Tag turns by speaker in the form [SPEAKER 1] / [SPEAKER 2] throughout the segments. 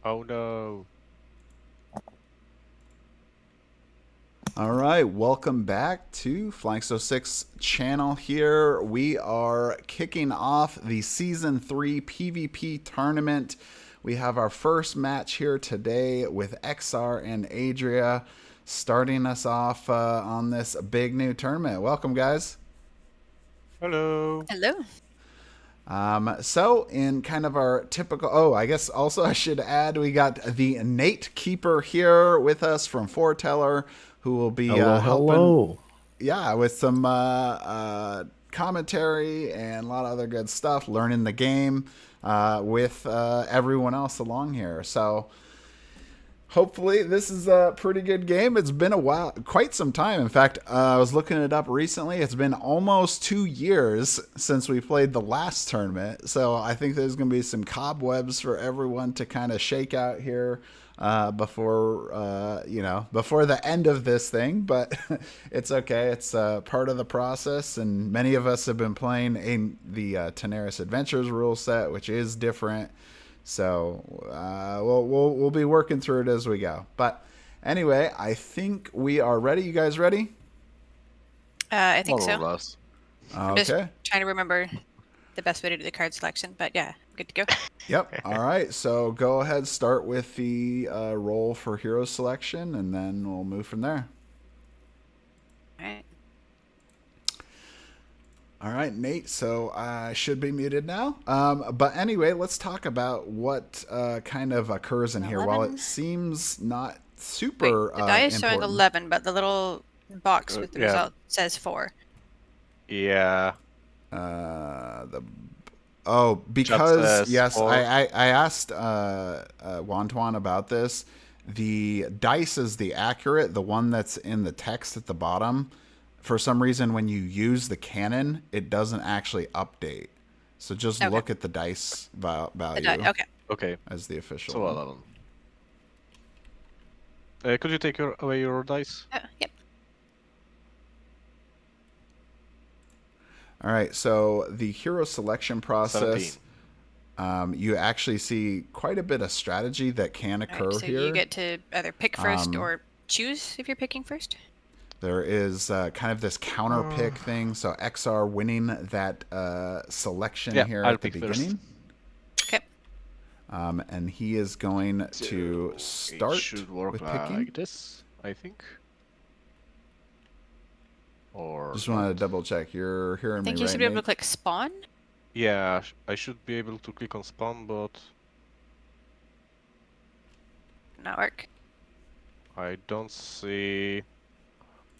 [SPEAKER 1] Oh no.
[SPEAKER 2] All right, welcome back to Flying So 6 channel here. We are kicking off the Season 3 PvP tournament. We have our first match here today with Exar and Adria starting us off on this big new tournament. Welcome, guys.
[SPEAKER 1] Hello.
[SPEAKER 3] Hello.
[SPEAKER 2] So in kind of our typical, I guess also I should add, we got the Natekeeper here with us from Forteller, who will be helping, yeah, with some commentary and a lot of other good stuff, learning the game with everyone else along here. So hopefully this is a pretty good game. It's been a while, quite some time. In fact, I was looking it up recently. It's been almost 2 years since we played the last tournament. So I think there's going to be some cobwebs for everyone to kind of shake out here before the end of this thing. But it's okay. It's part of the process. And many of us have been playing the Tanares Adventures rule set, which is different. So we'll be working through it as we go. But anyway, I think we are ready. You guys ready?
[SPEAKER 3] I think so.
[SPEAKER 2] I'm
[SPEAKER 3] just trying to remember the best way to do the card selection, but yeah, good to go.
[SPEAKER 2] Yep. All right. So go ahead, start with the roll for hero selection, and then we'll move from there.
[SPEAKER 3] All right.
[SPEAKER 2] All right, Nate, so I should be muted now. But anyway, let's talk about what kind of occurs in 11? Here. While it seems not super
[SPEAKER 3] Wait, the die is
[SPEAKER 2] important.
[SPEAKER 3] showing 11, but the little box with the result says 4.
[SPEAKER 1] Yeah.
[SPEAKER 2] Because, yes, I asked Wantuan about this. The dice is the accurate, the one that's in the text at the bottom. For some reason, when you use the cannon, it doesn't actually update. So just look at the dice value.
[SPEAKER 1] Okay.
[SPEAKER 2] As the official.
[SPEAKER 1] So 11. Could you take away your dice?
[SPEAKER 3] Yep.
[SPEAKER 2] All right. So the hero selection process, you actually see quite a bit of strategy that can occur
[SPEAKER 3] so
[SPEAKER 2] here.
[SPEAKER 3] You get to either pick first or choose if you're picking first.
[SPEAKER 2] There is kind of this counter pick thing. So Exar winning that selection here at the beginning.
[SPEAKER 3] First. Okay.
[SPEAKER 2] And he is going to start with picking.
[SPEAKER 1] Like this, I think. Or
[SPEAKER 2] just wanted to double check. You're hearing me right?
[SPEAKER 3] I think you should be able to click spawn.
[SPEAKER 1] Yeah, I should be able to click on spawn, but
[SPEAKER 3] not work.
[SPEAKER 1] I don't see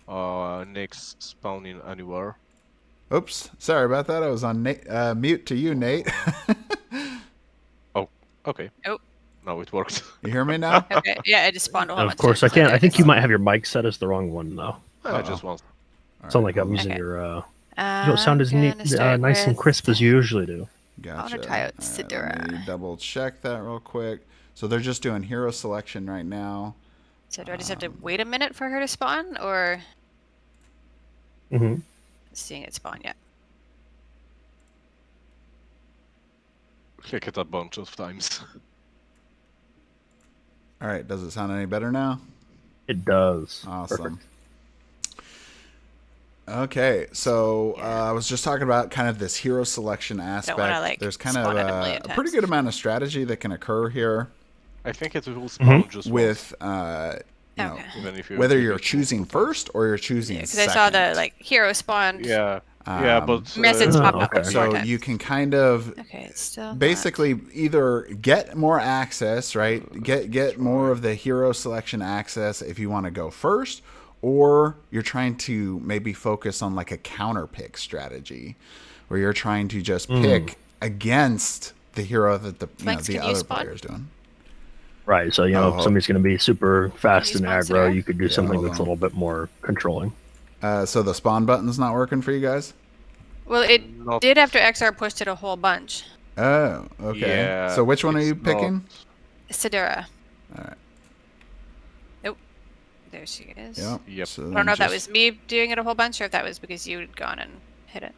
[SPEAKER 1] Nick's spawning anywhere.
[SPEAKER 2] Oops, sorry about that. I was on mute to you, Nate.
[SPEAKER 1] Oh, okay.
[SPEAKER 3] Oh.
[SPEAKER 1] No, it worked.
[SPEAKER 2] You hear me now?
[SPEAKER 3] Okay. Yeah, I just spawned a whole bunch.
[SPEAKER 4] Of course, I can't. I think you might have your mic set as the wrong one, though.
[SPEAKER 1] Just once.
[SPEAKER 4] Sound like I'm using your. You don't sound as nice and crisp as you usually do.
[SPEAKER 2] Gotcha.
[SPEAKER 3] I want to try out Sidura.
[SPEAKER 2] Let me double check that real quick. So they're just doing hero selection right now.
[SPEAKER 3] So do I just have to wait a minute for her to spawn, or seeing it spawn yet?
[SPEAKER 1] Click it a bunch of times.
[SPEAKER 2] All right. Does it sound any better now?
[SPEAKER 4] It does.
[SPEAKER 2] Awesome.
[SPEAKER 4] Perfect.
[SPEAKER 2] Okay, so I was just talking about kind of this hero selection aspect. There's kind of a pretty good amount of strategy that can occur here.
[SPEAKER 1] I think it will spawn just
[SPEAKER 2] with you know, whether you're choosing first or you're choosing second.
[SPEAKER 3] Because I saw the hero spawn.
[SPEAKER 1] Yeah, but
[SPEAKER 3] message pop up.
[SPEAKER 2] So you can kind of basically either get more access, right? Get more of the hero selection access if you want to go first. Or you're trying to maybe focus on like a counter pick strategy where you're trying to just pick against the hero that the other player's doing.
[SPEAKER 4] Right. So, if somebody's going to be super fast and aggro, you could do something that's a little bit more controlling.
[SPEAKER 2] So the spawn button's not working for you guys?
[SPEAKER 3] Well, it did after XR pushed it a whole bunch.
[SPEAKER 2] Oh, okay.
[SPEAKER 1] Yeah,
[SPEAKER 2] so which one are you picking?
[SPEAKER 3] Sidura.
[SPEAKER 2] All right.
[SPEAKER 3] There she is.
[SPEAKER 1] Yep.
[SPEAKER 2] So
[SPEAKER 3] I don't know if that was me doing it a whole bunch or if that was because you had gone and hit it.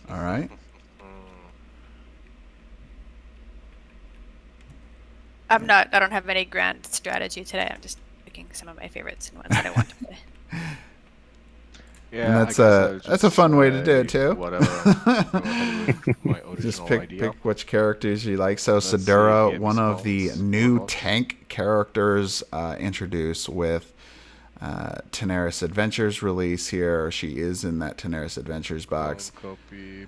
[SPEAKER 2] All right.
[SPEAKER 3] I don't have any grand strategy today. I'm just picking some of my favorites and ones that I want to play.
[SPEAKER 1] Yeah,
[SPEAKER 2] And
[SPEAKER 1] I
[SPEAKER 2] that's
[SPEAKER 1] guess I'll
[SPEAKER 2] a
[SPEAKER 1] just
[SPEAKER 2] fun way to do it
[SPEAKER 1] try
[SPEAKER 2] too.
[SPEAKER 1] Whatever. Go ahead with my original
[SPEAKER 2] Just
[SPEAKER 1] idea.
[SPEAKER 2] pick which characters you like. So
[SPEAKER 1] Let's see,
[SPEAKER 2] Sadura,
[SPEAKER 1] game
[SPEAKER 2] one of the
[SPEAKER 1] spawns,
[SPEAKER 2] new
[SPEAKER 1] or not.
[SPEAKER 2] tank characters introduced with Tanares Adventures release here. She is in that Tanares Adventures box.
[SPEAKER 1] Copy.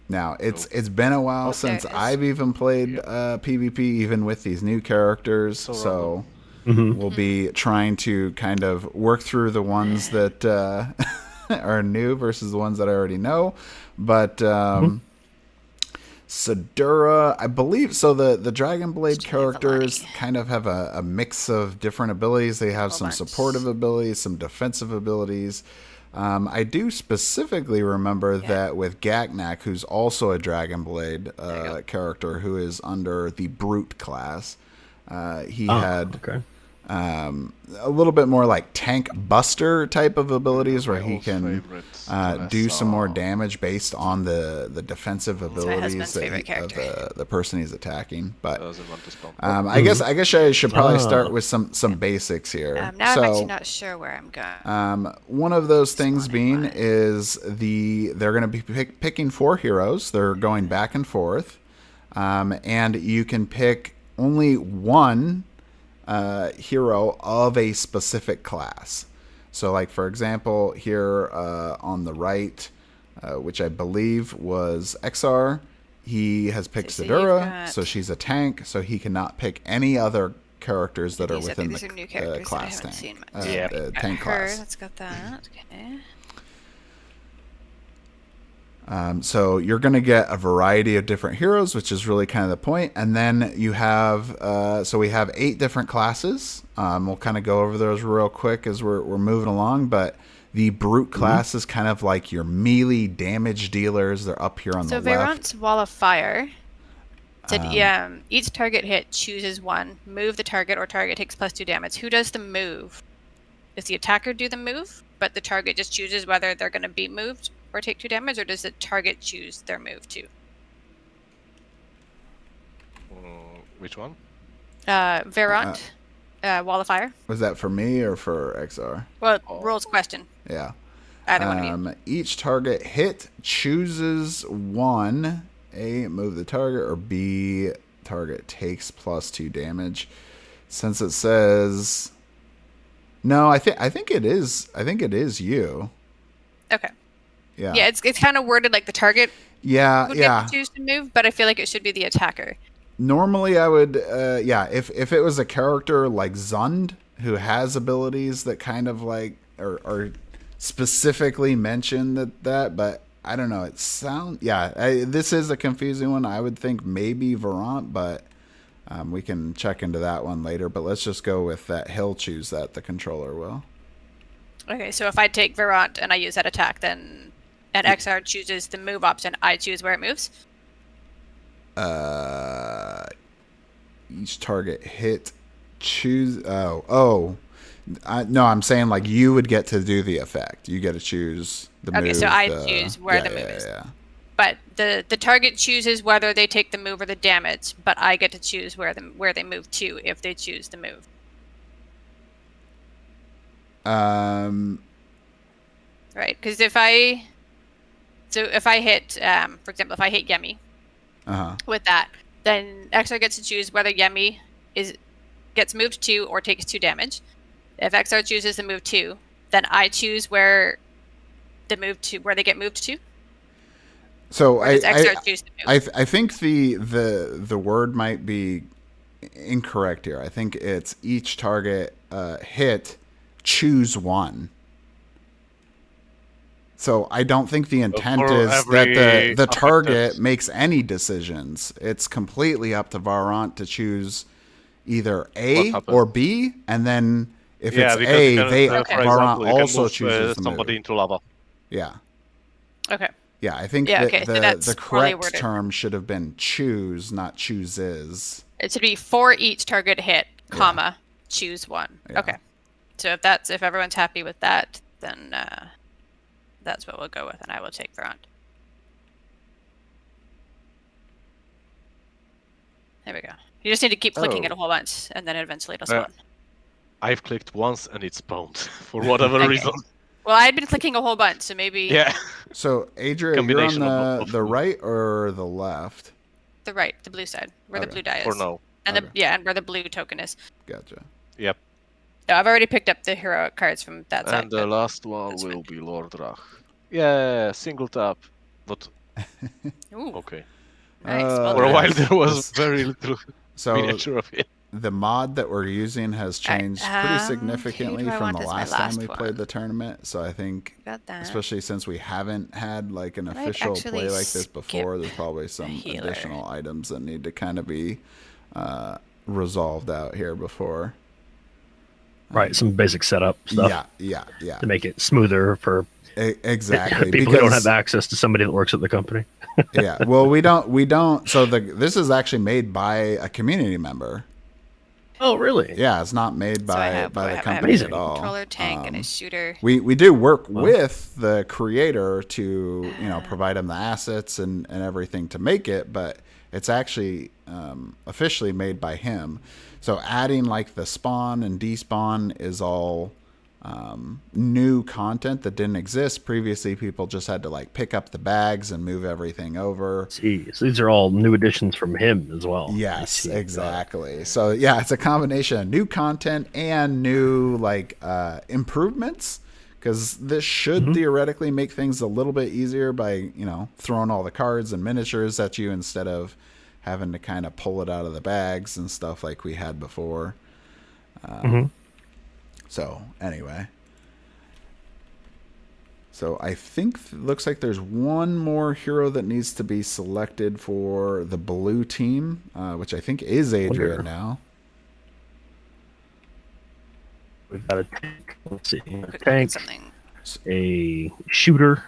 [SPEAKER 2] Now it's been a while
[SPEAKER 3] Oh,
[SPEAKER 2] since
[SPEAKER 3] there it is.
[SPEAKER 2] I've even played PvP, even with these new characters.
[SPEAKER 1] So
[SPEAKER 2] So
[SPEAKER 4] Mhm.
[SPEAKER 2] we'll be trying to kind of work through the ones that are new versus the ones that I already know. But Sadura, I believe, so the Dragon Blade
[SPEAKER 3] Just trying to get the
[SPEAKER 2] characters
[SPEAKER 3] money.
[SPEAKER 2] kind of have a mix of different abilities. They have
[SPEAKER 3] Whole
[SPEAKER 2] some
[SPEAKER 3] bunch.
[SPEAKER 2] supportive abilities, some defensive abilities. I do specifically remember that with Gaknak, who's also a Dragon Blade character who is under the Brute class, he had
[SPEAKER 4] Okay.
[SPEAKER 2] a little bit more like tank buster type of abilities where
[SPEAKER 1] My
[SPEAKER 2] he
[SPEAKER 1] old
[SPEAKER 2] can
[SPEAKER 1] favorite
[SPEAKER 2] do some more
[SPEAKER 1] Tanares.
[SPEAKER 2] damage based on the defensive
[SPEAKER 3] my
[SPEAKER 2] abilities
[SPEAKER 3] husband's favorite
[SPEAKER 2] of
[SPEAKER 3] character.
[SPEAKER 2] the person he's attacking. But
[SPEAKER 1] Doesn't want to spawn.
[SPEAKER 2] I guess I should probably start with some basics here.
[SPEAKER 3] Now
[SPEAKER 2] So
[SPEAKER 3] I'm actually not sure where I'm going.
[SPEAKER 2] one of those things
[SPEAKER 3] Spawning
[SPEAKER 2] being
[SPEAKER 3] line.
[SPEAKER 2] is they're going to be picking 4 heroes. They're going back and forth, and you can pick only one hero of a specific class. So, like for example, here on the right, which I believe was Exar, he has picked
[SPEAKER 3] So you've
[SPEAKER 2] Sadura,
[SPEAKER 3] got-
[SPEAKER 2] so she's a tank, so he cannot pick any other characters that are within
[SPEAKER 3] these are new
[SPEAKER 2] the
[SPEAKER 3] characters that I
[SPEAKER 2] class
[SPEAKER 3] haven't
[SPEAKER 2] tank,
[SPEAKER 3] seen much.
[SPEAKER 2] tank
[SPEAKER 3] Her,
[SPEAKER 2] class.
[SPEAKER 3] let's got that. Okay.
[SPEAKER 2] So you're going to get a variety of different heroes, which is really kind of the point. And then you have, so we have 8 different classes. We'll kind of go over those real quick as we're moving along. But the Brute class is kind of like your melee damage dealers. They're up here on
[SPEAKER 3] So
[SPEAKER 2] the left.
[SPEAKER 3] Verant's Wall of Fire said each target hit chooses one. Move the target or target takes +2 damage. Who does the move? Does the attacker do the move, but the target just chooses whether they're going to be moved or take 2 damage, or does the target choose their move too?
[SPEAKER 1] Which one?
[SPEAKER 3] Verant, Wall of Fire.
[SPEAKER 2] Was that for me or for XR?
[SPEAKER 3] Well, rules question.
[SPEAKER 2] Yeah.
[SPEAKER 3] Either one of you.
[SPEAKER 2] Each target hit chooses one. A, move the target, or B, target takes +2 damage. Since it says no, I think it is you.
[SPEAKER 3] Okay.
[SPEAKER 2] Yeah.
[SPEAKER 3] Yeah, it's kind of worded like the target
[SPEAKER 2] Yeah,
[SPEAKER 3] would
[SPEAKER 2] yeah.
[SPEAKER 3] get to choose to move, but I feel like it should be the attacker.
[SPEAKER 2] Normally I would if it was a character like Zund who has abilities that kind of like are specifically mention that, but I don't know. This is a confusing one. I would think maybe Verant, but we can check into that one later. But let's just go with that. He'll choose that. The controller will.
[SPEAKER 3] Okay, so if I take Verant and I use that attack, then and XR chooses the move option, I choose where it moves.
[SPEAKER 2] Each target hit choose. No, I'm saying like you would get to do the effect. You get to choose the move.
[SPEAKER 3] Okay, so I choose where the move is.
[SPEAKER 2] Yeah.
[SPEAKER 3] But the target chooses whether they take the move or the damage, but I get to choose where they move to if they choose the move. Right, because if I hit, for example, if I hit Yemi with that, then XR gets to choose whether Yemi gets moved to or takes 2 damage. If XR chooses the move to, then I choose where they get moved to.
[SPEAKER 2] So
[SPEAKER 3] Or does XR choose the move?
[SPEAKER 2] I think the word might be incorrect here. I think it's each target hit choose one. So I don't think the intent
[SPEAKER 1] for
[SPEAKER 2] is that
[SPEAKER 1] every
[SPEAKER 2] the target
[SPEAKER 1] affected-
[SPEAKER 2] makes any decisions. It's completely up to Varant to choose either A
[SPEAKER 1] What happened?
[SPEAKER 2] or B, and then if it's
[SPEAKER 1] because
[SPEAKER 2] A,
[SPEAKER 1] you can,
[SPEAKER 2] they
[SPEAKER 1] for
[SPEAKER 2] Varant
[SPEAKER 1] example, you can
[SPEAKER 2] also
[SPEAKER 1] move,
[SPEAKER 2] chooses the
[SPEAKER 1] somebody
[SPEAKER 2] move.
[SPEAKER 1] into lava.
[SPEAKER 2] Yeah.
[SPEAKER 3] Okay.
[SPEAKER 2] Yeah, I think
[SPEAKER 3] Yeah,
[SPEAKER 2] that
[SPEAKER 3] okay, so that's
[SPEAKER 2] the
[SPEAKER 3] poorly
[SPEAKER 2] correct
[SPEAKER 3] worded.
[SPEAKER 2] term should have been choose, not chooses.
[SPEAKER 3] It should be for each target hit, comma, choose one.
[SPEAKER 2] Yeah.
[SPEAKER 3] Okay. So if everyone's happy with that, then that's what we'll go with, and I will take Verant. There we go. You just need to keep clicking it a whole bunch, and then eventually it'll spawn.
[SPEAKER 1] I've clicked once and it spawned for whatever reason.
[SPEAKER 3] Well, I had been clicking a whole bunch, so maybe.
[SPEAKER 1] Yeah.
[SPEAKER 2] So, Adria, you're on the right or the left?
[SPEAKER 3] The right, the blue side, where the blue die is.
[SPEAKER 1] For now.
[SPEAKER 3] And and where the blue token is.
[SPEAKER 2] Gotcha.
[SPEAKER 1] Yep.
[SPEAKER 3] No, I've already picked up the heroic cards from that side.
[SPEAKER 1] And the last one will be Lord Rach. Yeah, single tap. But
[SPEAKER 3] Ooh.
[SPEAKER 1] okay.
[SPEAKER 3] Nice.
[SPEAKER 1] For a while there was very little miniature of it.
[SPEAKER 2] The mod that we're using has changed pretty significantly from the last time we played the tournament. So I think, especially since we haven't had like an official play like this before, there's probably some additional items that need to kind of be resolved out here before.
[SPEAKER 4] Right, some basic setup stuff.
[SPEAKER 2] Yeah.
[SPEAKER 4] To make it smoother for
[SPEAKER 2] exactly
[SPEAKER 4] people who don't have access to somebody that works at the company.
[SPEAKER 2] Yeah, well, we don't. So this is actually made by a community member.
[SPEAKER 4] Oh, really?
[SPEAKER 2] Yeah, it's not made by the company at all.
[SPEAKER 3] Controller, tank, and a shooter.
[SPEAKER 2] We do work with the creator to provide him the assets and everything to make it, but it's actually officially made by him. So adding like the spawn and despawn is all new content that didn't exist previously. People just had to like pick up the bags and move everything over.
[SPEAKER 4] See, so these are all new additions from him as well.
[SPEAKER 2] Yes, exactly. So yeah, it's a combination of new content and new like improvements, because this should theoretically make things a little bit easier by throwing all the cards and miniatures at you instead of having to kind of pull it out of the bags and stuff like we had before. So anyway, so I think it looks like there's one more hero that needs to be selected for the blue team, which I think is Adria now.
[SPEAKER 4] We've got a tank. Let's see, a tank, a shooter,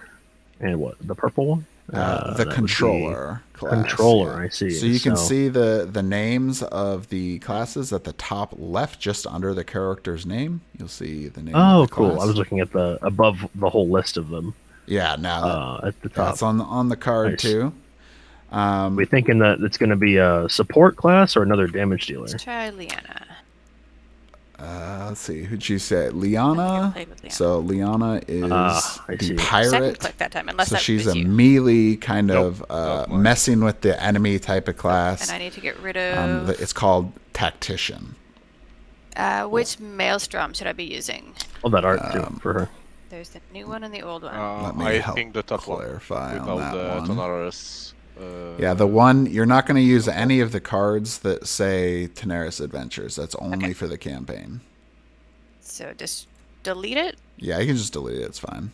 [SPEAKER 4] and what, the purple one?
[SPEAKER 2] The controller class.
[SPEAKER 4] Controller, I see.
[SPEAKER 2] So you can see the names of the classes at the top left, just under the character's name. You'll see the name.
[SPEAKER 4] Oh,
[SPEAKER 2] of the
[SPEAKER 4] cool!
[SPEAKER 2] class.
[SPEAKER 4] I was looking at the above the whole list of them.
[SPEAKER 2] Yeah, now
[SPEAKER 4] at the top.
[SPEAKER 2] That's on the card too.
[SPEAKER 4] We thinking that it's going to be a support class or another damage dealer.
[SPEAKER 3] Let's try Liana.
[SPEAKER 2] Let's see. Who'd you say? Liana. So Liana is the pirate.
[SPEAKER 3] Second click that time, unless
[SPEAKER 2] so she's a melee kind of messing with the enemy type of class.
[SPEAKER 3] And I need to get rid of.
[SPEAKER 2] It's called Tactician.
[SPEAKER 3] Which maelstrom should I be using?
[SPEAKER 4] Oh, that art too for her.
[SPEAKER 3] There's the new one and the old one.
[SPEAKER 2] Let me
[SPEAKER 1] I
[SPEAKER 2] help
[SPEAKER 1] think the top
[SPEAKER 2] clarify
[SPEAKER 1] one
[SPEAKER 2] on that one.
[SPEAKER 1] Tanares.
[SPEAKER 2] Yeah, the one you're not going to use any of the cards that say Tanares Adventures. That's only for the campaign.
[SPEAKER 3] So just delete it?
[SPEAKER 2] Yeah, you can just delete it. It's fine.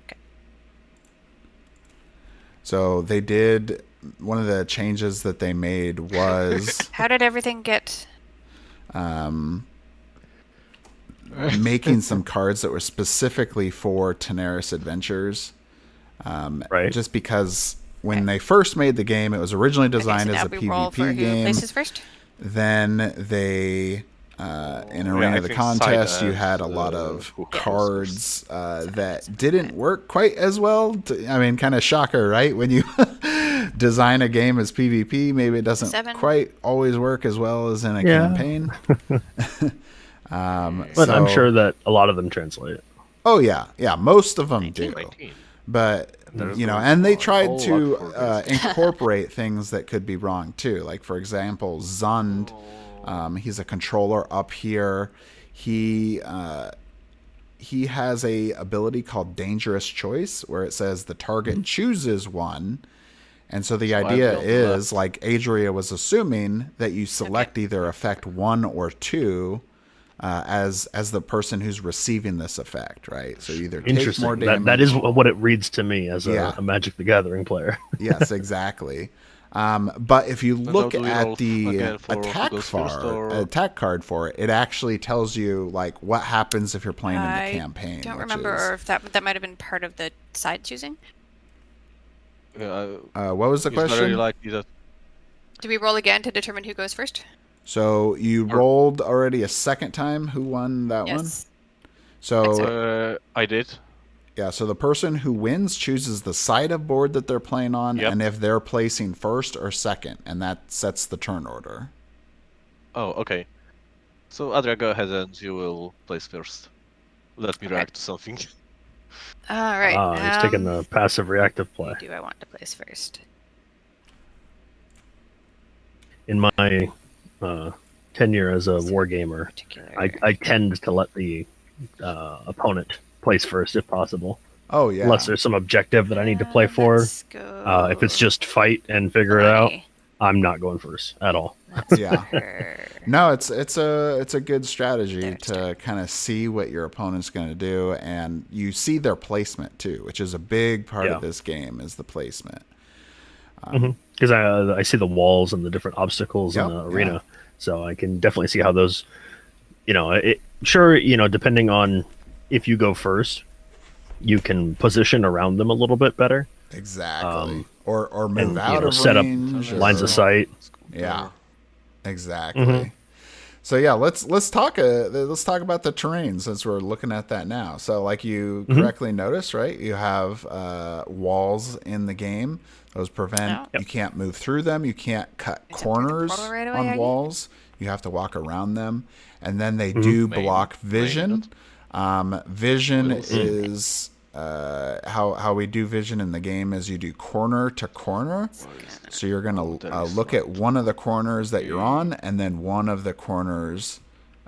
[SPEAKER 3] Okay.
[SPEAKER 2] So they did one of the changes that they made was
[SPEAKER 3] how did everything get
[SPEAKER 2] making some cards that were specifically for Tanares Adventures.
[SPEAKER 4] Right.
[SPEAKER 2] Just because when they first made the game, it was originally designed as a PvP game.
[SPEAKER 3] Places first?
[SPEAKER 2] Then they, in Arena of the Contest, you had a lot of cards that didn't work quite as well. I mean, kind of shocker, right? When you design a game as PvP, maybe it doesn't quite always work as well as in a campaign.
[SPEAKER 4] But I'm sure that a lot of them translate.
[SPEAKER 2] Oh, yeah. Yeah, most of them do. But and they tried to incorporate things that could be wrong too. Like for example, Zund, he's a controller up here. He has a ability called Dangerous Choice, where it says the target chooses one, and so the idea is like Adria was assuming that you select either effect 1 or 2. As the person who's receiving this effect, right? So either take more damage.
[SPEAKER 4] That is what it reads to me as a Magic the Gathering player.
[SPEAKER 2] Yes, exactly. But if you look at the attack card for it, it actually tells you like what happens if you're playing in the campaign.
[SPEAKER 3] I don't remember or if that might have been part of the side choosing.
[SPEAKER 2] What was the question?
[SPEAKER 1] Very likely that...
[SPEAKER 3] Do we roll again to determine who goes first?
[SPEAKER 2] So you rolled already a second time. Who won that one?
[SPEAKER 1] So I did.
[SPEAKER 2] Yeah, so the person who wins chooses the side of board that they're playing on,
[SPEAKER 1] Yep.
[SPEAKER 2] and if they're placing first or second, and that sets the turn order.
[SPEAKER 1] Oh, okay. So Adria, go ahead and you will place first. Let me react to something.
[SPEAKER 3] All right.
[SPEAKER 4] He's taking the passive reactive play.
[SPEAKER 3] Who do I want to place first?
[SPEAKER 4] In my tenure as a wargamer, I tend to let the opponent place first if possible.
[SPEAKER 2] Oh, yeah.
[SPEAKER 4] Unless there's some objective that I need to play for. If it's just fight and figure it out, I'm not going first at all.
[SPEAKER 2] Yeah. No, it's a good strategy to kind of see what your opponent's going to do, and you see their placement too, which is a big part of this game is the placement.
[SPEAKER 4] Because I see the walls and the different obstacles in the arena, so I can definitely see how those, depending on if you go first, you can position around them a little bit better.
[SPEAKER 2] Exactly. Or move
[SPEAKER 4] and,
[SPEAKER 2] out of
[SPEAKER 4] set
[SPEAKER 2] range.
[SPEAKER 4] up lines of sight.
[SPEAKER 2] Yeah. Exactly. So yeah, let's talk about the terrain since we're looking at that now. So like you correctly noticed, right? You have walls in the game. Those prevent you can't move through them. You can't cut corners on walls. You have to walk around them, and then they do block vision. Vision is how we do vision in the game is you do corner to corner. So you're going to look at one of the corners that you're on and then one of the corners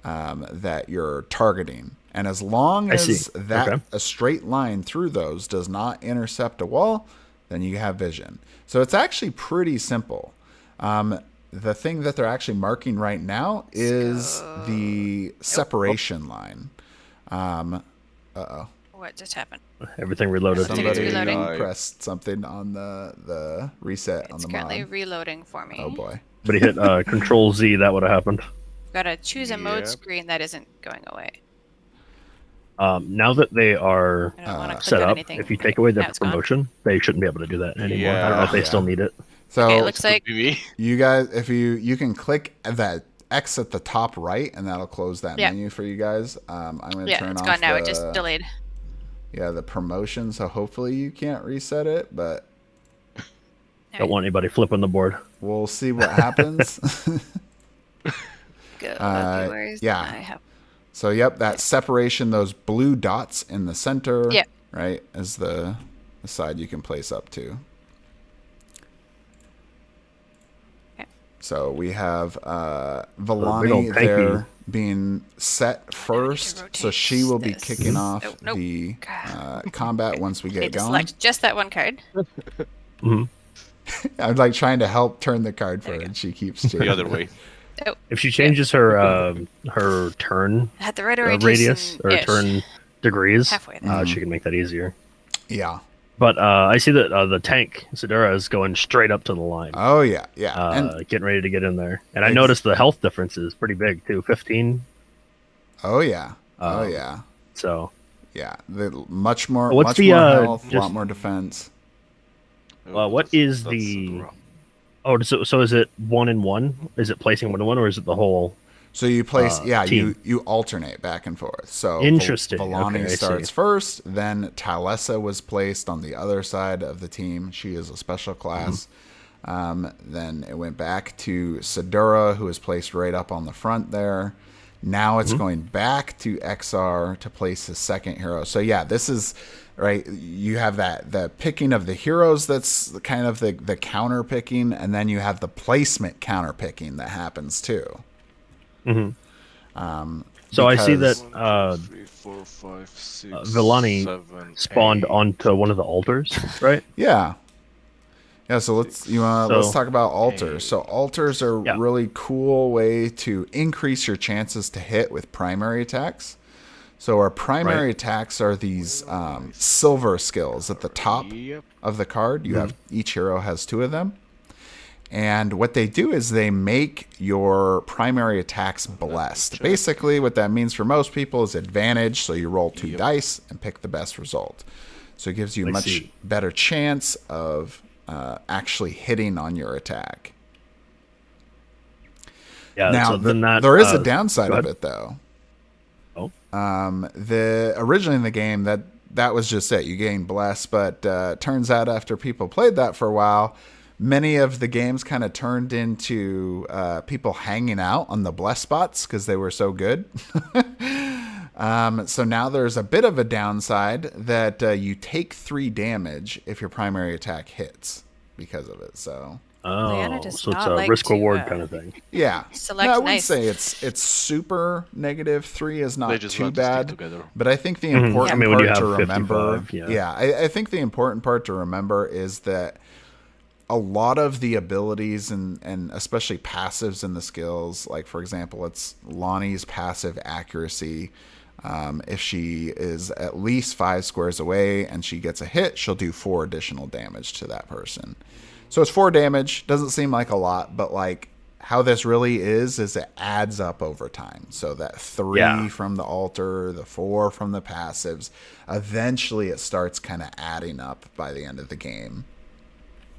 [SPEAKER 2] that you're targeting. And as long as a straight line through those does not intercept a wall, then you have vision. So it's actually pretty simple. The thing that they're actually marking right now is the separation line.
[SPEAKER 3] What just happened?
[SPEAKER 4] Everything reloaded.
[SPEAKER 2] Somebody pressed something on the reset on the mod.
[SPEAKER 3] It's currently reloading for me.
[SPEAKER 2] Oh boy.
[SPEAKER 4] But he hit Control Z, that would have happened.
[SPEAKER 3] Gotta choose a mode screen that isn't going away.
[SPEAKER 4] Now that they are set up, if you take away the promotion, they shouldn't be able to do that anymore. I don't know if they still need it.
[SPEAKER 2] So
[SPEAKER 3] it looks like
[SPEAKER 2] you guys, if you can click that X at the top right, and that'll close that menu for you guys. I'm going to turn off.
[SPEAKER 3] It's gone now. It just delayed.
[SPEAKER 2] Yeah, the promotion. So hopefully you can't reset it, but
[SPEAKER 4] don't want anybody flipping the board.
[SPEAKER 2] We'll see what happens.
[SPEAKER 3] Yeah.
[SPEAKER 2] So yep, that separation, those blue dots in the center, right, is the side you can place up to.
[SPEAKER 3] Okay.
[SPEAKER 2] So we have Villani there being set first, so she will be kicking off the combat once we get going.
[SPEAKER 3] Select just that one card.
[SPEAKER 2] I'm like trying to help turn the card for her, and she keeps
[SPEAKER 1] the other way.
[SPEAKER 3] Oh.
[SPEAKER 4] If she changes her turn radius or turn degrees, she can make that easier.
[SPEAKER 2] Yeah.
[SPEAKER 4] But I see that the tank, Sidura, is going straight up to the line.
[SPEAKER 2] Oh, yeah,
[SPEAKER 4] and getting ready to get in there. And I noticed the health difference is pretty big, too. 15.
[SPEAKER 2] Oh, yeah. Yeah.
[SPEAKER 4] So.
[SPEAKER 2] Yeah, much more health, a lot more defense.
[SPEAKER 4] What is the... Oh, so is it 1-1? Is it placing 1-1, or is it the whole?
[SPEAKER 2] So you place, you alternate back and forth. So
[SPEAKER 4] interesting.
[SPEAKER 2] Villani starts first, then Talessa was placed on the other side of the team. She is a special class. Then it went back to Sidura, who was placed right up on the front there. Now it's going back to Exar to place his second hero. So yeah, this is right. You have the picking of the heroes. That's kind of the counter picking, and then you have the placement counter picking that happens too.
[SPEAKER 4] So I see that
[SPEAKER 1] 3, 4, 5, 6,
[SPEAKER 4] Villani
[SPEAKER 1] 7,
[SPEAKER 4] spawned
[SPEAKER 1] 8.
[SPEAKER 4] onto one of the altars, right?
[SPEAKER 2] Yeah. So let's talk about altars. So altars are a really cool way to increase your chances to hit with primary attacks. So our primary attacks are these silver skills at the top of the card. You have each hero has 2 of them. And what they do is they make your primary attacks blessed. Basically, what that means for most people is advantage. So you roll 2 dice and pick the best result. So it gives you a much better chance of actually hitting on your attack.
[SPEAKER 4] Yeah.
[SPEAKER 2] Now, there is a downside of it, though.
[SPEAKER 4] Oh.
[SPEAKER 2] Originally in the game, that that was just it. You gain Bless, but turns out after people played that for a while, many of the games kind of turned into people hanging out on the Bless spots because they were so good. So now there's a bit of a downside that you take 3 damage if your primary attack hits because of it. So
[SPEAKER 3] Leanna does
[SPEAKER 4] so it's
[SPEAKER 3] not
[SPEAKER 4] a
[SPEAKER 3] like
[SPEAKER 4] risk
[SPEAKER 3] to,
[SPEAKER 4] reward kind of thing.
[SPEAKER 2] yeah,
[SPEAKER 3] select
[SPEAKER 2] no, I wouldn't
[SPEAKER 3] nice.
[SPEAKER 2] say it's super negative. 3 is
[SPEAKER 1] They
[SPEAKER 2] not
[SPEAKER 1] just
[SPEAKER 2] too
[SPEAKER 1] want to stick
[SPEAKER 2] bad,
[SPEAKER 1] together.
[SPEAKER 2] but I think the
[SPEAKER 4] Mhm.
[SPEAKER 2] important
[SPEAKER 4] I mean, when you
[SPEAKER 2] part to
[SPEAKER 4] have
[SPEAKER 2] remember,
[SPEAKER 4] 55,
[SPEAKER 2] I think the important part to remember is that a lot of the abilities and especially passives in the skills, like for example, it's Lonnie's passive accuracy. If she is at least 5 squares away and she gets a hit, she'll do 4 additional damage to that person. So it's 4 damage. Doesn't seem like a lot, but like how this really is it adds up over time. So that 3 from the altar, the 4 from the passives, eventually it starts kind of adding up by the end of the game.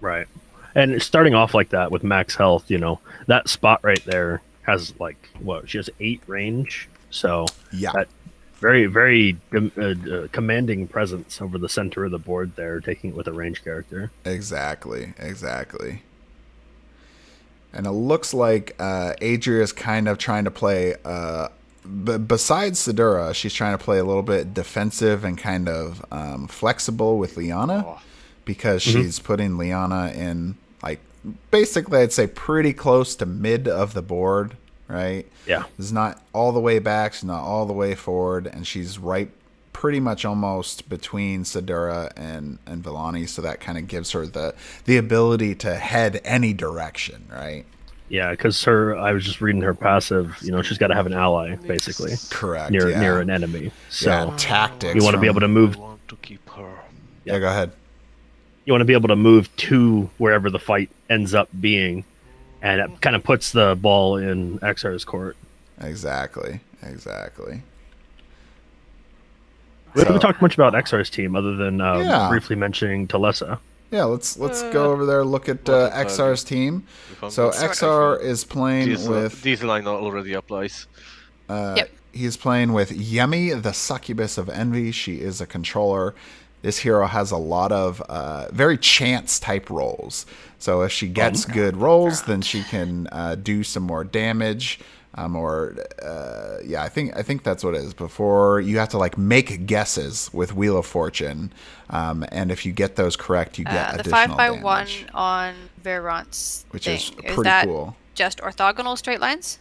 [SPEAKER 4] Right. And starting off like that with max health, that spot right there has she has 8 range. So
[SPEAKER 2] Yeah.
[SPEAKER 4] that very, very commanding presence over the center of the board there, taking it with a range character.
[SPEAKER 2] Exactly. And it looks like Adria is kind of trying to play, besides Sidura, she's trying to play a little bit defensive and kind of flexible with Liana. Because she's putting Liana in, basically, I'd say pretty close to mid of the board, right?
[SPEAKER 4] Yeah.
[SPEAKER 2] She's not all the way back, she's not all the way forward, and she's right pretty much almost between Sidura and Villani, so that kind of gives her the ability to head any direction, right?
[SPEAKER 4] Yeah, because I was just reading her passive, she's got to have an ally, basically.
[SPEAKER 2] Correct,
[SPEAKER 4] near an enemy. So
[SPEAKER 2] tactics.
[SPEAKER 4] you want to be able to move.
[SPEAKER 1] I want to keep her.
[SPEAKER 2] Yeah, go ahead.
[SPEAKER 4] You want to be able to move to wherever the fight ends up being, and it kind of puts the ball in Exar's court.
[SPEAKER 2] Exactly.
[SPEAKER 4] We haven't talked much about Exar's team other than briefly mentioning Talessa.
[SPEAKER 2] Yeah, let's go over there, look at Exar's team. So Exar is playing with...
[SPEAKER 1] Diesel line already applies.
[SPEAKER 2] He's playing with Yemi, the succubus of envy. She is a controller. This hero has a lot of very chance-type rolls. So if she gets good rolls, then she can do some more damage. I think that's what it is. Before, you have to make guesses with Wheel of Fortune. And if you get those correct, you get additional damage.
[SPEAKER 3] The 5x1 on Verant's
[SPEAKER 2] which
[SPEAKER 3] thing,
[SPEAKER 2] is pretty
[SPEAKER 3] that
[SPEAKER 2] cool.
[SPEAKER 3] Just orthogonal straight lines?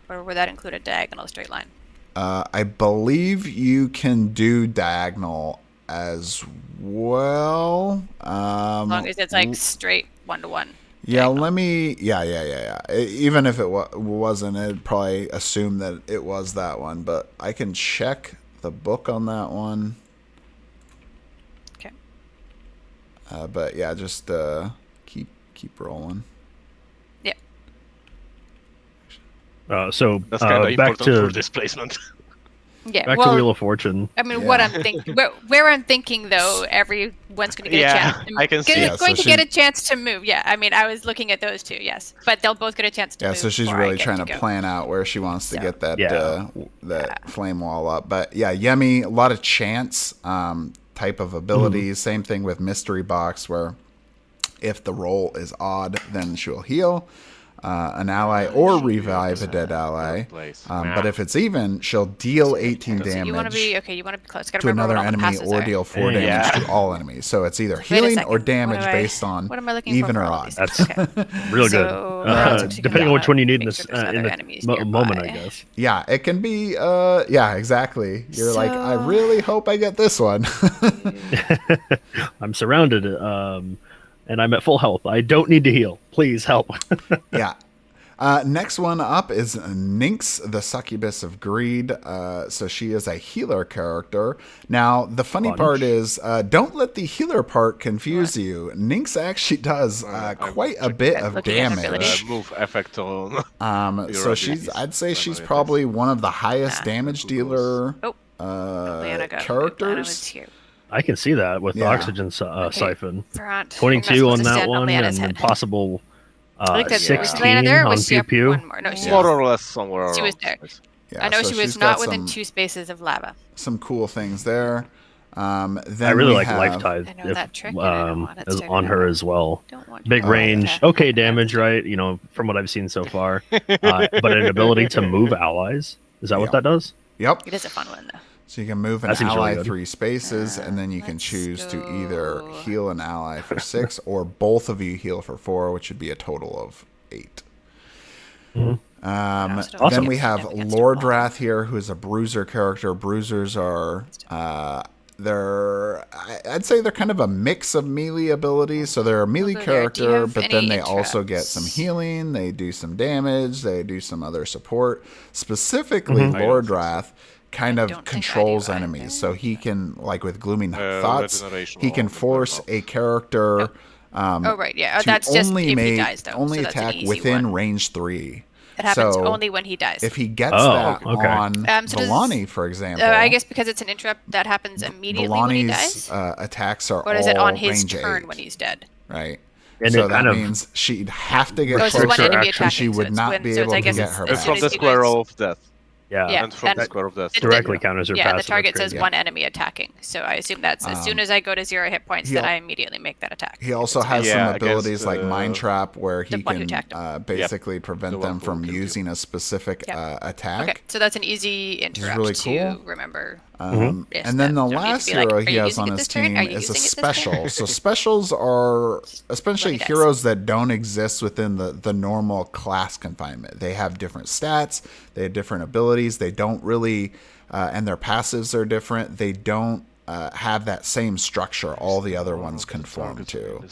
[SPEAKER 3] Or would that include a diagonal straight line?
[SPEAKER 2] I believe you can do diagonal as well.
[SPEAKER 3] As long as it's straight 1-to-1.
[SPEAKER 2] Yeah, Even if it wasn't, I'd probably assume that it was that one, but I can check the book on that one.
[SPEAKER 3] Okay.
[SPEAKER 2] But yeah, just keep rolling.
[SPEAKER 3] Yeah.
[SPEAKER 4] So
[SPEAKER 1] that's kind of
[SPEAKER 4] back
[SPEAKER 1] important
[SPEAKER 4] to
[SPEAKER 1] for displacement.
[SPEAKER 3] Yeah.
[SPEAKER 4] Back to Wheel of Fortune.
[SPEAKER 3] I mean, what I'm thinking, where I'm thinking though, everyone's going to get a chance.
[SPEAKER 1] I can see.
[SPEAKER 3] Going to get a chance to move. Yeah, I mean, I was looking at those two. Yes, but they'll both get a chance to move.
[SPEAKER 2] Yeah, so she's really trying to plan out where she wants to get that flame wall up. But yeah, Yemi, a lot of chance type of abilities. Same thing with Mystery Box, where if the roll is odd, then she'll heal an ally or revive a dead ally. But if it's even, she'll deal 18 damage
[SPEAKER 3] you want to be close.
[SPEAKER 2] to another enemy or deal 4 damage to all enemies. So it's either healing or damage based on even or odd.
[SPEAKER 4] That's real good. Depending on which one you need in the moment, I guess.
[SPEAKER 2] Yeah, it can be. Exactly. You're like, I really hope I get this one.
[SPEAKER 4] I'm surrounded. And I'm at full health. I don't need to heal. Please help.
[SPEAKER 2] Yeah. Next one up is Nyx, the succubus of greed. So she is a healer character. Now, the funny part is, don't let the healer part confuse you. Nyx actually does quite a bit of damage.
[SPEAKER 1] Move effect on.
[SPEAKER 2] So I'd say she's probably one of the highest damage dealer characters.
[SPEAKER 4] I can see that with the oxygen siphon. 22 on that one, and then possible 16 on Pew Pew.
[SPEAKER 1] More or less somewhere around.
[SPEAKER 3] She was there.
[SPEAKER 2] Yeah,
[SPEAKER 3] I know
[SPEAKER 2] so
[SPEAKER 3] she was not within 2 spaces of lava.
[SPEAKER 2] Some cool things there. Then
[SPEAKER 4] I really
[SPEAKER 2] we
[SPEAKER 4] like
[SPEAKER 2] have,
[SPEAKER 4] life tithe
[SPEAKER 3] I know that trick, and I don't want it
[SPEAKER 4] as
[SPEAKER 3] to
[SPEAKER 4] on her as well.
[SPEAKER 3] Don't want to
[SPEAKER 4] Big
[SPEAKER 3] go
[SPEAKER 4] range,
[SPEAKER 3] there.
[SPEAKER 4] okay damage, right? You know, from what I've seen so far. But an ability to move allies. Is that what that does?
[SPEAKER 2] Yep.
[SPEAKER 3] It is a fun one, though.
[SPEAKER 2] So you can move an
[SPEAKER 4] That seems
[SPEAKER 2] ally
[SPEAKER 4] really good.
[SPEAKER 2] 3 spaces, and then you can
[SPEAKER 3] Let's
[SPEAKER 2] choose to
[SPEAKER 3] go.
[SPEAKER 2] either heal an ally for 6, or both of you heal for 4, which would be a total of 8.
[SPEAKER 3] Awesome.
[SPEAKER 2] Then we have
[SPEAKER 3] Against a
[SPEAKER 2] Lord
[SPEAKER 3] wall.
[SPEAKER 2] Wrath here, who is a bruiser character. Bruisers are I'd say they're kind of a mix of melee abilities. So they're a melee
[SPEAKER 3] go there. Do you
[SPEAKER 2] character,
[SPEAKER 3] have
[SPEAKER 2] but then
[SPEAKER 3] any
[SPEAKER 2] they also get
[SPEAKER 3] interrupts?
[SPEAKER 2] some healing. They do some damage. They do some other support. Specifically, Lord Wrath kind
[SPEAKER 3] don't
[SPEAKER 2] of
[SPEAKER 3] think I do
[SPEAKER 2] controls
[SPEAKER 3] either.
[SPEAKER 2] enemies. So he can, like with Glooming Thoughts,
[SPEAKER 1] regeneration
[SPEAKER 2] he can
[SPEAKER 1] or
[SPEAKER 2] force a character
[SPEAKER 3] Oh, right, yeah. Oh,
[SPEAKER 2] to
[SPEAKER 3] that's just
[SPEAKER 2] only
[SPEAKER 3] if he
[SPEAKER 2] make
[SPEAKER 3] dies, though.
[SPEAKER 2] only
[SPEAKER 3] so that's an
[SPEAKER 2] attack
[SPEAKER 3] easy
[SPEAKER 2] within
[SPEAKER 3] one.
[SPEAKER 2] range 3.
[SPEAKER 3] It happens
[SPEAKER 2] So
[SPEAKER 3] only when he dies.
[SPEAKER 2] if he gets
[SPEAKER 4] Oh,
[SPEAKER 2] that
[SPEAKER 4] okay.
[SPEAKER 2] on
[SPEAKER 3] So does-
[SPEAKER 2] Villani, for example,
[SPEAKER 3] I guess because it's an interrupt, that happens immediately when he
[SPEAKER 2] Villani's
[SPEAKER 3] dies?
[SPEAKER 2] attacks are
[SPEAKER 3] Or
[SPEAKER 2] all
[SPEAKER 3] is it on his
[SPEAKER 2] range
[SPEAKER 3] turn
[SPEAKER 2] 8,
[SPEAKER 3] when he's dead?
[SPEAKER 2] right?
[SPEAKER 4] And
[SPEAKER 2] So
[SPEAKER 4] it
[SPEAKER 2] that
[SPEAKER 4] kind of
[SPEAKER 2] means she'd have to get
[SPEAKER 3] Oh, it's just
[SPEAKER 2] closer,
[SPEAKER 3] one enemy
[SPEAKER 4] Actually,
[SPEAKER 3] attacking.
[SPEAKER 2] she
[SPEAKER 3] so
[SPEAKER 2] would
[SPEAKER 3] it's
[SPEAKER 2] not
[SPEAKER 3] when,
[SPEAKER 2] be
[SPEAKER 3] so it's,
[SPEAKER 2] able
[SPEAKER 3] I
[SPEAKER 2] to
[SPEAKER 3] guess
[SPEAKER 2] get
[SPEAKER 3] it's
[SPEAKER 2] her
[SPEAKER 3] as
[SPEAKER 1] And
[SPEAKER 3] soon
[SPEAKER 1] from
[SPEAKER 3] as
[SPEAKER 1] the
[SPEAKER 3] you
[SPEAKER 1] square
[SPEAKER 3] guys-
[SPEAKER 1] of death.
[SPEAKER 3] Yeah,
[SPEAKER 1] And from the
[SPEAKER 3] that's-
[SPEAKER 1] square of death.
[SPEAKER 4] directly counters her
[SPEAKER 3] Yeah,
[SPEAKER 4] passive.
[SPEAKER 3] the target
[SPEAKER 4] That's
[SPEAKER 3] says
[SPEAKER 4] crazy.
[SPEAKER 3] one enemy attacking. So I assume that's as soon as I go to 0 hit points, then
[SPEAKER 2] he'll-
[SPEAKER 3] I immediately make that attack.
[SPEAKER 2] He also
[SPEAKER 3] It's
[SPEAKER 2] has
[SPEAKER 3] fine.
[SPEAKER 2] some
[SPEAKER 1] Yeah,
[SPEAKER 2] abilities
[SPEAKER 1] against,
[SPEAKER 2] like Mind Trap, where
[SPEAKER 3] the
[SPEAKER 2] he
[SPEAKER 3] one who
[SPEAKER 2] can
[SPEAKER 3] attacked him.
[SPEAKER 2] basically prevent
[SPEAKER 1] The one
[SPEAKER 2] them
[SPEAKER 1] who
[SPEAKER 2] from
[SPEAKER 1] killed you.
[SPEAKER 2] using a specific
[SPEAKER 3] Yep.
[SPEAKER 2] attack.
[SPEAKER 3] Okay, so that's an easy interrupt
[SPEAKER 2] really
[SPEAKER 3] to
[SPEAKER 2] cool.
[SPEAKER 3] remember. Yes,
[SPEAKER 2] And then
[SPEAKER 3] that
[SPEAKER 2] the
[SPEAKER 3] don't need to
[SPEAKER 2] last
[SPEAKER 3] be like,
[SPEAKER 2] hero
[SPEAKER 3] "Are
[SPEAKER 2] he
[SPEAKER 3] you
[SPEAKER 2] has
[SPEAKER 3] using
[SPEAKER 2] on
[SPEAKER 3] it
[SPEAKER 2] his
[SPEAKER 3] this turn?
[SPEAKER 2] team
[SPEAKER 3] Are you
[SPEAKER 2] is a
[SPEAKER 3] using it this turn?"
[SPEAKER 2] special. So specials are essentially
[SPEAKER 3] Bloody dice.
[SPEAKER 2] heroes that don't exist within the normal class confinement. They have different stats, they have different abilities, they don't really, and their passives are different. They don't have that same structure all the other ones conform to.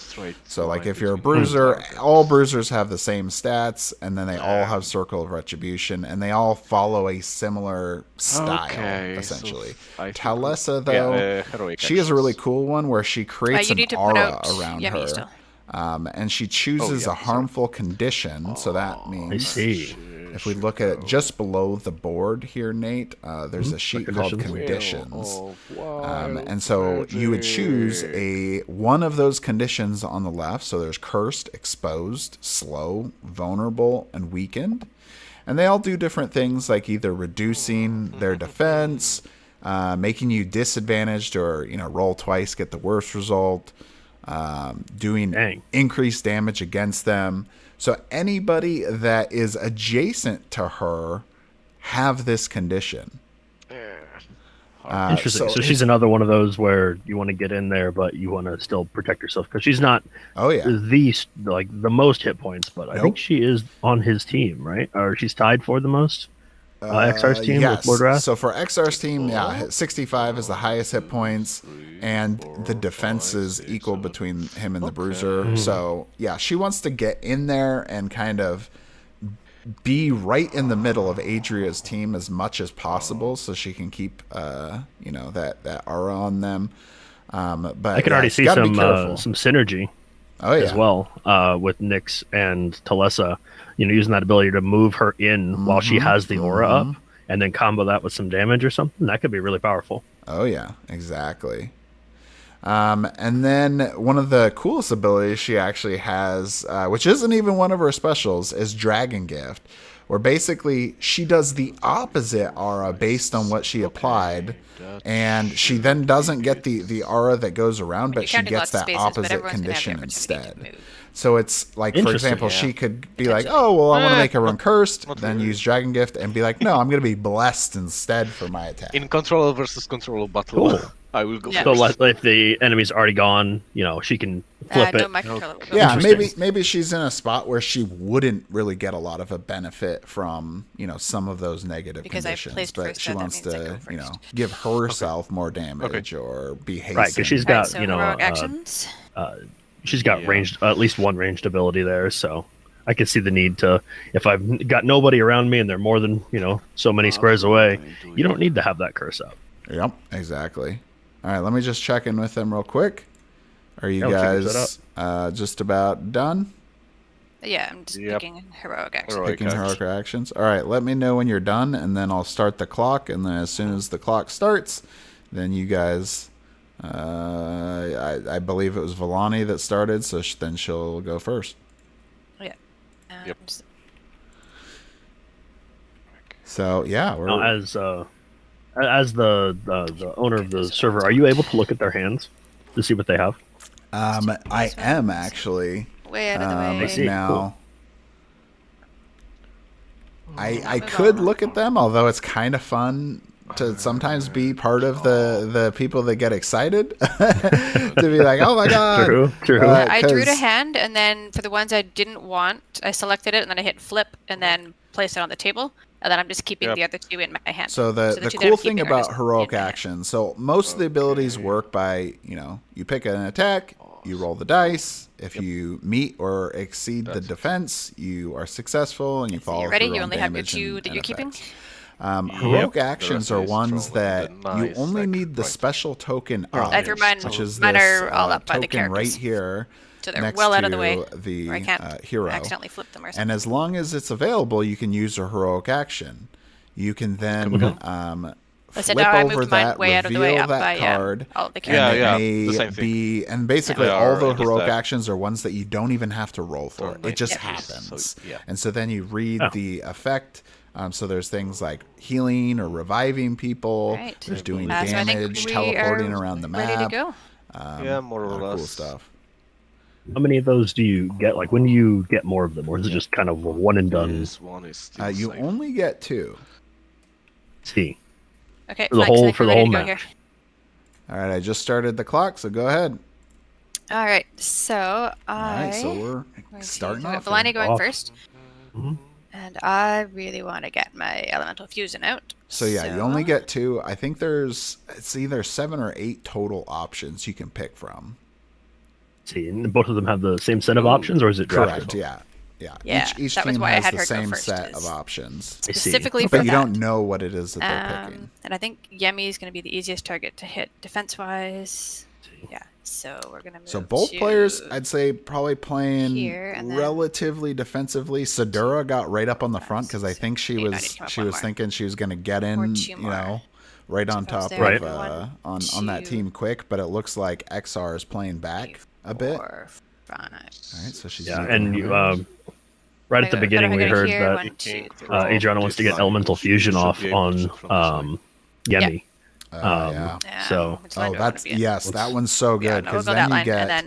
[SPEAKER 2] So like if you're a bruiser, all bruisers have the same stats, and then they all have Circle of Retribution, and they all follow a similar style, essentially. Talessa, though, she has a really cool one where she creates
[SPEAKER 3] you
[SPEAKER 2] an
[SPEAKER 3] need to put
[SPEAKER 2] aura
[SPEAKER 3] out
[SPEAKER 2] around
[SPEAKER 3] Yummy
[SPEAKER 2] her.
[SPEAKER 3] still.
[SPEAKER 2] And she chooses a harmful condition, so that means
[SPEAKER 4] I see.
[SPEAKER 2] if we look at it just below the board here, Nate, there's a sheet called Conditions. And so you would choose one of those conditions on the left. So there's Cursed, Exposed, Slow, Vulnerable, and Weakened. And they all do different things, like either reducing their defense, making you disadvantaged, or roll twice, get the worst result, doing increased damage against them. So anybody that is adjacent to her have this condition.
[SPEAKER 4] Interesting. So she's another one of those where you want to get in there, but you want to still protect yourself, because she's not the most hit points, but I think she is on his team, right? Or she's tied for the most. Exar's team with Lord Wrath?
[SPEAKER 2] So for Exar's team, 65 is the highest hit points, and the defense is equal between him and the Bruiser. So yeah, she wants to get in there and kind of be right in the middle of Adria's team as much as possible, so she can keep that aura on them. But
[SPEAKER 4] I can already see some synergy as well with Nyx and Talessa. Using that ability to move her in while she has the aura up, and then combo that with some damage or something. That could be really powerful.
[SPEAKER 2] Oh yeah, exactly. And then one of the coolest abilities she actually has, which isn't even one of her specials, is Dragon Gift, where basically she does the opposite aura based on what she applied, and she then doesn't get the aura that goes around, but she gets that opposite condition instead. So it's like, for example, she could be like, oh, well, I want to make everyone cursed, then use Dragon Gift, and be like, no, I'm going to be blessed instead for my attack.
[SPEAKER 1] In control versus control battle, I will go
[SPEAKER 4] first. So if the enemy's already gone, she can flip it.
[SPEAKER 2] Yeah, maybe she's in a spot where she wouldn't really get a lot of a benefit from, some of those negative conditions, but she wants to, give herself more damage or be hastened.
[SPEAKER 4] Right, because she's got,
[SPEAKER 3] actions.
[SPEAKER 4] She's got ranged, at least one ranged ability there, so I can see the need to, if I've got nobody around me and they're more than, so many squares away, you don't need to have that curse up.
[SPEAKER 2] Yep, exactly. All right, let me just check in with them real quick. Are you guys just about done?
[SPEAKER 3] Yeah, I'm just picking heroic actions.
[SPEAKER 2] Picking heroic actions. All right, let me know when you're done, and then I'll start the clock, and then as soon as the clock starts, then you guys... I believe it was Villani that started, so then she'll go first.
[SPEAKER 3] Yeah.
[SPEAKER 2] So yeah,
[SPEAKER 4] as As the owner of the server, are you able to look at their hands to see what they have?
[SPEAKER 2] I am actually.
[SPEAKER 3] Way out of the way.
[SPEAKER 4] I see.
[SPEAKER 2] Now,
[SPEAKER 4] Cool.
[SPEAKER 2] I could look at them, although it's kind of fun to sometimes be part of the people that get excited to be like, oh my god.
[SPEAKER 4] True.
[SPEAKER 3] I drew a hand, and then for the ones I didn't want, I selected it, and then I hit flip, and then placed it on the table, and then I'm just keeping the other two in my hand.
[SPEAKER 2] So the cool thing about heroic action, so most of the abilities work by, you pick an attack, you roll the dice. If you meet or exceed the defense, you are successful, and you follow
[SPEAKER 3] ready?
[SPEAKER 2] through
[SPEAKER 3] You
[SPEAKER 2] on
[SPEAKER 3] only have your
[SPEAKER 2] damage
[SPEAKER 3] two
[SPEAKER 2] and
[SPEAKER 3] that you're keeping.
[SPEAKER 2] Heroic actions are ones that you only need the special token up, which is
[SPEAKER 3] mine
[SPEAKER 2] this
[SPEAKER 3] are all up by the
[SPEAKER 2] token right
[SPEAKER 3] characters.
[SPEAKER 2] here
[SPEAKER 3] So they're
[SPEAKER 2] next
[SPEAKER 3] well out of
[SPEAKER 2] to
[SPEAKER 3] the way.
[SPEAKER 2] the
[SPEAKER 3] Or I can't
[SPEAKER 2] hero.
[SPEAKER 3] accidentally flip them or something.
[SPEAKER 2] And as long as it's available, you can use a heroic action. You can then flip over that, reveal that card,
[SPEAKER 3] all the
[SPEAKER 2] and it may be, and basically all the heroic actions are ones that you don't even have to roll for. It just happens. And so then you read the effect. So there's things like healing or reviving people.
[SPEAKER 3] Right.
[SPEAKER 2] There's doing
[SPEAKER 3] So I think
[SPEAKER 2] damage,
[SPEAKER 3] we
[SPEAKER 2] teleporting
[SPEAKER 3] are
[SPEAKER 2] around the map.
[SPEAKER 3] ready to go.
[SPEAKER 1] More or less.
[SPEAKER 2] Cool stuff.
[SPEAKER 4] How many of those do you get? Like, when do you get more of them, or is it just kind of one and done?
[SPEAKER 2] You only get 2.
[SPEAKER 4] See.
[SPEAKER 3] Okay,
[SPEAKER 4] for the whole match.
[SPEAKER 2] All right, I just started the clock, so go ahead.
[SPEAKER 3] All right, so
[SPEAKER 2] we're starting off.
[SPEAKER 3] Valani going first.
[SPEAKER 4] Mm-hmm.
[SPEAKER 3] And I really want to get my elemental fusion out.
[SPEAKER 2] So you only get 2. I think it's either 7 or 8 total options you can pick from.
[SPEAKER 4] See, and both of them have the same set of options, or is it
[SPEAKER 2] correct?
[SPEAKER 4] draftable?
[SPEAKER 2] Yeah. Each team has the same set of options.
[SPEAKER 3] Specifically for
[SPEAKER 2] but
[SPEAKER 3] that.
[SPEAKER 2] you don't know what it is that they're picking.
[SPEAKER 3] And I think Yemi is going to be the easiest target to hit defense-wise. Yeah, so we're going to move.
[SPEAKER 2] So both players, I'd say, probably playing
[SPEAKER 3] here,
[SPEAKER 2] relatively defensively. Sadura got right up on the front because I think she was thinking she was going to get in, right on top of on that team quick. But it looks like Exar is playing back a bit. All right, so she's
[SPEAKER 4] and you, right at the beginning we heard that Adriana wants to get elemental fusion off on Yemi.
[SPEAKER 2] That one's so good because then you get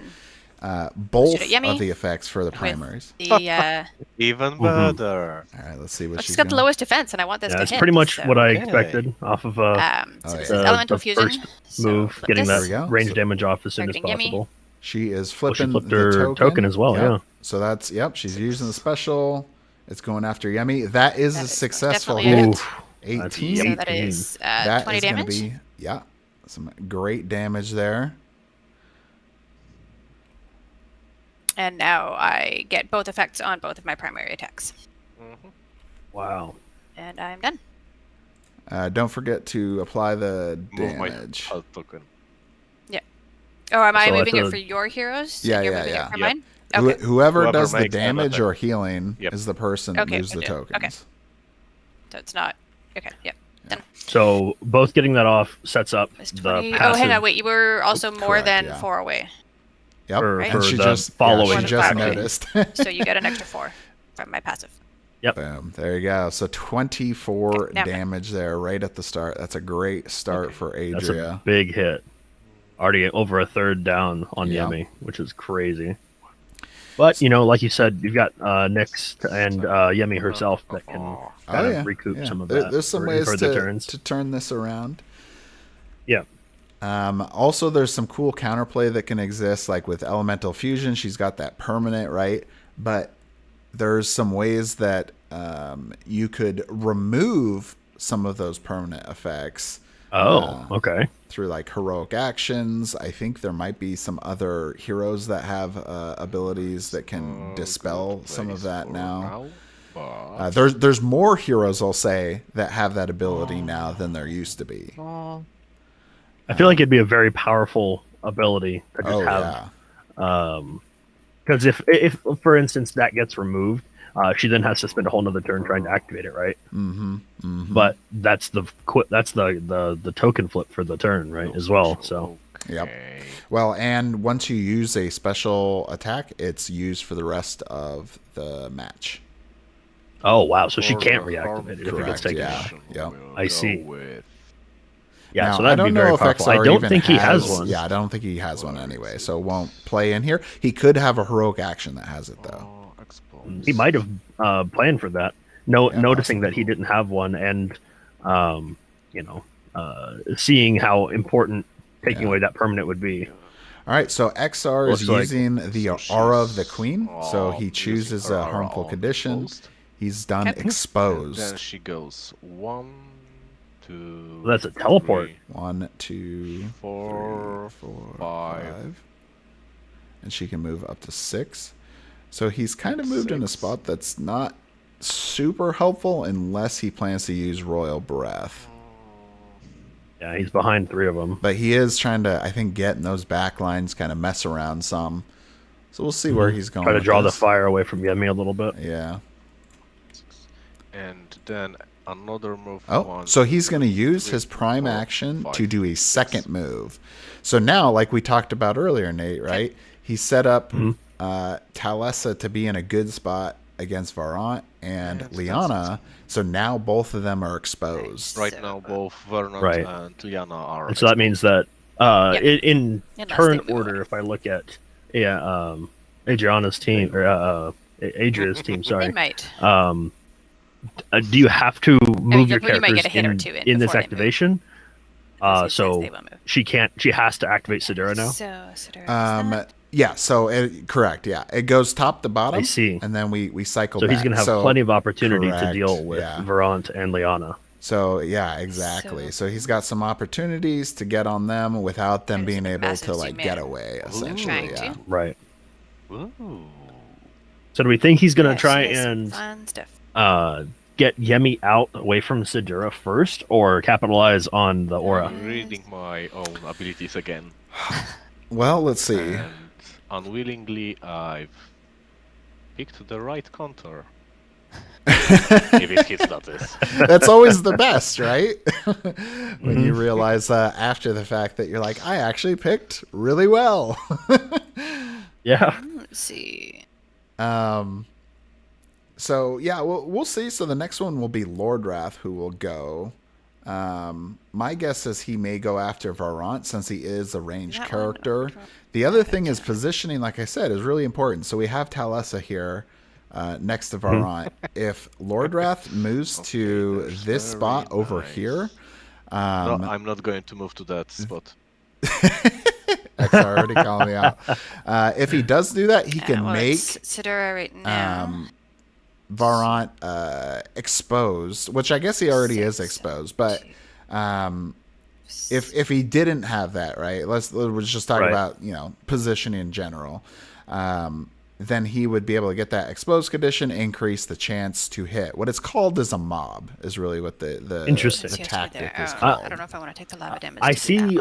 [SPEAKER 2] both of the effects for the primaries.
[SPEAKER 1] Even better.
[SPEAKER 2] All right, let's see what she's
[SPEAKER 3] got the lowest defense, and I want this to hit.
[SPEAKER 4] That's pretty much what I expected off of
[SPEAKER 3] elemental fusion
[SPEAKER 4] first move, getting that range damage off as soon as possible.
[SPEAKER 2] She is flipping
[SPEAKER 4] she flipped her token as well. Yeah.
[SPEAKER 2] So that's she's using the special. It's going after Yemi. That is a successful hit. 18.
[SPEAKER 3] So that is 20 damage.
[SPEAKER 2] Some great damage there.
[SPEAKER 3] And now I get both effects on both of my primary attacks.
[SPEAKER 1] Mm-hmm.
[SPEAKER 4] Wow.
[SPEAKER 3] And I'm done.
[SPEAKER 2] Don't forget to apply the damage.
[SPEAKER 3] Yeah. Oh, am I moving it for your heroes?
[SPEAKER 2] Yeah,
[SPEAKER 3] You're moving it for mine? Okay.
[SPEAKER 2] Whoever does the damage or healing is the person that moves the tokens.
[SPEAKER 3] Okay. So it's not... Okay, done.
[SPEAKER 4] So both getting that off sets up the passive.
[SPEAKER 3] Oh, hang on, wait. You were also more than 4 away.
[SPEAKER 2] Yep,
[SPEAKER 3] right?
[SPEAKER 2] and she just noticed.
[SPEAKER 3] So you get an extra 4 from my passive.
[SPEAKER 4] Yep.
[SPEAKER 2] Boom. There you go. So 24 damage there right at the start. That's a great start for Adria.
[SPEAKER 4] That's a big hit. Already over a third down on Yemi, which is crazy. But, like you said, you've got Nyx and Yemi herself that can kind of recoup some of that.
[SPEAKER 2] There's some ways to turn this around.
[SPEAKER 4] Yeah.
[SPEAKER 2] Also, there's some cool counterplay that can exist, like with Elemental Fusion. She's got that permanent, right? But there's some ways that you could remove some of those permanent effects.
[SPEAKER 4] Okay.
[SPEAKER 2] Through like heroic actions. I think there might be some other heroes that have abilities that can dispel some of that now. There's more heroes, I'll say, that have that ability now than there used to be.
[SPEAKER 4] I feel like it'd be a very powerful ability to just have. Because if for instance that gets removed, she then has to spend a whole nother turn trying to activate it, right?
[SPEAKER 2] Mm-hmm. Mm-hmm.
[SPEAKER 4] But that's the token flip for the turn, right? As well. So.
[SPEAKER 2] Yep. Well, and once you use a special attack, it's used for the rest of the match.
[SPEAKER 4] Oh wow! So she can't reactivate it if it gets taken out.
[SPEAKER 2] Yeah.
[SPEAKER 4] I see. Yeah,
[SPEAKER 2] now,
[SPEAKER 4] so that'd be very powerful. I don't think he has one.
[SPEAKER 2] Yeah, I don't think he has one anyway, so it won't play in here. He could have a heroic action that has it, though.
[SPEAKER 4] He might have planned for that, noticing that he didn't have one, and seeing how important taking away that permanent would be.
[SPEAKER 2] All right, so Exar is using the Aura of the Queen, so he chooses a harmful condition. He's done exposed.
[SPEAKER 1] And then she goes 1, 2.
[SPEAKER 4] Well, that's a teleport.
[SPEAKER 2] 1, 2,
[SPEAKER 1] 4,
[SPEAKER 2] 5. And she can move up to 6. So he's kind of moved in a spot that's not super helpful unless he plans to use Royal Breath.
[SPEAKER 4] Yeah, he's behind 3 of them.
[SPEAKER 2] But he is trying to, I think, get in those back lines, kind of mess around some. So we'll see where he's going.
[SPEAKER 4] Try to draw the fire away from Yemi a little bit.
[SPEAKER 2] Yeah.
[SPEAKER 1] And then another move.
[SPEAKER 2] So he's going to use his prime action to do a second move. So now, like we talked about earlier, Nate, right? He set up Talessa to be in a good spot against Varant and Liana. So now both of them are exposed.
[SPEAKER 1] Right now, both Varant and Liana are.
[SPEAKER 4] And so that means that in turn order, if I look at Adriana's team or Adria's team, sorry.
[SPEAKER 3] They might.
[SPEAKER 4] Do you have to move your characters
[SPEAKER 3] get a hit or two
[SPEAKER 4] in this activation? So she can't. She has to activate Sidura now.
[SPEAKER 3] So Sidura.
[SPEAKER 2] Yeah. So correct. Yeah, it goes top to bottom.
[SPEAKER 4] I see.
[SPEAKER 2] And then we cycle.
[SPEAKER 4] So
[SPEAKER 2] back.
[SPEAKER 4] he's going to have plenty of opportunity
[SPEAKER 2] correct,
[SPEAKER 4] to deal with Varant and Liana.
[SPEAKER 2] So yeah, exactly. So he's got some opportunities to get on them without them being able to like get away. Essentially, yeah.
[SPEAKER 4] Right.
[SPEAKER 1] Ooh.
[SPEAKER 4] So do we think he's going to try and
[SPEAKER 3] fun stuff.
[SPEAKER 4] Get Yemi out away from Sidura first, or capitalize on the aura?
[SPEAKER 1] I'm reading my own abilities again.
[SPEAKER 2] Well, let's see.
[SPEAKER 1] And unwillingly, I've picked the right counter. If it hits this.
[SPEAKER 2] That's always the best, right? When you realize after the fact that you're like, I actually picked really well.
[SPEAKER 4] Yeah.
[SPEAKER 3] Let's see.
[SPEAKER 2] So yeah, we'll see. So the next one will be Lordwrath, who will go. My guess is he may go after Varant since he is a ranged character. The other thing is positioning, like I said, is really important. So we have Talessa here next to Varant. If Lordwrath moves to this spot over here,
[SPEAKER 1] no, I'm not going to move to that spot.
[SPEAKER 2] Exar already calling me out. If he does do that, he can make
[SPEAKER 3] Sidura right now.
[SPEAKER 2] Varant exposed, which I guess he already is exposed. But if he didn't have that, right? Let's just talk about positioning in general. Then he would be able to get that exposed condition, increase the chance to hit. What it's called is a mob, is really what the tactic is called.
[SPEAKER 3] I don't know if I want to take the lava damage.
[SPEAKER 4] I see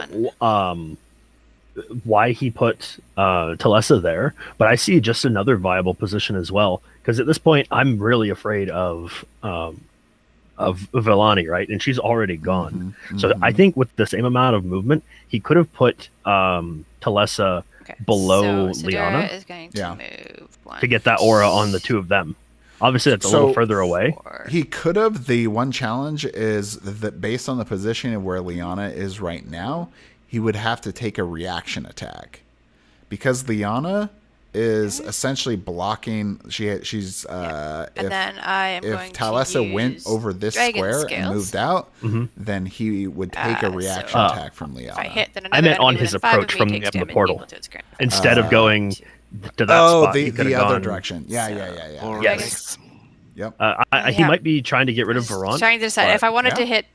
[SPEAKER 4] why he put Talessa there, but I see just another viable position as well. Because at this point, I'm really afraid of Villani, right? And she's already gone. So I think with the same amount of movement, he could have put Talessa below Liana
[SPEAKER 3] is going to move
[SPEAKER 4] to get that aura on the two of them. Obviously, that's a little further away.
[SPEAKER 2] He could have. The one challenge is that based on the position of where Liana is right now, he would have to take a reaction attack. Because Liana is essentially blocking. She's
[SPEAKER 3] and then I am going to
[SPEAKER 2] Talessa went over this square and moved out, then he would take a reaction attack from Liana.
[SPEAKER 3] If I hit, then
[SPEAKER 4] I meant on his approach from the portal instead of going to that spot.
[SPEAKER 2] The other direction. Yeah.
[SPEAKER 4] Yes.
[SPEAKER 2] Yep.
[SPEAKER 4] He might be trying to get rid of Varant.
[SPEAKER 3] Trying to decide if I wanted to hit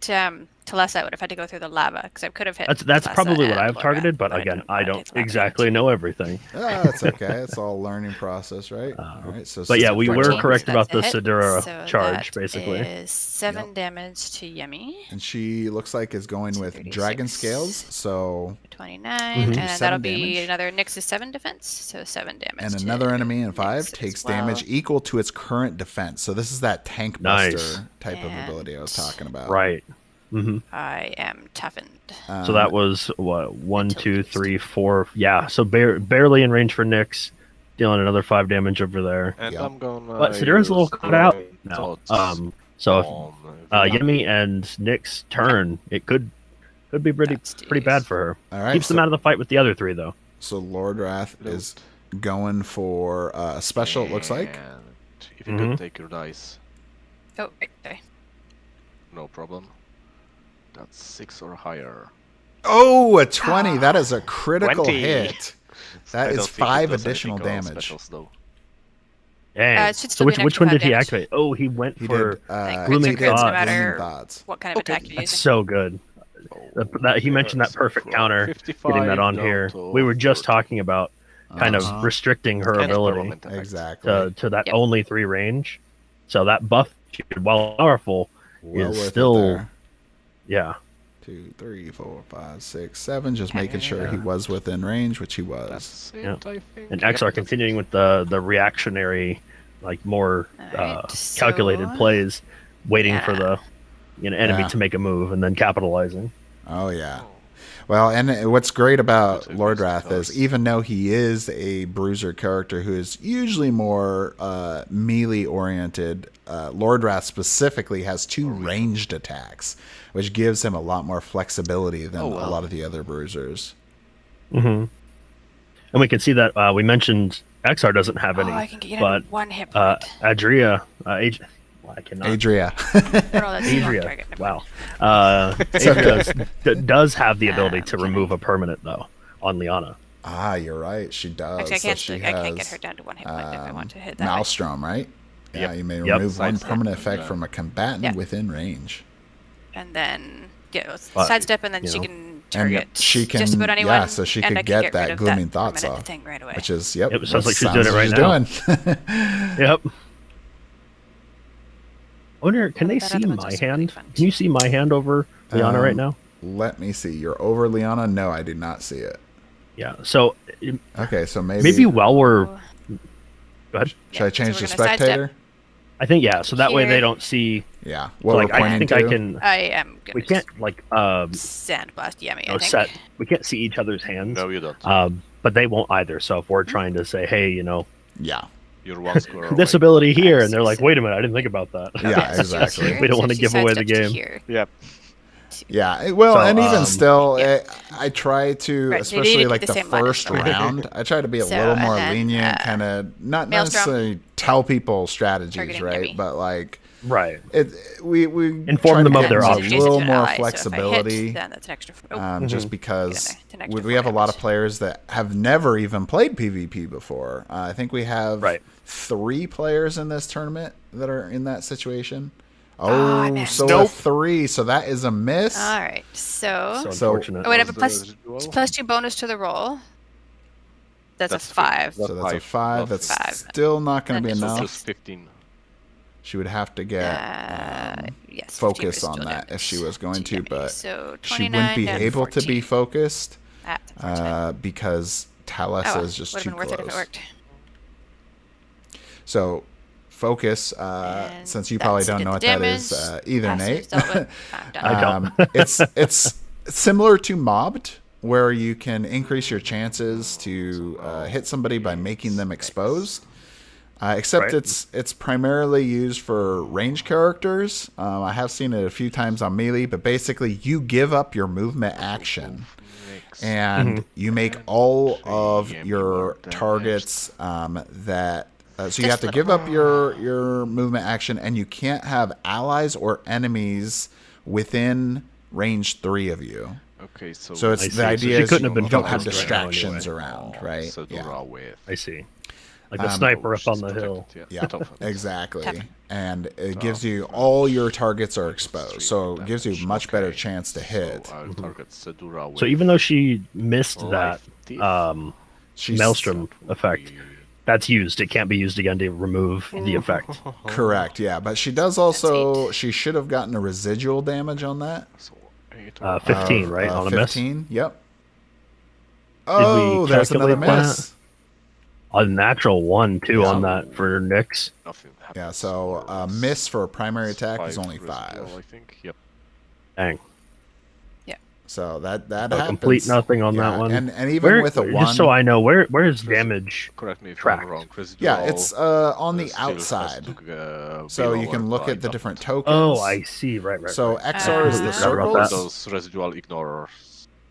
[SPEAKER 3] Talessa, I would have had to go through the lava because I could have hit.
[SPEAKER 4] That's probably what I've targeted, but again, I don't exactly know everything.
[SPEAKER 2] That's okay. It's all a learning process, right? All right. So,
[SPEAKER 4] but yeah, we were correct about the Sidura charge, basically.
[SPEAKER 3] Is 7 damage to Yemi,
[SPEAKER 2] and she looks like is going with dragon scales, so
[SPEAKER 3] 29, and that'll be another Nyx's 7 defense, so 7 damage.
[SPEAKER 2] And another enemy in 5 takes damage equal to its current defense. So this is that tank buster type of ability I was talking about.
[SPEAKER 4] Right.
[SPEAKER 3] I am toughened.
[SPEAKER 4] So that was what 1, 2, 3, 4. Yeah, so barely in range for Nyx, dealing another 5 damage over there.
[SPEAKER 1] And I'm going.
[SPEAKER 4] But Sidura's a little cut out now. So if Yemi and Nyx turn, it could Could be pretty bad for her.
[SPEAKER 2] All right,
[SPEAKER 4] Keeps them out of the fight with the other 3, though.
[SPEAKER 2] So Lord Wrath is going for a special, it looks like.
[SPEAKER 1] And if you could take your dice.
[SPEAKER 3] Oh, right there.
[SPEAKER 1] No problem. That's 6 or higher.
[SPEAKER 2] Oh, a 20. That is a critical
[SPEAKER 1] 20.
[SPEAKER 2] hit. That is 5 additional damage.
[SPEAKER 4] Dang. So which one did he activate? Oh, he went for Glooming
[SPEAKER 3] Thoughts. What kind of attack you're using.
[SPEAKER 4] That's so good. He mentioned that perfect counter, getting that on here. We were just talking about kind of restricting her ability
[SPEAKER 2] exactly
[SPEAKER 4] to that only 3 range. So that buff, while powerful, is still... Yeah.
[SPEAKER 2] 2, 3, 4, 5, 6, 7. Just making sure he was within range, which he was.
[SPEAKER 4] Yeah. And Exar continuing with the reactionary, like more calculated plays, waiting for the enemy to make a move and then capitalizing.
[SPEAKER 2] Oh yeah. Well, and what's great about Lord Wrath is, even though he is a bruiser character who is usually more melee oriented, Lord Wrath specifically has 2 ranged attacks, which gives him a lot more flexibility than a lot of the other bruisers.
[SPEAKER 4] And we can see that we mentioned Exar doesn't have any,
[SPEAKER 3] I can get
[SPEAKER 4] but
[SPEAKER 3] 1 hit point.
[SPEAKER 4] Adria, I cannot.
[SPEAKER 2] Adria.
[SPEAKER 4] Adria. Wow. Adria does have the ability to remove a permanent, though, on Liana.
[SPEAKER 2] Ah, you're right. She does.
[SPEAKER 3] Actually, I can't get her down to 1 hit point if I want to hit that.
[SPEAKER 2] Maelstrom, right? Yeah, you may remove 1 permanent effect from a combatant within range.
[SPEAKER 3] And then sidestep, and then she can target
[SPEAKER 2] she can,
[SPEAKER 3] just about anyone.
[SPEAKER 2] Yeah, so she could get that Glooming Thoughts off.
[SPEAKER 3] Right away.
[SPEAKER 2] Which is,
[SPEAKER 4] it sounds like she's doing it right now. Yep. I wonder, can they see my hand? Can you see my hand over Liana right now?
[SPEAKER 2] Let me see. You're over Liana? No, I do not see it.
[SPEAKER 4] Yeah, so...
[SPEAKER 2] Okay, so maybe
[SPEAKER 4] while we're... Go ahead.
[SPEAKER 2] Should I change to spectator?
[SPEAKER 4] I think, yeah, so that way they don't see...
[SPEAKER 2] Yeah, what we're pointing to?
[SPEAKER 3] I am gonna...
[SPEAKER 4] We can't,
[SPEAKER 3] sandblast Yemi, I think.
[SPEAKER 4] We can't see each other's hands.
[SPEAKER 1] No, you don't.
[SPEAKER 4] But they won't either, so if we're trying to say, hey,
[SPEAKER 2] Yeah.
[SPEAKER 1] You're 1 square away.
[SPEAKER 4] This ability here, and they're like, wait a minute, I didn't think about that.
[SPEAKER 2] Yeah, exactly.
[SPEAKER 4] We don't want to give away the game.
[SPEAKER 1] Yep.
[SPEAKER 2] Yeah, well, and even still, I try to, especially like the first round, I try to be a little more lenient, kind of not necessarily tell people strategies, right? But like, we
[SPEAKER 4] inform them of their
[SPEAKER 2] options. A little more flexibility,
[SPEAKER 3] then that's an extra.
[SPEAKER 2] Just because we have a lot of players that have never even played PvP before. I think we have 3 players in this tournament that are in that situation. So 3. So that is a miss.
[SPEAKER 3] All right. So
[SPEAKER 4] unfortunate.
[SPEAKER 3] I would have a +2 bonus to the roll. That's a 5.
[SPEAKER 2] So that's a 5. That's still not going to be enough.
[SPEAKER 1] 15.
[SPEAKER 2] She would have to get focus on that if she was going to, but she wouldn't be able to be focused because Talos is just too close. So focus, since you probably don't know what that is either, Nate.
[SPEAKER 4] I don't.
[SPEAKER 2] It's similar to Mobbed, where you can increase your chances to hit somebody by making them exposed. Except it's primarily used for range characters. I have seen it a few times on melee, but basically you give up your movement action and you make all of your targets that... so you have to give up your movement action, and you can't have allies or enemies within range 3 of you.
[SPEAKER 1] Okay, so
[SPEAKER 2] it's the idea is you don't have distractions around, right?
[SPEAKER 1] So
[SPEAKER 4] I see. Like the sniper up on the hill.
[SPEAKER 2] Yeah, exactly. And it gives you all your targets are exposed, so it gives you a much better chance to hit.
[SPEAKER 4] So even though she missed that Maelstrom effect, that's used. It can't be used again to remove the effect.
[SPEAKER 2] Correct, yeah. But she does also... She should have gotten a residual damage on that.
[SPEAKER 4] 15, right? On a miss?
[SPEAKER 2] 15, yep. Oh, there's another miss.
[SPEAKER 4] A natural 1, too, on that for Nyx.
[SPEAKER 2] Yeah, so a miss for a primary attack is only 5.
[SPEAKER 1] I think, yep.
[SPEAKER 4] Dang.
[SPEAKER 3] Yeah.
[SPEAKER 2] So that
[SPEAKER 4] So
[SPEAKER 2] happens.
[SPEAKER 4] Complete nothing on that one.
[SPEAKER 2] And even with a 1...
[SPEAKER 4] Just so I know, where is damage
[SPEAKER 1] Correct me if
[SPEAKER 4] tracked?
[SPEAKER 1] I'm wrong. Residual,
[SPEAKER 2] yeah, it's on the outside. So you can look at the different tokens.
[SPEAKER 4] Oh, I see. Right.
[SPEAKER 2] So Exar is the circles.
[SPEAKER 1] Those residual ignore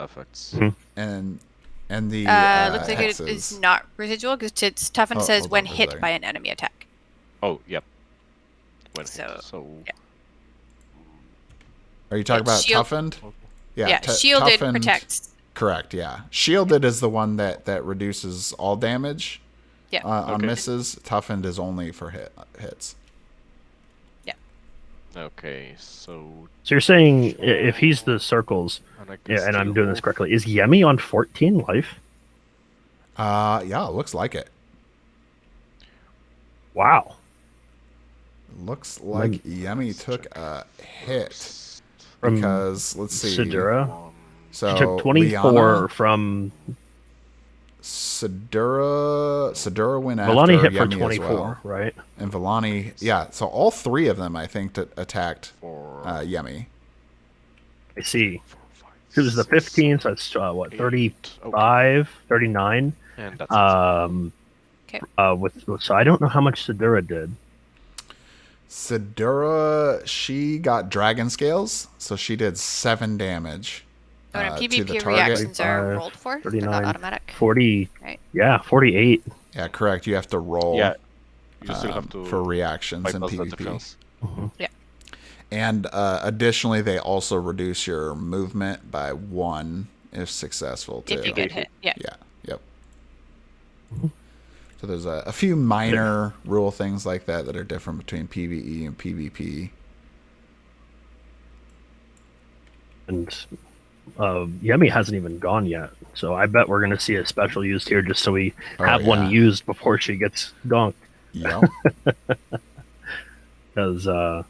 [SPEAKER 1] effects.
[SPEAKER 2] And the
[SPEAKER 3] looks like
[SPEAKER 2] hexes.
[SPEAKER 3] it is not residual because it's toughened says when hit by an enemy attack.
[SPEAKER 1] Oh, yep. When
[SPEAKER 3] so,
[SPEAKER 1] hit. So
[SPEAKER 3] yeah.
[SPEAKER 2] Are you talking about toughened?
[SPEAKER 3] Yeah, shielded
[SPEAKER 2] toughened,
[SPEAKER 3] protects.
[SPEAKER 2] Correct, yeah. Shielded is the one that reduces all damage on misses. Toughened is only for hits.
[SPEAKER 3] Yeah.
[SPEAKER 1] Okay, so
[SPEAKER 4] you're saying if he's the circles, and I'm doing this correctly, is Yemi on 14 life?
[SPEAKER 2] Yeah, it looks like it.
[SPEAKER 4] Wow.
[SPEAKER 2] Looks like Yemi took a hit. Because, let's see.
[SPEAKER 4] Sidura?
[SPEAKER 2] So,
[SPEAKER 4] she took 24
[SPEAKER 2] Liana,
[SPEAKER 4] from...
[SPEAKER 2] Sidura went after
[SPEAKER 4] Villani hit
[SPEAKER 2] Yemi
[SPEAKER 4] for 24,
[SPEAKER 2] as well.
[SPEAKER 4] right?
[SPEAKER 2] And Villani, yeah. So all 3 of them, I think, attacked Yemi.
[SPEAKER 4] I see. It was the 15, so it's, 35, 39?
[SPEAKER 1] And that's
[SPEAKER 4] so I don't know how much Sidura did.
[SPEAKER 2] Sidura, she got dragon scales, so she did 7 damage.
[SPEAKER 3] Oh, and
[SPEAKER 2] to the
[SPEAKER 3] PvP
[SPEAKER 2] target.
[SPEAKER 3] reactions are rolled for?
[SPEAKER 4] 39,
[SPEAKER 3] They're not automatic?
[SPEAKER 4] 40,
[SPEAKER 3] right.
[SPEAKER 4] Yeah, 48.
[SPEAKER 2] Yeah, correct. You have to roll
[SPEAKER 1] you still have to
[SPEAKER 2] for reactions in PvP.
[SPEAKER 4] Mm-hmm.
[SPEAKER 3] Yeah.
[SPEAKER 2] And additionally, they also reduce your movement by 1 if successful, too.
[SPEAKER 3] If you get hit, yeah.
[SPEAKER 2] Yeah, yep. So there's a few minor rule things like that are different between PvE and PvP.
[SPEAKER 4] And Yemi hasn't even gone yet, so I bet we're going to see a special used here just so we have one used before she gets donked.
[SPEAKER 2] Yep.
[SPEAKER 4] Because I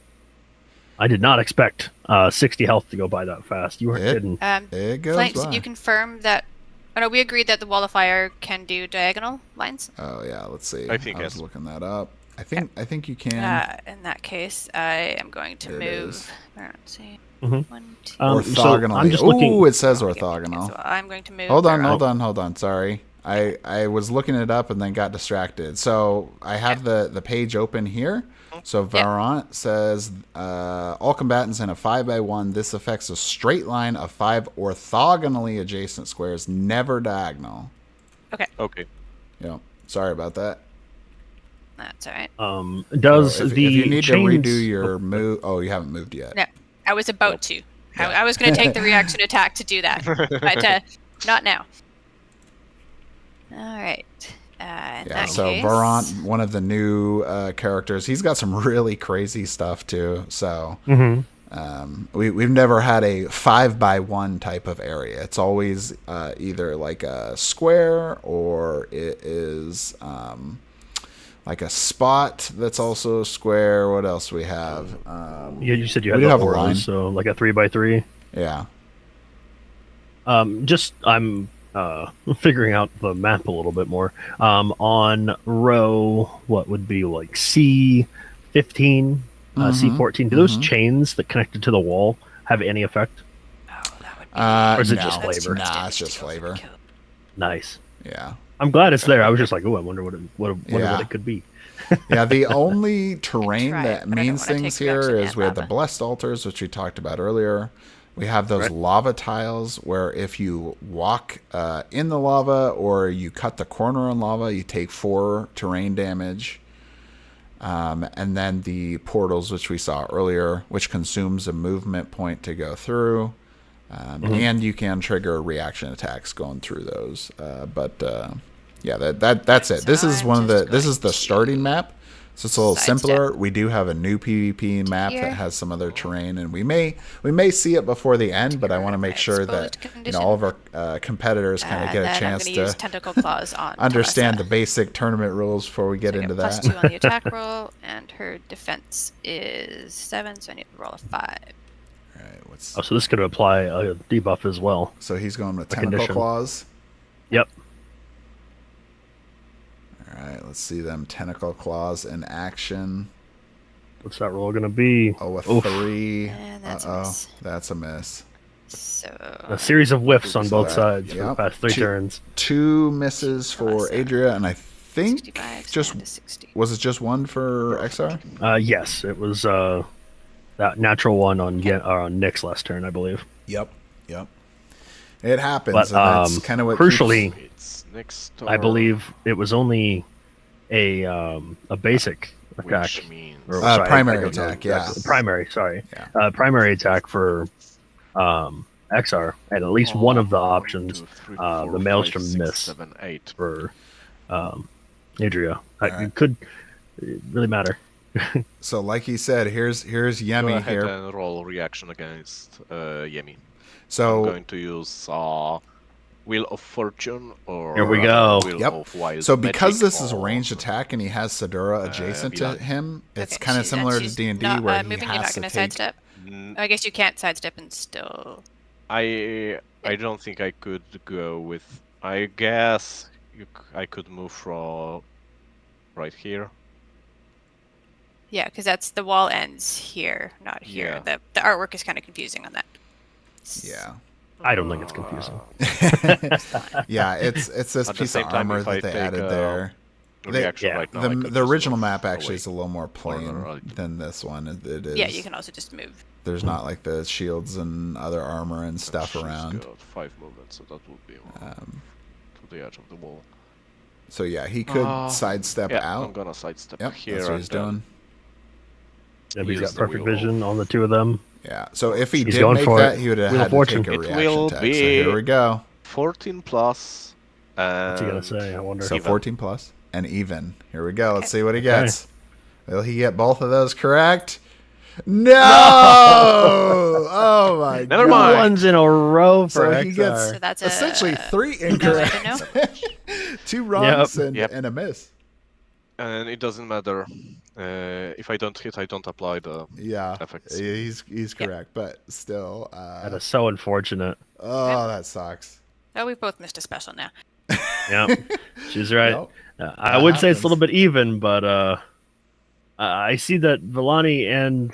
[SPEAKER 4] did not expect 60 health to go by that fast. You weren't kidding.
[SPEAKER 2] It goes
[SPEAKER 3] Flames,
[SPEAKER 2] by.
[SPEAKER 3] you confirm that... Oh, no, we agreed that the Wall of Fire can do diagonal lines?
[SPEAKER 2] Oh, yeah, let's see.
[SPEAKER 1] I think
[SPEAKER 2] I was looking that up. I think you can.
[SPEAKER 3] In that case, I am going to move... Let's see.
[SPEAKER 4] Mm-hmm.
[SPEAKER 3] 1, 2...
[SPEAKER 2] orthogonally.
[SPEAKER 4] So I'm just looking...
[SPEAKER 2] Ooh, it says orthogonal.
[SPEAKER 3] So I'm going to move...
[SPEAKER 2] Hold on. Sorry. I was looking it up and then got distracted. So I have the page open here. So Varant says, all combatants in a 5x1, this affects a straight line of 5 orthogonally adjacent squares, never diagonal.
[SPEAKER 1] Okay.
[SPEAKER 2] Yep. Sorry about that.
[SPEAKER 3] That's all right.
[SPEAKER 2] If you need to redo your move... Oh, you haven't moved yet.
[SPEAKER 3] No, I was about to. Yeah. I was going to take the reaction attack to do that, but not now. All right.
[SPEAKER 2] So Varant, one of the new characters, he's got some really crazy stuff too. So we've never had a 5x1 type of area. It's always either like a square or it is like a spot that's also a square. What else we have?
[SPEAKER 4] You said you had the auras, so like a 3x3.
[SPEAKER 2] Yeah.
[SPEAKER 4] I'm figuring out the map a little bit more. On row, what would be like C15, C14, do those chains that connected to the wall have any effect?
[SPEAKER 3] Oh, that would be...
[SPEAKER 4] or is it just flavor?
[SPEAKER 2] Nah, it's just flavor.
[SPEAKER 4] Nice.
[SPEAKER 2] Yeah.
[SPEAKER 4] I'm glad it's there. I was just like, oh, I wonder what it could be.
[SPEAKER 2] Yeah, the only terrain that means things here is we have the blessed altars, which we talked about earlier. We have those lava tiles where if you walk in the lava or you cut the corner on lava, you take 4 terrain damage. And then the portals, which we saw earlier, which consumes a movement point to go through. And you can trigger reaction attacks going through those. Yeah, that's it. This is this is the starting map. So it's a little simpler. We do have a new PvP map that has some other terrain, and we may see it before the end, but I want to make sure that all of our competitors kind of get a chance to
[SPEAKER 3] tentacle claws on
[SPEAKER 2] understand the basic tournament rules before we get into that.
[SPEAKER 3] +2 on the attack roll, and her defense is 7, so I need to roll a 5.
[SPEAKER 2] All right,
[SPEAKER 4] so this could apply a debuff as well.
[SPEAKER 2] So he's going with tentacle claws.
[SPEAKER 4] Yep.
[SPEAKER 2] All right, let's see them tentacle claws in action.
[SPEAKER 4] What's that roll going to be?
[SPEAKER 2] Oh, a 3.
[SPEAKER 3] And that's a miss.
[SPEAKER 2] That's a miss.
[SPEAKER 3] So
[SPEAKER 4] a series of whiffs on both sides for the
[SPEAKER 2] Yep.
[SPEAKER 4] past 3 turns.
[SPEAKER 2] 2 misses for Adria, and I think
[SPEAKER 3] 65
[SPEAKER 2] just
[SPEAKER 3] down to 60.
[SPEAKER 2] was it just one for Exar?
[SPEAKER 4] Yes, it was that natural one on Nick's last turn, I believe.
[SPEAKER 2] Yep. It happens,
[SPEAKER 4] But
[SPEAKER 2] and that's kind of what
[SPEAKER 4] crucially,
[SPEAKER 1] It's next
[SPEAKER 4] I believe it was only a basic attack.
[SPEAKER 1] Which means
[SPEAKER 2] primary attack, yeah.
[SPEAKER 4] Primary, sorry.
[SPEAKER 2] Yeah.
[SPEAKER 4] Primary attack for Exar, and at least one of the options,
[SPEAKER 1] 1, 2, 3,
[SPEAKER 4] the
[SPEAKER 1] 4,
[SPEAKER 4] Maelstrom
[SPEAKER 1] 5, 6,
[SPEAKER 4] miss
[SPEAKER 1] 7, 8.
[SPEAKER 4] for Adria.
[SPEAKER 2] Right.
[SPEAKER 4] It could really matter.
[SPEAKER 2] So, like he said, here's
[SPEAKER 1] Go
[SPEAKER 2] Yemi
[SPEAKER 1] ahead
[SPEAKER 2] here.
[SPEAKER 1] and roll reaction against Yemi.
[SPEAKER 2] So
[SPEAKER 1] I'm going to use Wheel of Fortune or
[SPEAKER 4] Here we go.
[SPEAKER 1] Wheel
[SPEAKER 2] Yep.
[SPEAKER 1] of Wild
[SPEAKER 2] So because
[SPEAKER 1] Magic
[SPEAKER 2] this is a
[SPEAKER 1] or-
[SPEAKER 2] ranged attack and he has Sidura adjacent to
[SPEAKER 1] Vilani.
[SPEAKER 2] him, it's
[SPEAKER 3] Okay,
[SPEAKER 2] kind of
[SPEAKER 3] she's-
[SPEAKER 2] similar to
[SPEAKER 3] she's
[SPEAKER 2] D&D
[SPEAKER 3] not,
[SPEAKER 2] where he
[SPEAKER 3] moving, you're not
[SPEAKER 2] has to
[SPEAKER 3] going to
[SPEAKER 2] take...
[SPEAKER 3] sidestep.
[SPEAKER 1] Mm,
[SPEAKER 3] I guess you can't sidestep and still.
[SPEAKER 1] I don't think I could go with. I guess I could move from right here.
[SPEAKER 3] Yeah, because that's the wall ends here, not here.
[SPEAKER 1] Yeah.
[SPEAKER 3] The artwork is kind of confusing on that.
[SPEAKER 2] Yeah.
[SPEAKER 4] I don't think it's confusing.
[SPEAKER 2] Yeah, it's this
[SPEAKER 1] At the
[SPEAKER 2] piece
[SPEAKER 1] same
[SPEAKER 2] of
[SPEAKER 1] time,
[SPEAKER 2] armor
[SPEAKER 1] if I
[SPEAKER 2] that they
[SPEAKER 1] take,
[SPEAKER 2] added there.
[SPEAKER 1] Reaction
[SPEAKER 4] yeah.
[SPEAKER 1] right now. I could
[SPEAKER 2] The
[SPEAKER 1] just
[SPEAKER 2] original
[SPEAKER 1] move
[SPEAKER 2] map actually
[SPEAKER 1] away.
[SPEAKER 2] is a little more plain
[SPEAKER 1] right.
[SPEAKER 2] than this one. It is.
[SPEAKER 3] Yeah, you can also just move.
[SPEAKER 2] There's not like the shields and other armor and stuff
[SPEAKER 1] She's
[SPEAKER 2] around.
[SPEAKER 1] got 5 movements, so that would be to the edge of the wall.
[SPEAKER 2] So yeah, he could sidestep
[SPEAKER 1] Yeah,
[SPEAKER 2] out.
[SPEAKER 1] I'm gonna sidestep
[SPEAKER 2] Yep,
[SPEAKER 1] here.
[SPEAKER 2] that's what he's
[SPEAKER 1] and then
[SPEAKER 2] doing.
[SPEAKER 4] Yeah, he's
[SPEAKER 1] use
[SPEAKER 4] got
[SPEAKER 1] the
[SPEAKER 4] perfect
[SPEAKER 1] wheel
[SPEAKER 4] vision on the 2 of them.
[SPEAKER 2] Yeah. So if he
[SPEAKER 4] He's
[SPEAKER 2] did
[SPEAKER 4] going
[SPEAKER 2] make
[SPEAKER 4] for
[SPEAKER 2] that,
[SPEAKER 4] it.
[SPEAKER 2] he would have
[SPEAKER 4] Wheel
[SPEAKER 2] had
[SPEAKER 4] of
[SPEAKER 2] to
[SPEAKER 4] Fortune.
[SPEAKER 2] take a
[SPEAKER 1] It
[SPEAKER 2] reaction
[SPEAKER 1] will
[SPEAKER 2] attack.
[SPEAKER 1] be-
[SPEAKER 2] So here we go.
[SPEAKER 1] 14 plus.
[SPEAKER 4] What's he gonna say? I wonder.
[SPEAKER 2] So
[SPEAKER 1] Even.
[SPEAKER 2] 14 plus and even. Here we go. Let's see what he gets. Will he get both of those correct? No! Oh my
[SPEAKER 1] Never
[SPEAKER 2] god.
[SPEAKER 1] mind.
[SPEAKER 4] Ones in a row for
[SPEAKER 2] So
[SPEAKER 4] Exar.
[SPEAKER 2] he gets
[SPEAKER 3] So that's
[SPEAKER 2] essentially 3
[SPEAKER 3] no,
[SPEAKER 2] incorrect.
[SPEAKER 3] no.
[SPEAKER 2] 2 wrongs
[SPEAKER 1] Yep.
[SPEAKER 2] and a miss.
[SPEAKER 1] And it doesn't matter. If I don't hit, I don't apply the
[SPEAKER 2] Yeah,
[SPEAKER 1] effects.
[SPEAKER 2] he's correct, but still.
[SPEAKER 4] That is so unfortunate.
[SPEAKER 2] Oh, that sucks.
[SPEAKER 3] Oh, we both missed a special now.
[SPEAKER 4] Yeah, she's right.
[SPEAKER 2] Yep.
[SPEAKER 4] I would say it's a little bit even, but I see that Vilani and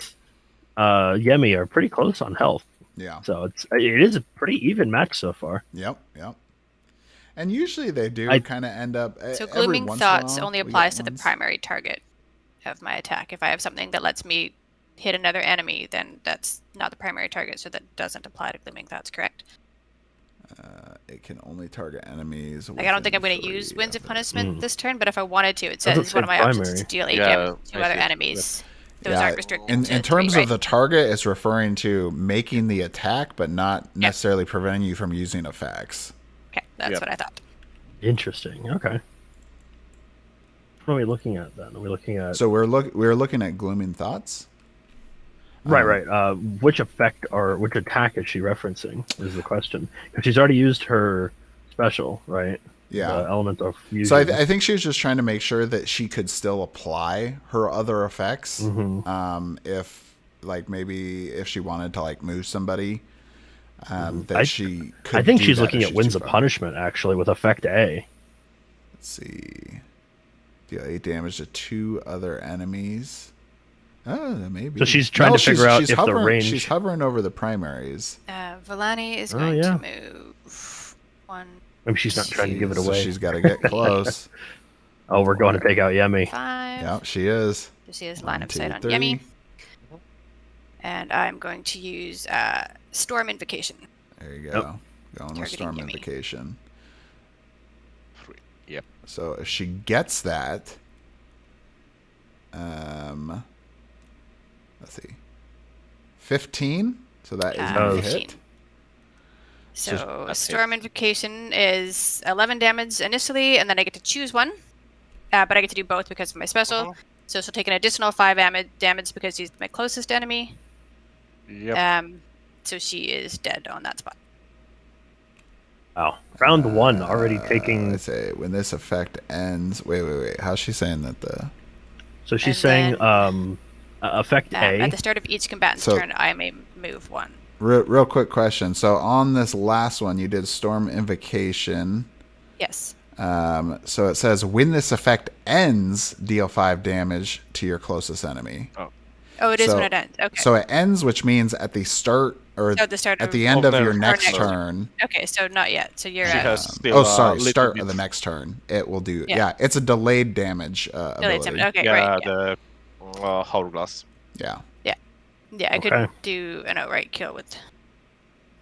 [SPEAKER 4] Yemi are pretty close on health.
[SPEAKER 2] Yeah.
[SPEAKER 4] So it is a pretty even match so far.
[SPEAKER 2] Yep. And usually they do kind of end up.
[SPEAKER 3] So
[SPEAKER 2] every
[SPEAKER 3] Glooming
[SPEAKER 2] once in a
[SPEAKER 3] Thoughts
[SPEAKER 2] while,
[SPEAKER 3] only
[SPEAKER 2] we
[SPEAKER 3] applies
[SPEAKER 2] get
[SPEAKER 3] to the
[SPEAKER 2] ones.
[SPEAKER 3] primary target of my attack. If I have something that lets me hit another enemy, then that's not the primary target, so that doesn't apply to Glooming Thoughts, correct?
[SPEAKER 2] It can only target enemies.
[SPEAKER 3] Like, I don't think I'm going to
[SPEAKER 2] within
[SPEAKER 3] use
[SPEAKER 2] 3
[SPEAKER 3] Winds of
[SPEAKER 2] it.
[SPEAKER 3] Punishment this turn, but if I wanted to, it
[SPEAKER 4] Doesn't
[SPEAKER 3] says one of
[SPEAKER 4] say
[SPEAKER 3] my options is
[SPEAKER 4] primary.
[SPEAKER 3] to deal 8
[SPEAKER 1] Yeah,
[SPEAKER 3] damage to
[SPEAKER 1] I
[SPEAKER 3] other
[SPEAKER 1] see.
[SPEAKER 3] enemies. Those
[SPEAKER 2] Yeah,
[SPEAKER 3] aren't restricted
[SPEAKER 2] in
[SPEAKER 3] to
[SPEAKER 2] terms
[SPEAKER 3] 3,
[SPEAKER 2] of the target, it's referring to making the attack, but not
[SPEAKER 3] Yeah.
[SPEAKER 2] necessarily preventing you from using effects.
[SPEAKER 3] Okay, that's
[SPEAKER 1] Yep.
[SPEAKER 3] what I thought.
[SPEAKER 4] Interesting. Okay. What are we looking at then? Are we looking at
[SPEAKER 2] So we're looking at Glooming Thoughts.
[SPEAKER 4] right? Which effect or which attack is she referencing? Is the question. Because she's already used her special, right?
[SPEAKER 2] Yeah.
[SPEAKER 4] The element of fusion.
[SPEAKER 2] So I think she was just trying to make sure that she could still apply her other effects.
[SPEAKER 4] Mm-hmm.
[SPEAKER 2] If like maybe if she wanted to like move somebody, that
[SPEAKER 4] I-
[SPEAKER 2] she could.
[SPEAKER 4] I think
[SPEAKER 2] do
[SPEAKER 4] she's
[SPEAKER 2] that
[SPEAKER 4] looking
[SPEAKER 2] if
[SPEAKER 4] at Winds
[SPEAKER 2] too
[SPEAKER 4] of
[SPEAKER 2] far.
[SPEAKER 4] Punishment actually with effect A.
[SPEAKER 2] Let's see. Deal 8 damage to 2 other enemies. Oh, maybe.
[SPEAKER 4] So she's trying to figure out if the
[SPEAKER 2] hovering,
[SPEAKER 4] range-
[SPEAKER 2] She's hovering over the primaries.
[SPEAKER 3] Vilani is
[SPEAKER 4] Oh,
[SPEAKER 3] going
[SPEAKER 4] yeah.
[SPEAKER 3] to move 1,
[SPEAKER 4] Maybe she's not trying to give it
[SPEAKER 2] So
[SPEAKER 4] away.
[SPEAKER 2] she's got to get close.
[SPEAKER 4] Oh, we're going to take out Yemi.
[SPEAKER 3] 5.
[SPEAKER 2] Yeah, she is.
[SPEAKER 3] To see his line
[SPEAKER 2] 1,
[SPEAKER 3] of
[SPEAKER 2] 2,
[SPEAKER 3] sight on
[SPEAKER 2] 3.
[SPEAKER 3] Yemi. And I'm going to use Storm Invocation.
[SPEAKER 2] There you
[SPEAKER 4] Yep.
[SPEAKER 2] go. Going with
[SPEAKER 3] Targeting
[SPEAKER 2] Storm
[SPEAKER 3] Yemi.
[SPEAKER 2] Invocation.
[SPEAKER 1] 3. Yep.
[SPEAKER 2] So if she gets that, let's see, 15. So that is a
[SPEAKER 3] 15.
[SPEAKER 2] hit.
[SPEAKER 3] So
[SPEAKER 1] that's
[SPEAKER 3] Storm Invocation is 11 damage initially, and then I get to choose one. But I get to do both because of my special. So she'll take an additional 5 damage because he's my closest enemy.
[SPEAKER 1] Yep.
[SPEAKER 3] So she is dead on that spot.
[SPEAKER 4] Wow. Round 1 already taking.
[SPEAKER 2] Let's say when this effect ends. Wait. How's she saying that the?
[SPEAKER 4] So she's
[SPEAKER 3] And
[SPEAKER 4] saying
[SPEAKER 3] then-
[SPEAKER 4] effect A.
[SPEAKER 3] At the start of each combatant's
[SPEAKER 2] So-
[SPEAKER 3] turn, I may move 1.
[SPEAKER 2] Real quick question. So on this last one, you did Storm Invocation.
[SPEAKER 3] Yes.
[SPEAKER 2] So it says when this effect ends, deal 5 damage to your closest enemy.
[SPEAKER 1] Oh.
[SPEAKER 3] Oh, it is when it ends. Okay.
[SPEAKER 2] So it ends, which means at the start or
[SPEAKER 3] at the start
[SPEAKER 2] at the end of your next turn.
[SPEAKER 3] Okay, so not yet. So you're
[SPEAKER 2] start of the next turn. It will do. Yeah, it's a delayed damage ability.
[SPEAKER 3] Okay,
[SPEAKER 1] yeah,
[SPEAKER 3] right.
[SPEAKER 1] The hourglass.
[SPEAKER 2] Yeah.
[SPEAKER 3] Yeah, I could do an outright kill with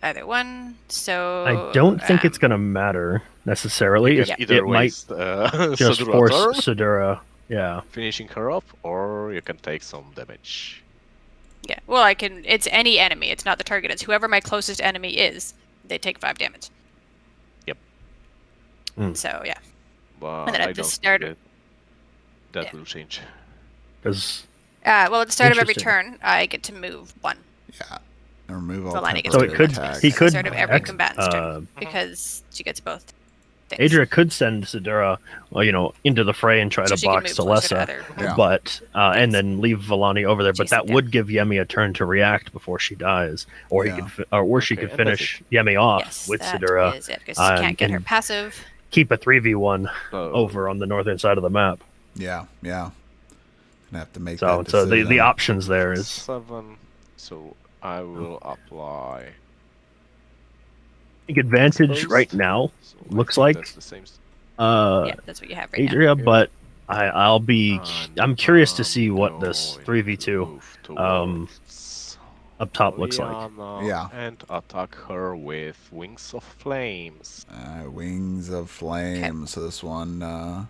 [SPEAKER 3] either one. So
[SPEAKER 4] I don't think it's gonna matter necessarily.
[SPEAKER 1] Either way,
[SPEAKER 4] might just force Sidura. Yeah,
[SPEAKER 1] finishing her up, or you can take some damage.
[SPEAKER 3] Yeah, well, I can. It's any enemy. It's not the target. It's whoever my closest enemy is. They take 5 damage.
[SPEAKER 1] Yep.
[SPEAKER 3] So yeah.
[SPEAKER 1] Well,
[SPEAKER 3] and then at the start,
[SPEAKER 1] that will change.
[SPEAKER 4] Because
[SPEAKER 3] well, at the start of every turn, I get to move 1.
[SPEAKER 2] Yeah. And remove all.
[SPEAKER 3] So
[SPEAKER 4] he could.
[SPEAKER 3] At the start of every combatant's turn, because she gets both.
[SPEAKER 4] Adria could send Sidura, into the fray and try to box Talessa, but and then leave Vellani over there. But that would give Yemi a turn to react before she dies, or she could finish Yemi off with Sidura.
[SPEAKER 3] Is it, because she can't get her passive.
[SPEAKER 4] Keep a 3v1 over on the northern side of the map.
[SPEAKER 2] Yeah. Gonna have to make
[SPEAKER 4] so.
[SPEAKER 2] that
[SPEAKER 4] So
[SPEAKER 2] decision.
[SPEAKER 4] the options there is
[SPEAKER 1] 7. So I will apply.
[SPEAKER 4] I think advantage right now looks like
[SPEAKER 1] that's the same.
[SPEAKER 3] That's what you have right
[SPEAKER 4] Adria, but I'm curious to see what this 3v2 up top looks like.
[SPEAKER 1] And attack her with Wings of Flames.
[SPEAKER 2] Wings of Flames. So this one.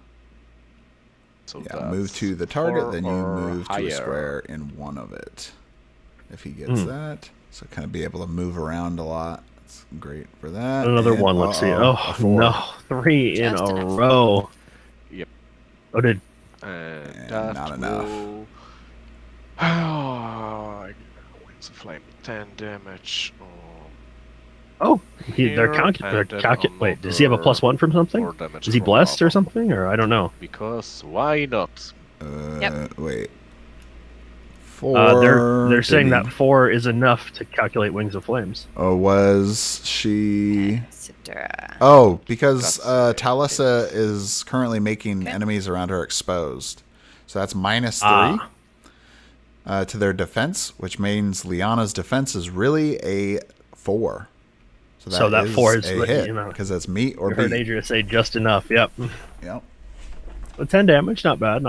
[SPEAKER 1] So
[SPEAKER 2] move to the target, then you move
[SPEAKER 1] higher.
[SPEAKER 2] to a square in one of it. If he gets that, so kind of be able to move around a lot. That's great for that.
[SPEAKER 4] Another one. Let's see. Oh no, 3 in a row.
[SPEAKER 1] Yep.
[SPEAKER 4] Oh, did.
[SPEAKER 2] And not enough.
[SPEAKER 1] Wings of Flame, 10 damage.
[SPEAKER 4] Oh, they're calculating. Wait, does he have a +1 from something? Is he blessed or something? Or I don't know.
[SPEAKER 1] Because why not?
[SPEAKER 2] Wait. 4.
[SPEAKER 4] They're saying that 4 is enough to calculate Wings of Flames.
[SPEAKER 2] Oh, was she?
[SPEAKER 3] Sidura.
[SPEAKER 2] Oh, because Talessa is currently making enemies around her exposed. So that's -3 to their defense, which means Liana's defense is really a 4. So that 4 is a hit, because that's meat or beat.
[SPEAKER 4] I heard Adria say just enough. Yep.
[SPEAKER 2] Yep.
[SPEAKER 4] But 10 damage, not bad.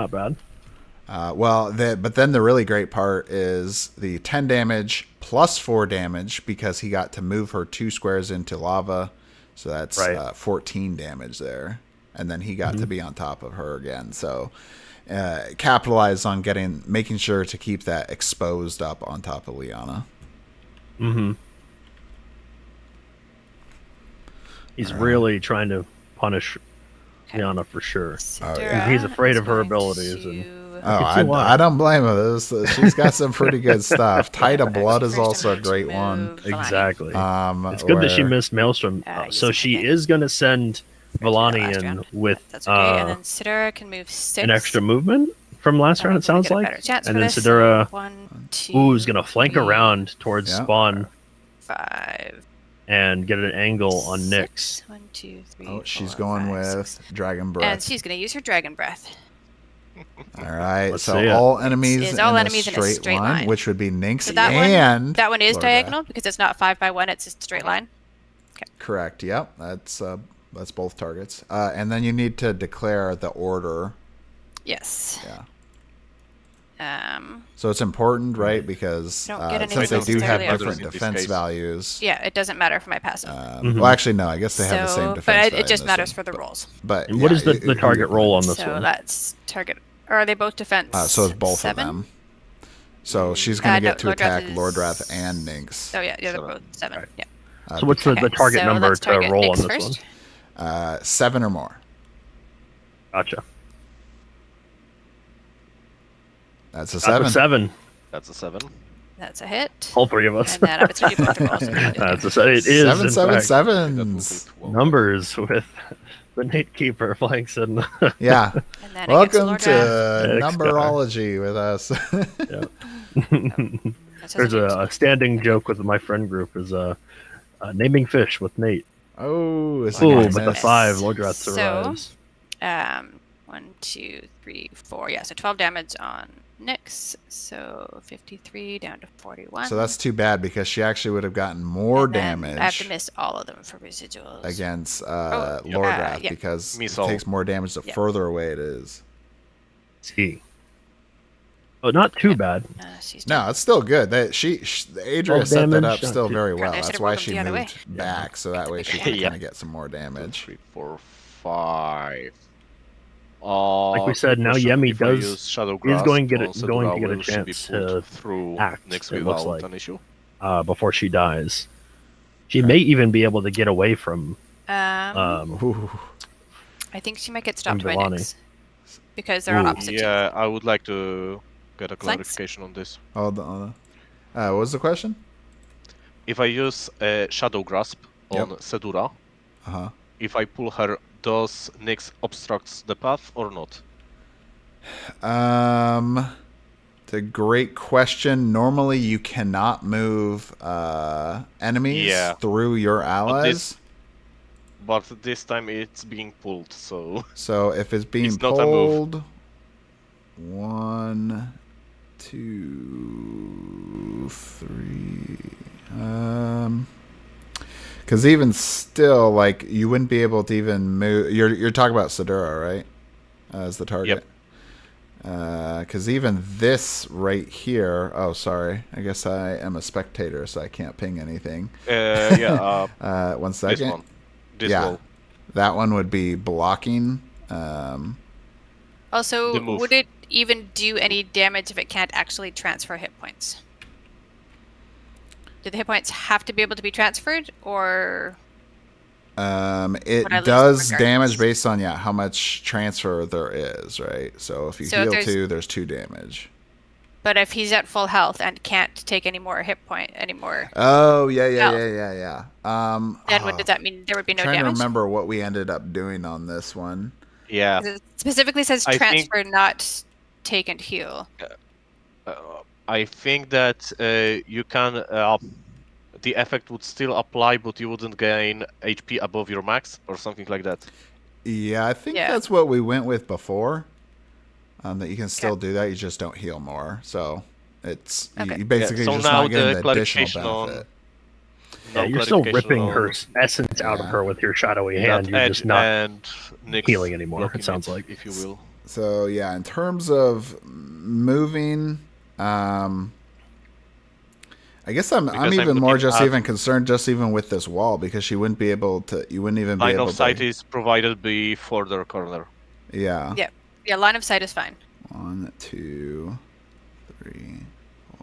[SPEAKER 2] But then the really great part is the 10 damage plus 4 damage, because he got to move her 2 squares into lava. So that's 14 damage there. And then he got to be on top of her again. So capitalize on making sure to keep that exposed up on top of Liana.
[SPEAKER 4] Mm-hmm. He's really trying to punish Liana for sure. He's afraid of her abilities.
[SPEAKER 2] I don't blame her. She's got some pretty good stuff. Tide of Blood is also a great one.
[SPEAKER 4] Exactly. It's good that she missed Maelstrom. So she is going to send Vellani in with
[SPEAKER 3] and then Sidura can move 6.
[SPEAKER 4] An extra movement from last round, it sounds like. And then Sidura is going to flank around towards spawn
[SPEAKER 3] 5.
[SPEAKER 4] And get an angle on Nyx.
[SPEAKER 3] 1, 2, 3.
[SPEAKER 2] Oh, she's going with Dragon Breath.
[SPEAKER 3] And she's going to use her Dragon Breath.
[SPEAKER 2] All right. All enemies in a straight line, which would be Nyx
[SPEAKER 3] so that one is diagonal because it's not 5 by 1. It's just a straight line. Okay.
[SPEAKER 2] Correct. Yep. That's both targets. And then you need to declare the order.
[SPEAKER 3] Yes.
[SPEAKER 2] Yeah. So it's important, right? Because since they do have different defense values.
[SPEAKER 3] Yeah, it doesn't matter for my passive.
[SPEAKER 2] Well, actually, no. I guess they have the same defense.
[SPEAKER 3] But it just matters for the rolls.
[SPEAKER 2] But
[SPEAKER 4] what is the target roll on this one?
[SPEAKER 3] So that's target. Or are they both defense?
[SPEAKER 2] So it's both 7? Of them. So she's going to get to attack Lordrath and Nyx.
[SPEAKER 3] Oh yeah, they're both 7. Right. Yeah.
[SPEAKER 4] So what's the target number to roll on this
[SPEAKER 2] one? 7 or more.
[SPEAKER 4] Gotcha.
[SPEAKER 2] That's a 7.
[SPEAKER 1] That's a 7.
[SPEAKER 3] That's a hit.
[SPEAKER 4] All 3 of us.
[SPEAKER 3] And that opportunity both rolls.
[SPEAKER 4] That's a 7. It is
[SPEAKER 2] 777s.
[SPEAKER 4] Numbers with the Natekeeper flanks and
[SPEAKER 2] yeah. Welcome to Numberology with us.
[SPEAKER 4] There's a standing joke with my friend group is naming fish with Nate.
[SPEAKER 2] Oh,
[SPEAKER 4] but the 5 Lordrath survives.
[SPEAKER 3] 1, 2, 3, 4. Yeah, so 12 damage on Nyx. So 53 down to 41.
[SPEAKER 2] So that's too bad because she actually would have gotten more damage.
[SPEAKER 3] I have to miss all of them for residuals.
[SPEAKER 2] Against Lordrath because it takes more damage the further away it is.
[SPEAKER 4] See. Oh, not too bad.
[SPEAKER 2] No, it's still good. Adria set that up still very well. That's why she moved back, so that way she can kind of get some more damage.
[SPEAKER 1] 3, 4, 5.
[SPEAKER 4] Like we said, now Yemi is going to get a chance to act. It looks like
[SPEAKER 1] an issue.
[SPEAKER 4] Before she dies, she may even be able to get away from.
[SPEAKER 3] I think she might get stopped by Nyx because they're on opposite teams.
[SPEAKER 1] Yeah, I would like to get a clarification on this.
[SPEAKER 2] Hold on. What was the question?
[SPEAKER 1] If I use Shadow Grasp on Sedura, if I pull her, does Nyx obstructs the path or not?
[SPEAKER 2] It's a great question. Normally, you cannot move enemies through your allies.
[SPEAKER 1] But this time it's being pulled, so...
[SPEAKER 2] So if it's being pulled... 1, 2, 3... Because even still, like, you wouldn't be able to even move... You're talking about Sedura, right? As the target?
[SPEAKER 1] Yep.
[SPEAKER 2] Because even this right here... Oh, sorry. I guess I am a spectator, so I can't ping anything. One second.
[SPEAKER 1] This one.
[SPEAKER 2] That one would be blocking.
[SPEAKER 3] Also, would it even do any damage if it can't actually transfer hit points? Do the hit points have to be able to be transferred, or?
[SPEAKER 2] It does damage based on how much transfer there is, right? So if you heal 2, there's 2 damage.
[SPEAKER 3] But if he's at full health and can't take any more hit point anymore.
[SPEAKER 2] Oh yeah.
[SPEAKER 3] Then what does that mean? There would be no damage.
[SPEAKER 2] Trying to remember what we ended up doing on this one.
[SPEAKER 1] Yeah.
[SPEAKER 3] It specifically says transfer, not take and heal.
[SPEAKER 1] I think that you can. The effect would still apply, but you wouldn't gain HP above your max or something like that.
[SPEAKER 2] Yeah, I think that's what we went with before. That you can still do that, you just don't heal more. So it's you basically just not getting the additional benefit.
[SPEAKER 4] You're still ripping her essence out of her with your shadowy hand. You're just not healing anymore, it sounds like.
[SPEAKER 1] If you will.
[SPEAKER 2] So in terms of moving, I guess I'm even more even concerned even with this wall because she wouldn't be able to. You wouldn't even be able to.
[SPEAKER 1] Line of sight is provided before their corner.
[SPEAKER 2] Yeah.
[SPEAKER 3] Yeah, line of sight is fine.
[SPEAKER 2] 1, 2, 3, 4.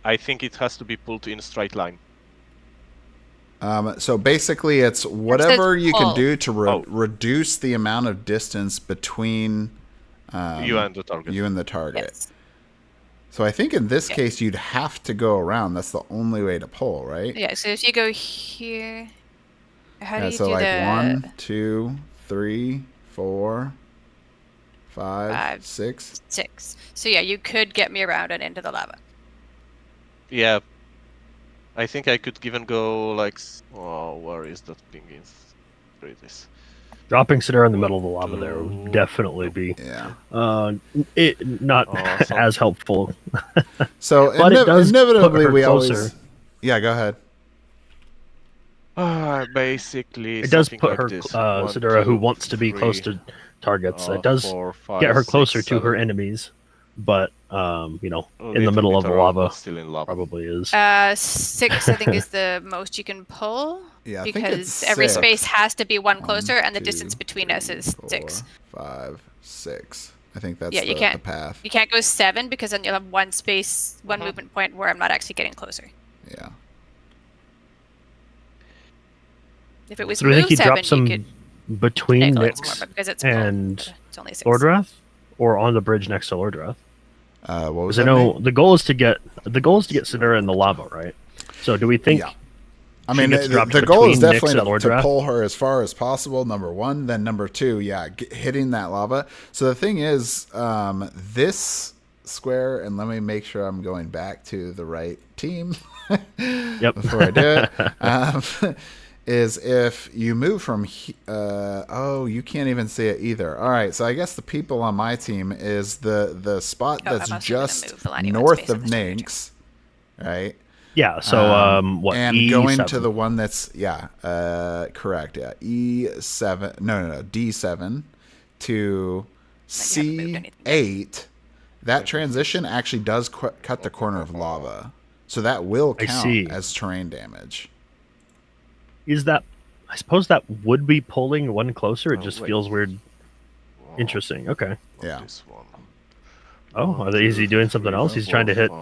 [SPEAKER 1] I think it has to be pulled in a straight line.
[SPEAKER 2] So basically, it's whatever you can do to reduce the amount of distance between
[SPEAKER 1] you and the target.
[SPEAKER 3] Yes.
[SPEAKER 2] So I think in this case, you'd have to go around. That's the only way to pull, right?
[SPEAKER 3] Yeah. So if you go here, how do you
[SPEAKER 2] so
[SPEAKER 3] do
[SPEAKER 2] like
[SPEAKER 3] the
[SPEAKER 2] 1, 2, 3, 4, 5, 6.
[SPEAKER 3] 6. So you could get me around and into the lava.
[SPEAKER 1] Yeah. I think I could even go like... Oh, where is that ping? This.
[SPEAKER 4] Dropping Sedura in the middle of the lava there would definitely be not as helpful.
[SPEAKER 2] So
[SPEAKER 4] but it does
[SPEAKER 2] inevitably we
[SPEAKER 4] closer.
[SPEAKER 2] Always... Yeah, go ahead.
[SPEAKER 1] Basically,
[SPEAKER 4] it does put her Sedura, who wants to be close to targets. It does get her closer to her enemies, but in the middle of the lava,
[SPEAKER 1] still in lava.
[SPEAKER 4] Probably is.
[SPEAKER 3] 6, I think, is the most you can pull.
[SPEAKER 2] Yeah,
[SPEAKER 3] because every space has to be one closer, and the distance between us is 6.
[SPEAKER 2] 5, 6. I think that's
[SPEAKER 3] the path. You can't go 7 because then you'll have one space, one movement point where I'm not actually getting closer.
[SPEAKER 2] Yeah.
[SPEAKER 3] If it was
[SPEAKER 4] so do you think he
[SPEAKER 3] 7,
[SPEAKER 4] dropped some between
[SPEAKER 3] Nyx
[SPEAKER 4] and Lordrath, or on the bridge next to Lordrath?
[SPEAKER 2] What was
[SPEAKER 4] that? I know the goal is to get Sedura in the lava, right? So do we think?
[SPEAKER 2] Yeah. I mean, the goal is definitely to pull her as far as possible. Number 1, then number 2, hitting that lava. So the thing is, this square, and let me make sure I'm going back to the right team.
[SPEAKER 4] Yep.
[SPEAKER 2] Before I do it. is if you move from you can't even see it either. All right, so I guess the people on my team is the spot that's just north of Ninx, right?
[SPEAKER 4] Yeah, so what,
[SPEAKER 2] and
[SPEAKER 4] E7?
[SPEAKER 2] Going to the one that's correct, E7, no, D7 to C8. That transition actually does cut the corner of lava, so that will count as terrain damage.
[SPEAKER 4] Is that? I suppose that would be pulling one closer. It just feels weird. Interesting. Okay.
[SPEAKER 2] Yeah.
[SPEAKER 4] Oh, is he doing something else? He's trying to hit.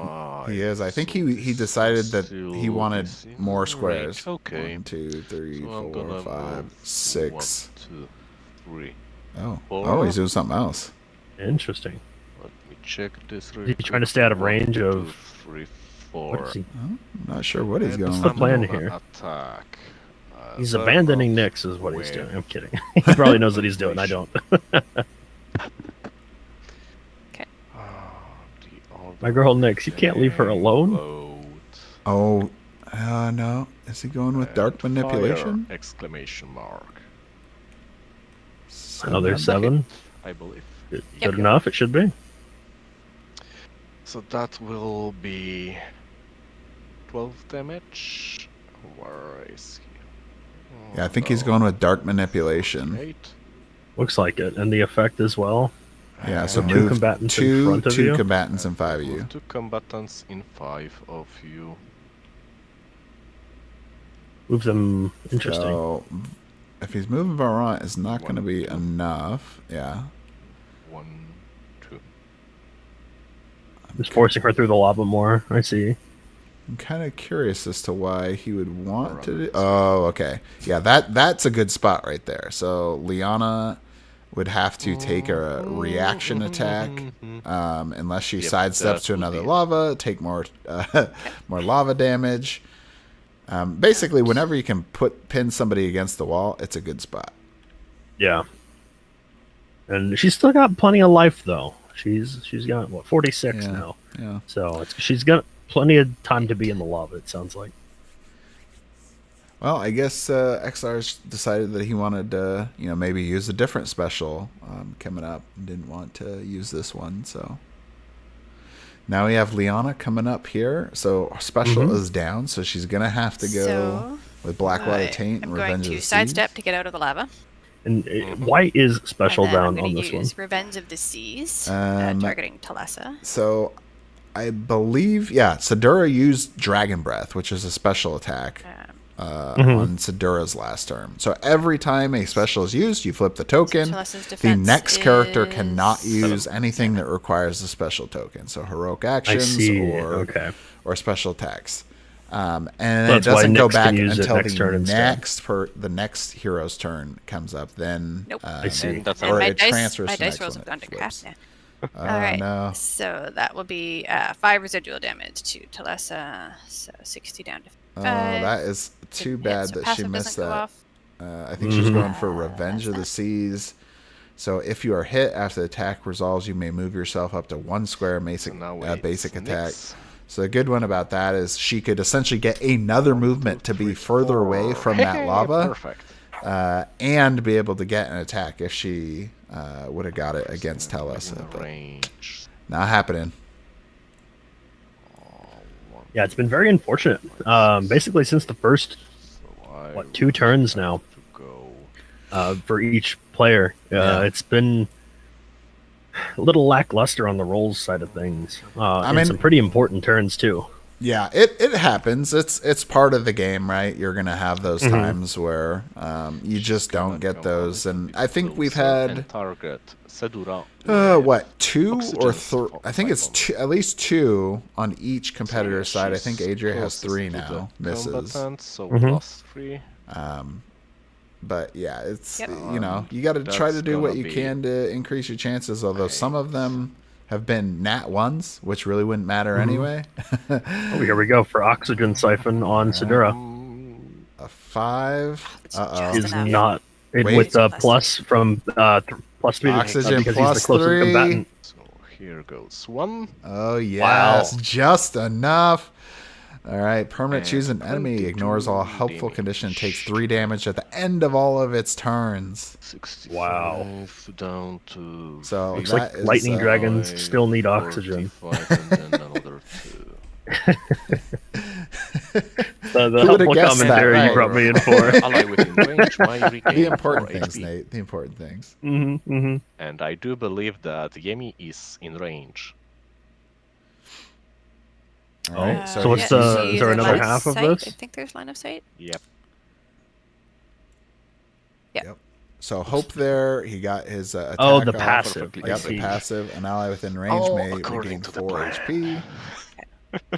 [SPEAKER 2] He is. I think he decided that he wanted more squares.
[SPEAKER 1] Okay.
[SPEAKER 2] 1, 2, 3, 4, 5, 6.
[SPEAKER 1] 1, 2, 3.
[SPEAKER 2] Oh, he's doing something else.
[SPEAKER 4] Interesting.
[SPEAKER 1] Let me check this.
[SPEAKER 4] Is he trying to stay out of range of?
[SPEAKER 1] 2, 3, 4.
[SPEAKER 2] What is he? I'm not sure what he's going.
[SPEAKER 4] What's the plan here?
[SPEAKER 1] Attack.
[SPEAKER 4] He's abandoning Nyx is what he's doing. I'm kidding. He probably knows what he's doing. I don't.
[SPEAKER 3] Okay.
[SPEAKER 4] My girl Nyx, you can't leave her alone.
[SPEAKER 2] Oh, no. Is he going with dark manipulation?
[SPEAKER 1] Fire! Exclamation mark.
[SPEAKER 4] Another 7.
[SPEAKER 1] I believe.
[SPEAKER 4] Good enough. It should be.
[SPEAKER 1] So that will be 12 damage. Where is he?
[SPEAKER 2] Yeah, I think he's going with dark manipulation.
[SPEAKER 1] 8.
[SPEAKER 4] Looks like it, and the effect as well.
[SPEAKER 2] Yeah, so
[SPEAKER 4] two
[SPEAKER 2] move
[SPEAKER 4] combatants in front of
[SPEAKER 2] two
[SPEAKER 4] you.
[SPEAKER 2] combatants in 5 of you.
[SPEAKER 1] 2 combatants in 5 of you.
[SPEAKER 4] Move them. Interesting.
[SPEAKER 2] So, if he's moving Varant, it's not going to be enough. Yeah.
[SPEAKER 1] 1, 2.
[SPEAKER 4] Just forcing her through the lava more. I see.
[SPEAKER 2] I'm kind of curious as to why he would want to do... Oh, okay. Yeah, that's a good spot right there. So Liana would have to take a reaction attack unless she sidesteps to another lava, take more more lava damage. Basically, whenever you can pin somebody against the wall, it's a good spot.
[SPEAKER 4] Yeah. And she's still got plenty of life, though. She's got, 46 now.
[SPEAKER 2] Yeah.
[SPEAKER 4] So she's got plenty of time to be in the lava, it sounds like.
[SPEAKER 2] Well, I guess Exar's decided that he wanted to, maybe use a different special coming up. Didn't want to use this one, so... Now we have Liana coming up here. So special is down, so she's going to have to go with Blackwater Taint and Revenge of the Seas.
[SPEAKER 3] I'm going to sidestep to get out of the lava.
[SPEAKER 4] And why is special down on this one?
[SPEAKER 3] Revenge of the Seas, targeting Talessa.
[SPEAKER 2] So I believe, Sadura used Dragon Breath, which is a special attack on Sadura's last turn. So every time a special is used, you flip the token. The next character cannot use anything that requires a special token. So heroic actions or special attacks. And it doesn't go back until the next hero's turn comes up. Then
[SPEAKER 4] I see.
[SPEAKER 2] Or it transfers
[SPEAKER 3] my
[SPEAKER 2] to the
[SPEAKER 3] dice
[SPEAKER 2] next
[SPEAKER 3] rolls
[SPEAKER 2] one.
[SPEAKER 3] have gone to crap now.
[SPEAKER 2] Oh,
[SPEAKER 3] all right,
[SPEAKER 2] no.
[SPEAKER 3] so that will be 5 residual damage to Talessa, so 60 down to 5.
[SPEAKER 2] Oh, that is too bad that she missed that. I think
[SPEAKER 3] Mm-hmm.
[SPEAKER 2] she's going for Revenge of the Seas. So if you are hit after the attack resolves, you may move yourself up to 1 square basic attack. So the good one about that is she could essentially get another movement to be further away from that lava. And be able to get an attack if she would have got it against Talessa. Not happening.
[SPEAKER 4] Yeah, it's been very unfortunate. Basically, since the first 2 turns now for each player, it's been a little lackluster on the rolls side of things. I mean, some pretty important turns too.
[SPEAKER 2] Yeah, it happens. It's part of the game, right? You're gonna have those times where you just don't get those, and I think we've had what 2 or 3? I think it's at least 2 on each competitor's side. I think Adria has 3 now. Misses. But yeah, it's you got to try to do what you can to increase your chances. Although some of them have been nat 1s, which really wouldn't matter anyway.
[SPEAKER 4] Oh, here we go for Oxygen Siphon on Sadura.
[SPEAKER 2] A 5
[SPEAKER 4] is not with plus from plus 3
[SPEAKER 2] Oxygen
[SPEAKER 4] because
[SPEAKER 2] plus
[SPEAKER 4] he's the closest
[SPEAKER 2] 3.
[SPEAKER 4] combatant.
[SPEAKER 1] So here goes 1.
[SPEAKER 2] Oh yes, just enough. All right. Permanent choose an enemy. Ignores all helpful condition. Takes 3 damage at the end of all of its turns.
[SPEAKER 1] 65
[SPEAKER 4] wow.
[SPEAKER 1] Down to.
[SPEAKER 2] So
[SPEAKER 4] Looks
[SPEAKER 2] that
[SPEAKER 4] like lightning dragons still need oxygen.
[SPEAKER 1] 45 and then another 2.
[SPEAKER 4] The helpful commentary you brought me in for.
[SPEAKER 1] Ally within range,
[SPEAKER 2] the important things, Nate. The important things.
[SPEAKER 1] And I do believe that Yemi is in range.
[SPEAKER 2] All right.
[SPEAKER 4] So what's is there another half of this?
[SPEAKER 3] I think there's line of sight.
[SPEAKER 1] Yep.
[SPEAKER 2] Yep. So Hope there, he got his attack
[SPEAKER 4] the
[SPEAKER 2] off.
[SPEAKER 4] passive.
[SPEAKER 2] Yep, the passive. An ally within range may regain 4 HP.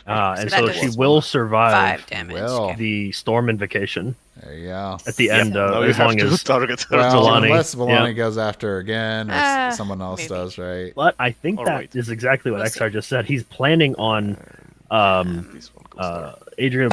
[SPEAKER 4] And so she will survive
[SPEAKER 3] 5 damage.
[SPEAKER 4] the storm invocation.
[SPEAKER 2] There you go.
[SPEAKER 4] At the end,
[SPEAKER 1] as long as target
[SPEAKER 2] Vellani. Unless Vellani goes after her again, or someone else does, right?
[SPEAKER 4] But I think that is exactly what Exar just said. He's planning on Adria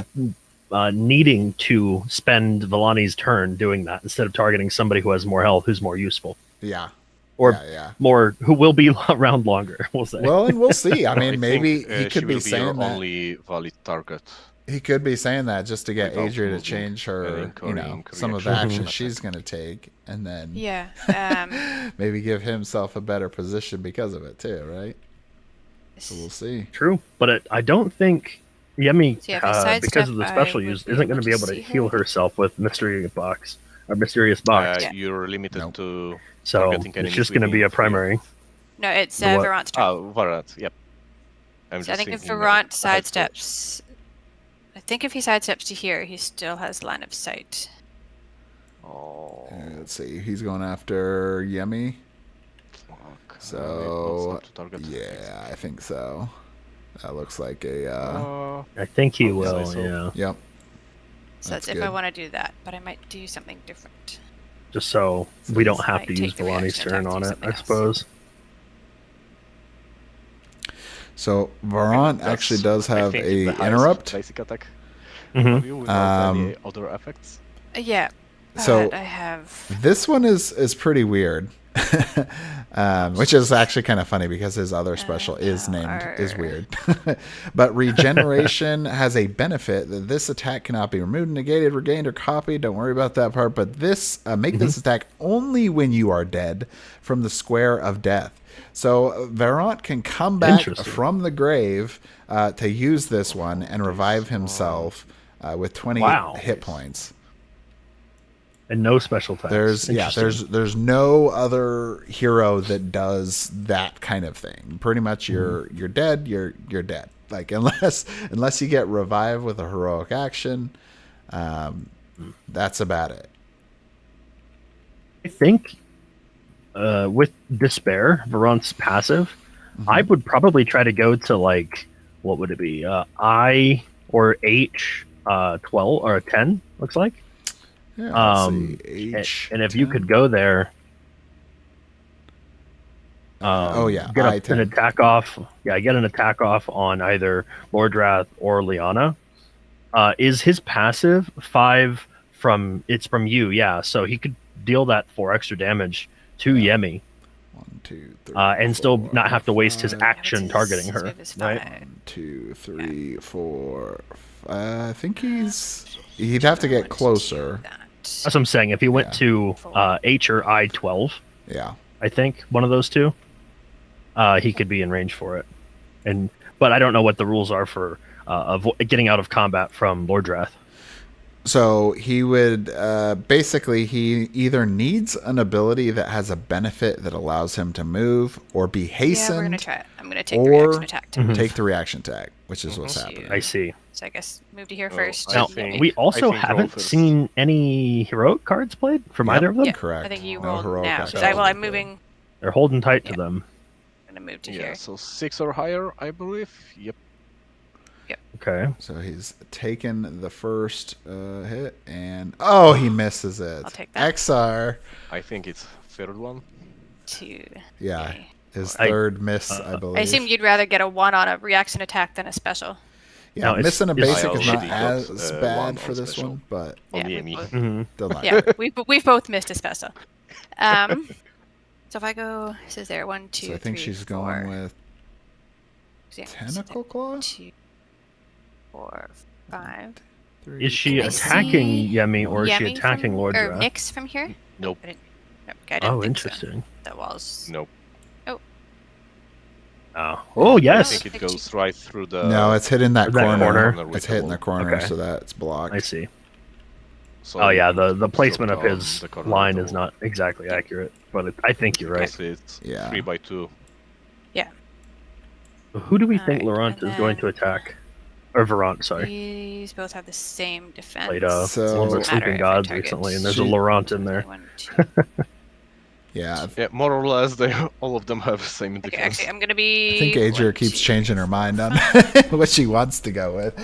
[SPEAKER 4] needing to spend Vellani's turn doing that instead of targeting somebody who has more health, who's more useful.
[SPEAKER 2] Yeah.
[SPEAKER 4] Or more, who will be around longer, we'll say.
[SPEAKER 2] Well, and we'll see. I mean, maybe he could be saying that.
[SPEAKER 1] Only valid target.
[SPEAKER 2] He could be saying that just to get Adria to change her, some of the actions she's going to take, and then maybe give himself a better position because of it too, right? So we'll see.
[SPEAKER 4] True, but I don't think Yemi, because of the special use, isn't going to be able to heal herself with Mysterious Box.
[SPEAKER 1] You're limited to.
[SPEAKER 4] So it's just going to be a primary.
[SPEAKER 3] No, it's Varant's turn.
[SPEAKER 1] Oh, Varant, yep.
[SPEAKER 3] I think if Varant sidesteps... I think if he sidesteps to here, he still has line of sight.
[SPEAKER 1] Oh.
[SPEAKER 2] Let's see. He's going after Yemi.
[SPEAKER 1] Fuck.
[SPEAKER 2] So, yeah, I think so. That looks like a...
[SPEAKER 4] I think he will, yeah.
[SPEAKER 2] Yep.
[SPEAKER 3] So that's if I want to do that, but I might do something different.
[SPEAKER 4] Just so we don't have to use Vellani's turn on it, I suppose.
[SPEAKER 2] So Varant actually does have a interrupt.
[SPEAKER 1] Basic attack.
[SPEAKER 2] Without
[SPEAKER 1] any other effects.
[SPEAKER 3] Yeah.
[SPEAKER 2] So
[SPEAKER 3] I have.
[SPEAKER 2] This one is pretty weird, which is actually kind of funny because his other special is weird. But regeneration has a benefit that this attack cannot be removed, negated, regained, or copied. Don't worry about that part. But this make this attack only when you are dead from the square of death. So Varant can come back from the grave to use this one and revive himself with 20 hit points.
[SPEAKER 4] And no special attacks.
[SPEAKER 2] There's no other hero that does that kind of thing. Pretty much you're dead, you're dead. Like unless you get revived with a heroic action, that's about it.
[SPEAKER 4] I think with Despair, Varant's passive, I would probably try to go to like, what would it be? I or H 12 or 10, looks like.
[SPEAKER 2] Yeah, H
[SPEAKER 4] and if you could go there, get an attack off. Yeah, get an attack off on either Lordrath or Liana. Is his passive 5 from? It's from you, yeah. So he could deal that 4 extra damage to Yemi.
[SPEAKER 2] 1, 2, 3,
[SPEAKER 4] and
[SPEAKER 2] 4,
[SPEAKER 4] still not have to waste
[SPEAKER 2] 5,
[SPEAKER 4] his action targeting her. Right?
[SPEAKER 2] 1, 2, 3, 4. I think he'd have to get closer.
[SPEAKER 4] That's what I'm saying. If he went to H or I 12, I think one of those two, he could be in range for it. But I don't know what the rules are for getting out of combat from Lordrath.
[SPEAKER 2] So he would basically he either needs an ability that has a benefit that allows him to move or be hastened.
[SPEAKER 3] Yeah, we're gonna try it. I'm gonna take the reaction attack.
[SPEAKER 2] Take the reaction attack, which is what's happening.
[SPEAKER 4] I see.
[SPEAKER 3] So I guess move to here first.
[SPEAKER 4] Now, we also haven't seen any heroic cards played from either of them.
[SPEAKER 3] Yeah,
[SPEAKER 2] correct.
[SPEAKER 3] I think you rolled now. I'm moving.
[SPEAKER 4] They're holding tight to them.
[SPEAKER 3] I'm gonna move to here.
[SPEAKER 1] So 6 or higher, I believe. Yep.
[SPEAKER 4] Okay.
[SPEAKER 2] So he's taken the first hit, and he misses it.
[SPEAKER 3] I'll take that.
[SPEAKER 2] Exar.
[SPEAKER 1] I think it's third one.
[SPEAKER 3] 2.
[SPEAKER 2] Yeah, his third miss, I believe.
[SPEAKER 3] I assume you'd rather get a 1 on a reaction attack than a special.
[SPEAKER 2] Yeah, missing a basic is not as bad for this one, but
[SPEAKER 3] we've both missed a special. So if I go, this is there 1, 2.
[SPEAKER 2] So I think she's going with
[SPEAKER 3] Yeah,
[SPEAKER 2] Tentacle Claw.
[SPEAKER 3] 2. 4, 5.
[SPEAKER 4] Is she attacking Yemi or is she attacking Lord
[SPEAKER 3] Or
[SPEAKER 4] Drath?
[SPEAKER 3] Nyx from here?
[SPEAKER 1] Nope.
[SPEAKER 3] I didn't think
[SPEAKER 4] interesting.
[SPEAKER 3] So. That was.
[SPEAKER 1] Nope.
[SPEAKER 4] Oh, yes.
[SPEAKER 1] I think it goes right through the...
[SPEAKER 2] No, it's hitting that corner. It's hitting the corner,
[SPEAKER 4] okay.
[SPEAKER 2] so that's blocked.
[SPEAKER 4] I see.
[SPEAKER 1] So
[SPEAKER 4] the placement of his line is not exactly accurate, but I think you're right.
[SPEAKER 1] It's
[SPEAKER 2] 3
[SPEAKER 1] by 2.
[SPEAKER 3] Yeah.
[SPEAKER 4] Who do we think Laurent is going to attack? Or Varant, sorry.
[SPEAKER 3] These both have the same defense.
[SPEAKER 4] Played
[SPEAKER 2] So-
[SPEAKER 4] one of the Sleeping Gods recently, and there's a Laurent in there.
[SPEAKER 3] 1, 2.
[SPEAKER 2] Yeah.
[SPEAKER 1] Yeah, more or less, all of them have the same defense.
[SPEAKER 3] Okay, actually, I'm gonna be.
[SPEAKER 2] I think Adria keeps changing her mind on what she wants to go with.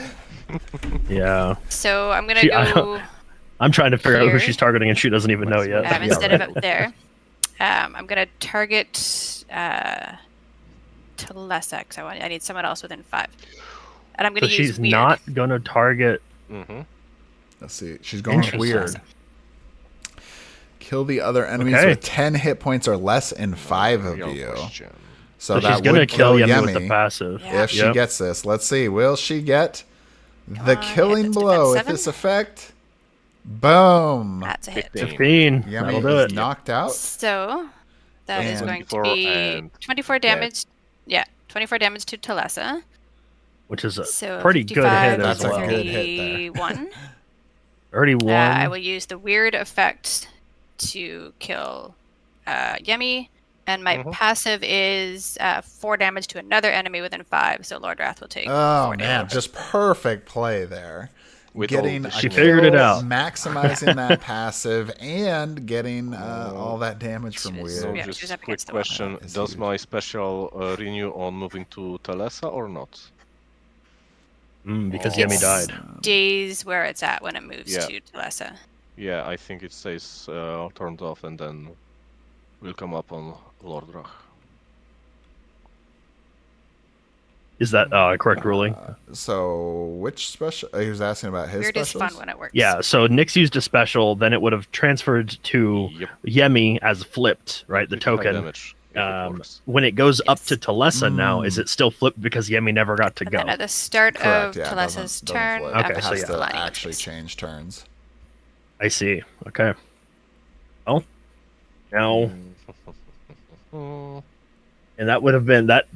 [SPEAKER 4] Yeah.
[SPEAKER 3] So I'm gonna go.
[SPEAKER 4] I'm trying to figure out who
[SPEAKER 3] here.
[SPEAKER 4] she's targeting, and she doesn't even know yet.
[SPEAKER 3] Instead of up there, I'm gonna target Talessa because I need someone else within 5, and I'm gonna
[SPEAKER 4] So
[SPEAKER 3] use
[SPEAKER 4] she's
[SPEAKER 3] weird.
[SPEAKER 4] not gonna target.
[SPEAKER 1] Mm-hmm.
[SPEAKER 2] Let's see. She's going weird. Kill the other enemies with 10 hit points or less in 5 of you. So that
[SPEAKER 4] she's gonna
[SPEAKER 2] would
[SPEAKER 4] kill Yemi
[SPEAKER 2] Yemi
[SPEAKER 4] with the passive.
[SPEAKER 3] Yeah.
[SPEAKER 2] if she gets this. Let's see. Will she get the killing
[SPEAKER 3] that's
[SPEAKER 2] blow with
[SPEAKER 3] defense
[SPEAKER 2] this effect? Boom.
[SPEAKER 3] That's a hit.
[SPEAKER 4] 15. That'll do
[SPEAKER 2] Yemi
[SPEAKER 4] it.
[SPEAKER 2] is knocked out.
[SPEAKER 3] So that is
[SPEAKER 2] And
[SPEAKER 3] going to
[SPEAKER 1] 24
[SPEAKER 3] be
[SPEAKER 1] and
[SPEAKER 3] 24 damage. Yeah, 24 damage to Talessa.
[SPEAKER 4] Which is a
[SPEAKER 3] So
[SPEAKER 4] pretty good hit
[SPEAKER 2] That's
[SPEAKER 4] as
[SPEAKER 2] a
[SPEAKER 4] well.
[SPEAKER 2] good hit there.
[SPEAKER 3] 31.
[SPEAKER 4] 31.
[SPEAKER 3] I will use the weird effect to kill Yemi, and my passive is 4 damage to another enemy within 5. So Lord Wrath will take 4
[SPEAKER 2] Oh, man.
[SPEAKER 3] damage.
[SPEAKER 2] Just perfect play there.
[SPEAKER 1] With
[SPEAKER 2] Getting
[SPEAKER 1] all the
[SPEAKER 2] a
[SPEAKER 4] She
[SPEAKER 1] shield.
[SPEAKER 4] figured it
[SPEAKER 2] kill,
[SPEAKER 4] out.
[SPEAKER 2] maximizing that passive, and getting all that damage from
[SPEAKER 3] She was-
[SPEAKER 2] weird.
[SPEAKER 3] Yeah,
[SPEAKER 1] Just
[SPEAKER 3] she's up
[SPEAKER 1] quick
[SPEAKER 3] against the wall.
[SPEAKER 1] question:
[SPEAKER 2] It's
[SPEAKER 1] does
[SPEAKER 2] huge.
[SPEAKER 1] my special renew on moving to Talessa or not?
[SPEAKER 4] Because
[SPEAKER 1] Oh.
[SPEAKER 4] Yemi died.
[SPEAKER 3] Days where it's at when it moves
[SPEAKER 1] Yeah.
[SPEAKER 3] to Talessa.
[SPEAKER 1] Yeah, I think it stays turned off and then will come up on Lord Drach.
[SPEAKER 4] Is that correct ruling?
[SPEAKER 2] So, which special? He was asking about his
[SPEAKER 3] Weird is
[SPEAKER 2] specials.
[SPEAKER 3] fun when it works.
[SPEAKER 4] Yeah, so Nyx used a special, then it would have transferred to
[SPEAKER 1] Yep.
[SPEAKER 4] Yemi as flipped, right? The
[SPEAKER 1] 55
[SPEAKER 4] token.
[SPEAKER 1] damage, if it works.
[SPEAKER 4] When it goes up
[SPEAKER 3] Yes.
[SPEAKER 4] to Talessa now, is it still flipped because Yemi never got to
[SPEAKER 3] And
[SPEAKER 4] go?
[SPEAKER 3] then at the start
[SPEAKER 2] Correct.
[SPEAKER 3] of
[SPEAKER 2] Yeah, it
[SPEAKER 3] Talessa's
[SPEAKER 2] doesn't
[SPEAKER 3] turn,
[SPEAKER 2] flip.
[SPEAKER 4] Okay,
[SPEAKER 2] It
[SPEAKER 4] so
[SPEAKER 2] has
[SPEAKER 4] yeah.
[SPEAKER 2] to
[SPEAKER 3] Lining
[SPEAKER 2] actually
[SPEAKER 3] increase.
[SPEAKER 2] change turns.
[SPEAKER 4] I see. Okay. Oh. Now, and that would have been that.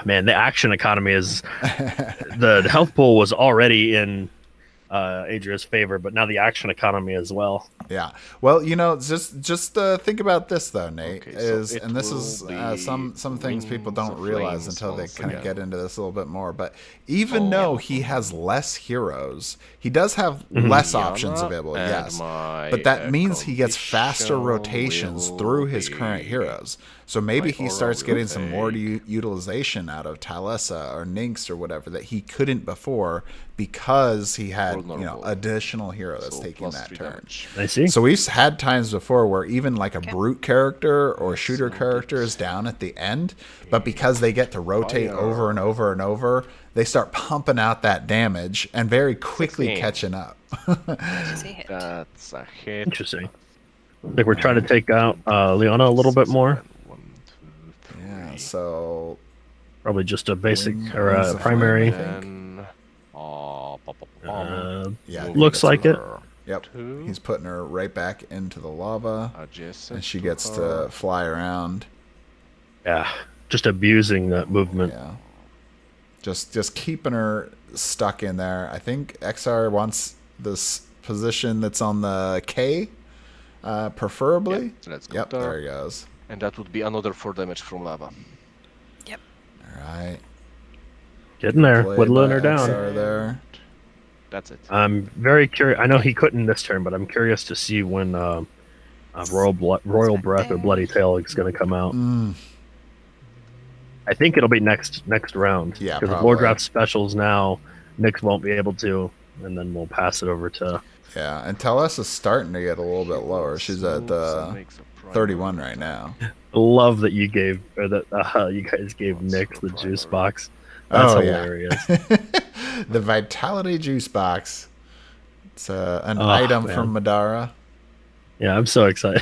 [SPEAKER 4] Man, the action economy is the health pool was already in Adria's favor, but now the action economy as well.
[SPEAKER 2] Yeah. Well, just think about this though, Nate.
[SPEAKER 1] Okay, so it
[SPEAKER 2] And this is
[SPEAKER 1] will
[SPEAKER 2] some things people
[SPEAKER 1] Wings
[SPEAKER 2] don't
[SPEAKER 1] of
[SPEAKER 2] realize
[SPEAKER 1] Flames
[SPEAKER 2] until they
[SPEAKER 1] once
[SPEAKER 2] kind of
[SPEAKER 1] again.
[SPEAKER 2] get into this a little bit more. But even though he has less heroes, he does have less options
[SPEAKER 1] Yana
[SPEAKER 2] available.
[SPEAKER 1] and
[SPEAKER 2] Yes.
[SPEAKER 1] my,
[SPEAKER 2] But that means he gets faster
[SPEAKER 1] condition
[SPEAKER 2] rotations
[SPEAKER 1] will
[SPEAKER 2] through his
[SPEAKER 1] be
[SPEAKER 2] current heroes. So maybe
[SPEAKER 1] my
[SPEAKER 2] he
[SPEAKER 1] aura
[SPEAKER 2] starts
[SPEAKER 1] will
[SPEAKER 2] getting some more
[SPEAKER 1] take-
[SPEAKER 2] utilization out of Talessa or Nyx or whatever that he couldn't before because he had
[SPEAKER 1] Vulnerable.
[SPEAKER 2] additional hero that's
[SPEAKER 1] So
[SPEAKER 2] taking
[SPEAKER 1] plus
[SPEAKER 2] that
[SPEAKER 1] 3
[SPEAKER 2] turn.
[SPEAKER 1] damage.
[SPEAKER 4] I see.
[SPEAKER 2] So we've had times before where even like a brute character or shooter character is down at the end, but because they get to rotate
[SPEAKER 1] Fire.
[SPEAKER 2] over and over and over, they start pumping out that damage and very quickly
[SPEAKER 1] 16.
[SPEAKER 2] catching up.
[SPEAKER 3] That's a hit.
[SPEAKER 1] That's a hit.
[SPEAKER 4] Interesting. I think we're trying to take out Leona a little bit more.
[SPEAKER 1] 1, 2, 3.
[SPEAKER 2] Yeah, so
[SPEAKER 4] Probably just a basic
[SPEAKER 2] Wings
[SPEAKER 4] or
[SPEAKER 2] of
[SPEAKER 4] a
[SPEAKER 2] Flame,
[SPEAKER 4] primary.
[SPEAKER 2] I think.
[SPEAKER 1] Then,
[SPEAKER 2] yeah, I think
[SPEAKER 4] Looks
[SPEAKER 2] it's
[SPEAKER 4] like it.
[SPEAKER 2] Yep.
[SPEAKER 1] Two.
[SPEAKER 2] He's putting her right back into the lava,
[SPEAKER 1] Adjacent
[SPEAKER 2] and she
[SPEAKER 1] to
[SPEAKER 2] gets
[SPEAKER 1] her.
[SPEAKER 2] to fly around.
[SPEAKER 4] Yeah, just abusing that movement.
[SPEAKER 2] Yeah. Just keeping her stuck in there. I think Exar wants this position that's on the K, preferably.
[SPEAKER 1] Yep, let's go
[SPEAKER 2] Yep,
[SPEAKER 1] there.
[SPEAKER 2] there he goes.
[SPEAKER 1] And that would be another 4 damage from lava.
[SPEAKER 2] All right.
[SPEAKER 4] Getting there,
[SPEAKER 2] Played
[SPEAKER 4] whittling
[SPEAKER 2] by
[SPEAKER 4] her down.
[SPEAKER 2] Exar there.
[SPEAKER 1] That's it.
[SPEAKER 4] I'm very curious. I know he couldn't this turn, but I'm curious to see when Royal Breath or Bloody Tail is going to come out.
[SPEAKER 2] Mm,
[SPEAKER 4] I think it'll be next round.
[SPEAKER 2] Yeah,
[SPEAKER 4] because if
[SPEAKER 2] probably.
[SPEAKER 4] Lord Draft specials now, Nyx won't be able to, and then we'll pass it over to.
[SPEAKER 2] yeah, and Talessa is starting to get a little bit lower. She's at
[SPEAKER 1] Moves and makes a primary
[SPEAKER 2] 31 right now.
[SPEAKER 4] Love that you gave, or that you guys gave Nyx the juice box. That's
[SPEAKER 2] Oh,
[SPEAKER 4] hilarious.
[SPEAKER 2] The Vitality Juice Box. It's an
[SPEAKER 4] Oh,
[SPEAKER 2] item
[SPEAKER 4] man.
[SPEAKER 2] from Madara.
[SPEAKER 4] Yeah, I'm so excited.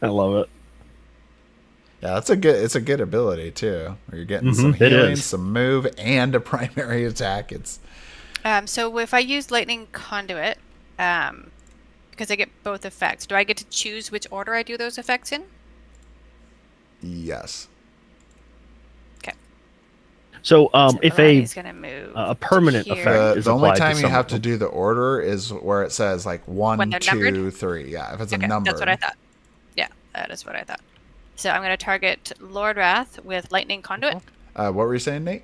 [SPEAKER 4] I love it.
[SPEAKER 2] Yeah, it's a good ability too. Where you're getting some
[SPEAKER 4] it
[SPEAKER 2] healing,
[SPEAKER 4] is.
[SPEAKER 2] some move, and a primary attack. It's
[SPEAKER 3] So if I use Lightning Conduit, because I get both effects, do I get to choose which order I do those effects in?
[SPEAKER 2] Yes.
[SPEAKER 3] Okay.
[SPEAKER 4] So if a permanent effect is
[SPEAKER 2] the only
[SPEAKER 4] applied
[SPEAKER 2] time
[SPEAKER 4] to
[SPEAKER 2] you have to do the order is where it says like 1, 2,
[SPEAKER 3] numbered?
[SPEAKER 2] 3. Yeah, if it's a
[SPEAKER 3] Okay,
[SPEAKER 2] number.
[SPEAKER 3] that's what I thought. Yeah, that is what I thought. So I'm going to target Lord Wrath with Lightning Conduit.
[SPEAKER 2] What were you saying, Nate?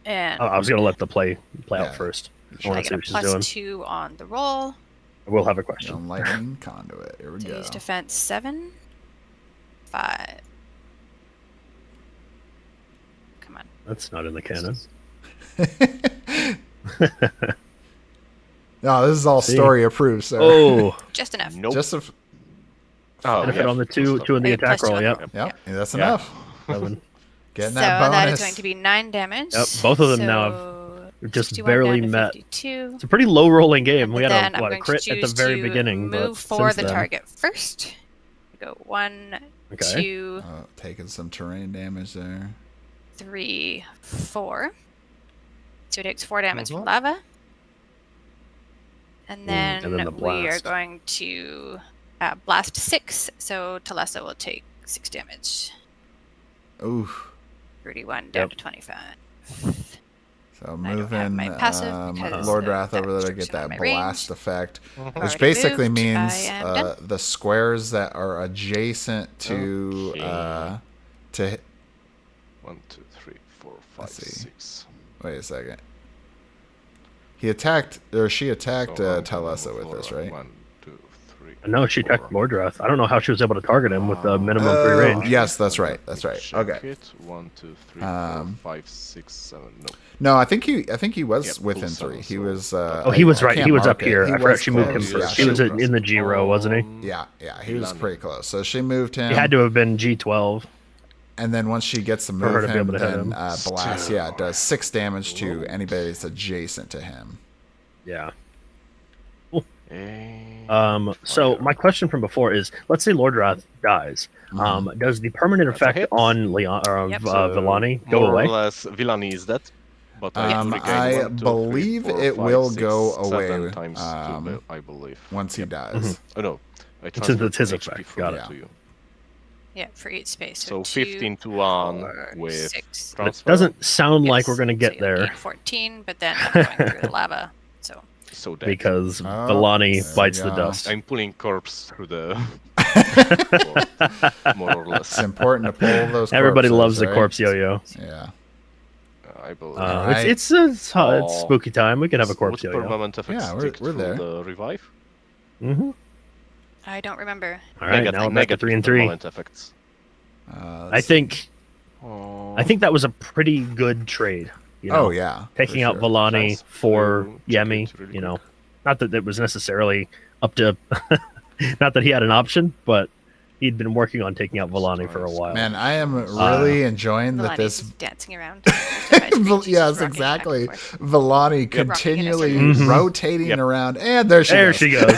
[SPEAKER 3] And
[SPEAKER 4] I was going to let the play out first. I want to see what she's doing.
[SPEAKER 3] +2 on the roll.
[SPEAKER 4] I will have a question.
[SPEAKER 2] Lightning Conduit. Here we go.
[SPEAKER 3] Use defense 7, 5. Come on.
[SPEAKER 4] That's not in the canon.
[SPEAKER 2] No, this is all story approved, sir.
[SPEAKER 4] Oh,
[SPEAKER 3] just enough.
[SPEAKER 1] Nope.
[SPEAKER 2] Just
[SPEAKER 4] benefit on the two in the attack roll. Yep.
[SPEAKER 2] That's enough.
[SPEAKER 4] 7.
[SPEAKER 2] Getting that bonus.
[SPEAKER 3] So that is going to be 9 damage.
[SPEAKER 4] Yep, both of them now have just barely met.
[SPEAKER 3] 52.
[SPEAKER 4] It's a pretty low rolling game. We had
[SPEAKER 3] a
[SPEAKER 4] crit at the very beginning.
[SPEAKER 3] Move for the target first. Go 1, 2.
[SPEAKER 2] Taking some terrain damage there.
[SPEAKER 3] 3, 4. So it takes 4 damage from lava. And then
[SPEAKER 4] the
[SPEAKER 3] we are going to blast 6. So Talessa will take 6 damage.
[SPEAKER 2] Oof.
[SPEAKER 3] 31 down to 25.
[SPEAKER 2] So moving
[SPEAKER 3] my passive
[SPEAKER 2] Lord Wrath over there to get that blast effect, which
[SPEAKER 3] Already
[SPEAKER 2] basically
[SPEAKER 3] moved.
[SPEAKER 2] means the squares that are adjacent to to
[SPEAKER 1] 1, 2, 3, 4, 5, 6.
[SPEAKER 2] Wait a second. He attacked, or she attacked Talessa with this, right?
[SPEAKER 1] 1, 2, 3.
[SPEAKER 4] No, she attacked Lord Wrath. I don't know how she was able to target him with the minimum 3 range.
[SPEAKER 2] Yes, that's right. That's right. Okay.
[SPEAKER 1] 1, 2, 3, 4, 5, 6, 7.
[SPEAKER 2] No, I think he was within 3. He was.
[SPEAKER 4] He was right. He was up here. I forgot she moved him
[SPEAKER 2] close.
[SPEAKER 4] first.
[SPEAKER 2] Yeah,
[SPEAKER 4] he was in the G row, wasn't he?
[SPEAKER 2] Yeah, he was pretty close. So she moved him.
[SPEAKER 4] He had to have been G12.
[SPEAKER 2] And then once she gets to move him, then blast.
[SPEAKER 1] Still.
[SPEAKER 2] Yeah, it does 6 damage to anybody that's adjacent to him.
[SPEAKER 4] Yeah. So my question from before is: let's say Lord Wrath dies. Does the permanent effect on Leon or Villani go away?
[SPEAKER 1] More or less, Villani is dead. But
[SPEAKER 2] I believe it will go away.
[SPEAKER 1] Times I believe.
[SPEAKER 2] Once he dies.
[SPEAKER 1] Oh no,
[SPEAKER 4] Since it's his effect. Got it.
[SPEAKER 1] To you.
[SPEAKER 3] Yeah, for each space.
[SPEAKER 1] So 15 to 1 with
[SPEAKER 3] 6.
[SPEAKER 4] It doesn't sound like we're going to get there.
[SPEAKER 3] 14, but then I'm going through the lava.
[SPEAKER 1] So dead.
[SPEAKER 4] Because Villani bites the dust.
[SPEAKER 1] I'm pulling corpse through the more or less.
[SPEAKER 2] It's important to pull those.
[SPEAKER 4] Everybody loves
[SPEAKER 2] right?
[SPEAKER 4] the corpse yo-yo.
[SPEAKER 2] Yeah.
[SPEAKER 1] I believe.
[SPEAKER 4] It's spooky time. We can have a corpse yo-yo.
[SPEAKER 1] Yeah,
[SPEAKER 2] we're there.
[SPEAKER 1] The revive.
[SPEAKER 3] I don't remember.
[SPEAKER 4] All right, now we're back to 3 and 3.
[SPEAKER 1] Effects.
[SPEAKER 4] I think that was a pretty good trade. You know, taking out Villani for Yemi. You know, not that it was necessarily up to, not that he had an option, but he'd been working on taking out Villani for a while.
[SPEAKER 2] Man, I am really enjoying that this
[SPEAKER 3] dancing around.
[SPEAKER 2] Yes, exactly. Villani continually rotating around, and there she goes.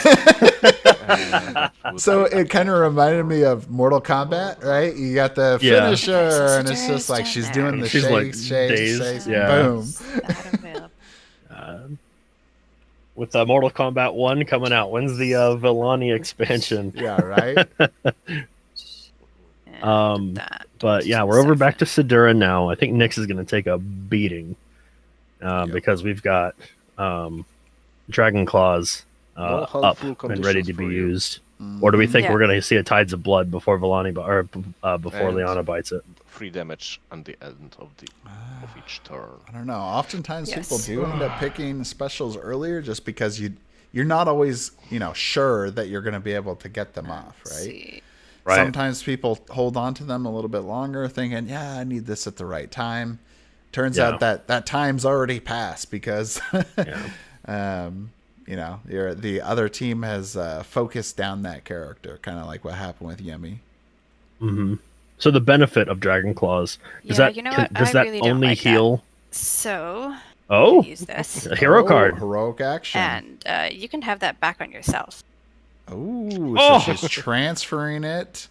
[SPEAKER 2] So it kind of reminded me of Mortal Kombat, right? You got the finisher, and it's just like she's doing the shakes, boom.
[SPEAKER 4] With Mortal Kombat 1 coming out, when's the Villani expansion?
[SPEAKER 2] Yeah, right.
[SPEAKER 4] But yeah, we're over back to Sidura now. I think Nyx is going to take a beating because we've got Dragon Claws up and ready to be used. Or do we think we're going to see a Tides of Blood before Villani before Liana bites it?
[SPEAKER 1] 3 damage at the end of each turn.
[SPEAKER 2] I don't know. Oftentimes people do end up picking specials earlier just because you're not always sure that you're going to be able to get them off, right? Right. Sometimes people hold on to them a little bit longer, thinking, "Yeah, I need this at the right time." Turns out that time's already passed because, the other team has focused down that character, kind of like what happened with Yemi.
[SPEAKER 4] Mm-hmm. So the benefit of Dragon Claws does that
[SPEAKER 3] really
[SPEAKER 4] only heal?
[SPEAKER 3] That. So
[SPEAKER 4] use this a hero card,
[SPEAKER 2] heroic action,
[SPEAKER 3] and you can have that back on yourself.
[SPEAKER 2] So she's transferring it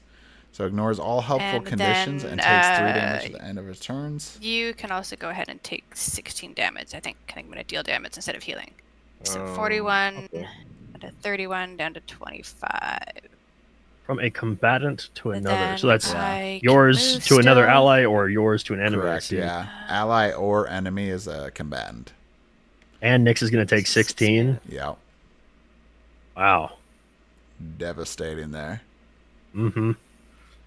[SPEAKER 2] So ignores all helpful conditions and takes 3 damage at the end of his turns.
[SPEAKER 3] You can also go ahead and take 16 damage. I think I'm going to deal damage instead of healing. So 41 down to 31 down to 25.
[SPEAKER 4] From a combatant to another. So that's
[SPEAKER 3] I
[SPEAKER 4] yours to another ally or yours to an enemy.
[SPEAKER 2] Correct, yeah. Ally or enemy is a combatant.
[SPEAKER 4] And Nyx is going to take 16.
[SPEAKER 2] Yeah.
[SPEAKER 4] Wow.
[SPEAKER 2] Devastating there.
[SPEAKER 4] Mm-hmm.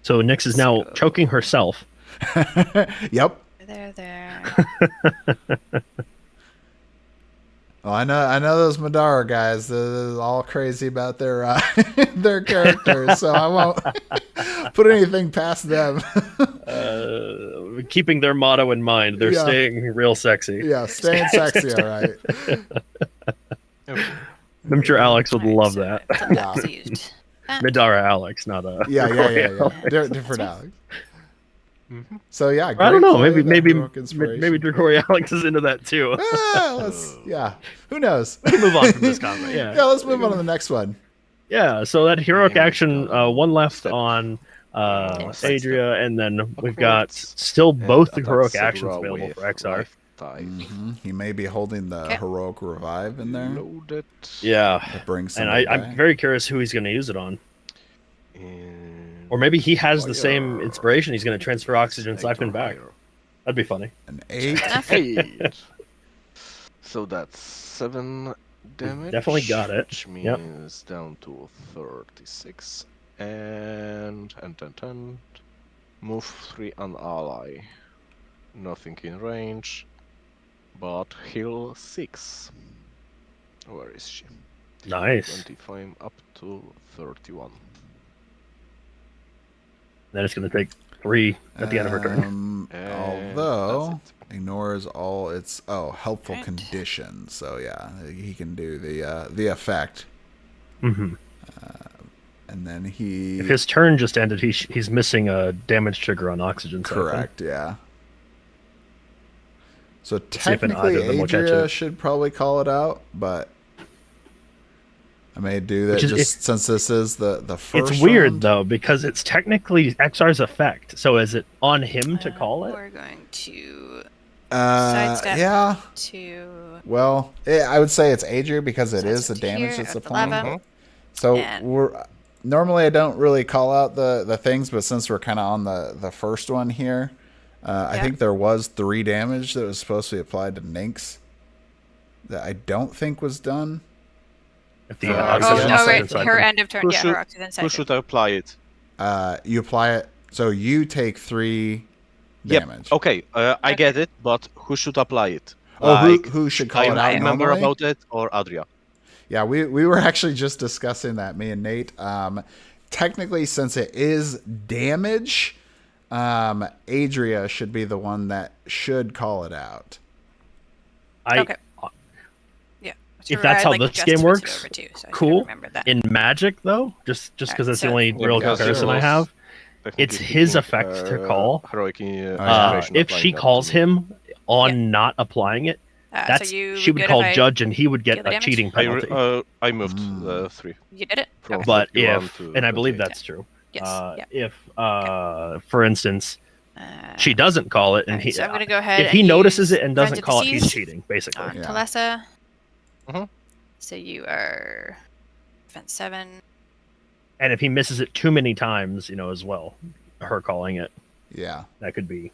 [SPEAKER 4] So Nyx is now choking herself.
[SPEAKER 2] Yep.
[SPEAKER 3] There.
[SPEAKER 2] Well, I know those Madara guys. They're all crazy about their their characters, so I won't put anything past them.
[SPEAKER 4] Keeping their motto in mind, they're staying real sexy.
[SPEAKER 2] Yeah, staying sexy, all right.
[SPEAKER 4] I'm sure Alex would love that. Madara Alex, not a
[SPEAKER 2] yeah. Different Alex. Mm-hmm. So yeah,
[SPEAKER 4] I don't know. Maybe Dracori Alex is into that too.
[SPEAKER 2] Who knows?
[SPEAKER 4] We can move on from this combat. Yeah,
[SPEAKER 2] let's move on to the next one.
[SPEAKER 4] Yeah, so that heroic action, one left on Adria, and then we've got still both the heroic actions available for Exar.
[SPEAKER 2] Mm-hmm. He may be holding the heroic revive in there.
[SPEAKER 4] Yeah,
[SPEAKER 2] that brings
[SPEAKER 4] and I'm very curious who he's going to use it on. Or maybe he has the same inspiration. He's going to transfer oxygen siphon back. That'd be funny.
[SPEAKER 2] An 8.
[SPEAKER 1] So that's 7 damage.
[SPEAKER 4] Definitely got it.
[SPEAKER 1] Which means down to 36. And move 3 on ally. Nothing in range. But heal 6. Where is she?
[SPEAKER 4] Nice.
[SPEAKER 1] 25 up to 31.
[SPEAKER 4] Then it's going to take 3 at the end of her turn.
[SPEAKER 2] Although ignores all its helpful conditions. So yeah, he can do the effect.
[SPEAKER 4] Mm-hmm.
[SPEAKER 2] And then if
[SPEAKER 4] his turn just ended, he's missing a damage trigger on oxygen.
[SPEAKER 2] Correct. Yeah. So technically, Adria should probably call it out, but I may do that since this is the first.
[SPEAKER 4] It's weird
[SPEAKER 2] round.
[SPEAKER 4] Though, because it's technically Exar's effect. So is it on him to call it?
[SPEAKER 3] We're going to sidestep to.
[SPEAKER 2] Well, I would say it's Adria because it is the damage that's applying. So normally I don't really call out the things, but since we're kind of on the first one here. I think there was 3 damage that was supposed to be applied to Nyx that I don't think was done.
[SPEAKER 3] Her end of turn. Her oxygen siphon.
[SPEAKER 1] Who should apply it?
[SPEAKER 2] You apply it, so you take 3 damage.
[SPEAKER 1] Okay, I get it, but who should apply it?
[SPEAKER 2] Who should call it out?
[SPEAKER 1] I remember about it, or Adria?
[SPEAKER 2] Yeah, we were actually just discussing that, me and Nate. Technically, since it is damage, Adria should be the one that should call it out.
[SPEAKER 3] Okay.
[SPEAKER 4] If that's how this game works, cool. In Magic, though, just because that's the only real comparison I have, it's his effect to call. If she calls him on not applying it, she would call Judge, and he would get a cheating penalty.
[SPEAKER 1] I moved 3.
[SPEAKER 3] You did it?
[SPEAKER 4] But and I believe that's true.
[SPEAKER 3] Yes.
[SPEAKER 4] If, for instance, she doesn't call it, and
[SPEAKER 3] so I'm going to go ahead.
[SPEAKER 4] If he notices it and doesn't call it, he's cheating, basically.
[SPEAKER 3] Talessa. So you are defense 7.
[SPEAKER 4] And if he misses it too many times, as well, her calling it.
[SPEAKER 2] Yeah.
[SPEAKER 4] That could be.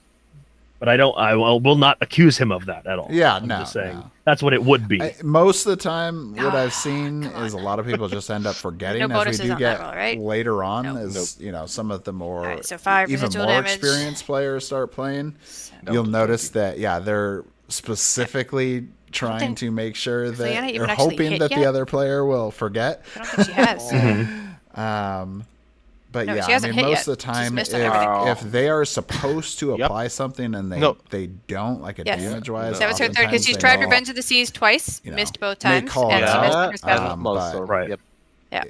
[SPEAKER 4] But I will not accuse him of that at all.
[SPEAKER 2] Yeah,
[SPEAKER 4] I'm just saying that's what it would be.
[SPEAKER 2] Most of the time, what I've seen is a lot of people just end up forgetting, as we do get later on, as some of the more even more experienced players start playing. You'll notice that they're specifically trying to make sure that they're hoping that the other player will forget.
[SPEAKER 3] I don't think she has.
[SPEAKER 2] But most of the time, if they are supposed to apply something and they don't, like a damage-wise,
[SPEAKER 3] that was her third because she's tried Revenge of the Seas twice, missed both times, and she missed her special.
[SPEAKER 4] Right.
[SPEAKER 3] Yeah.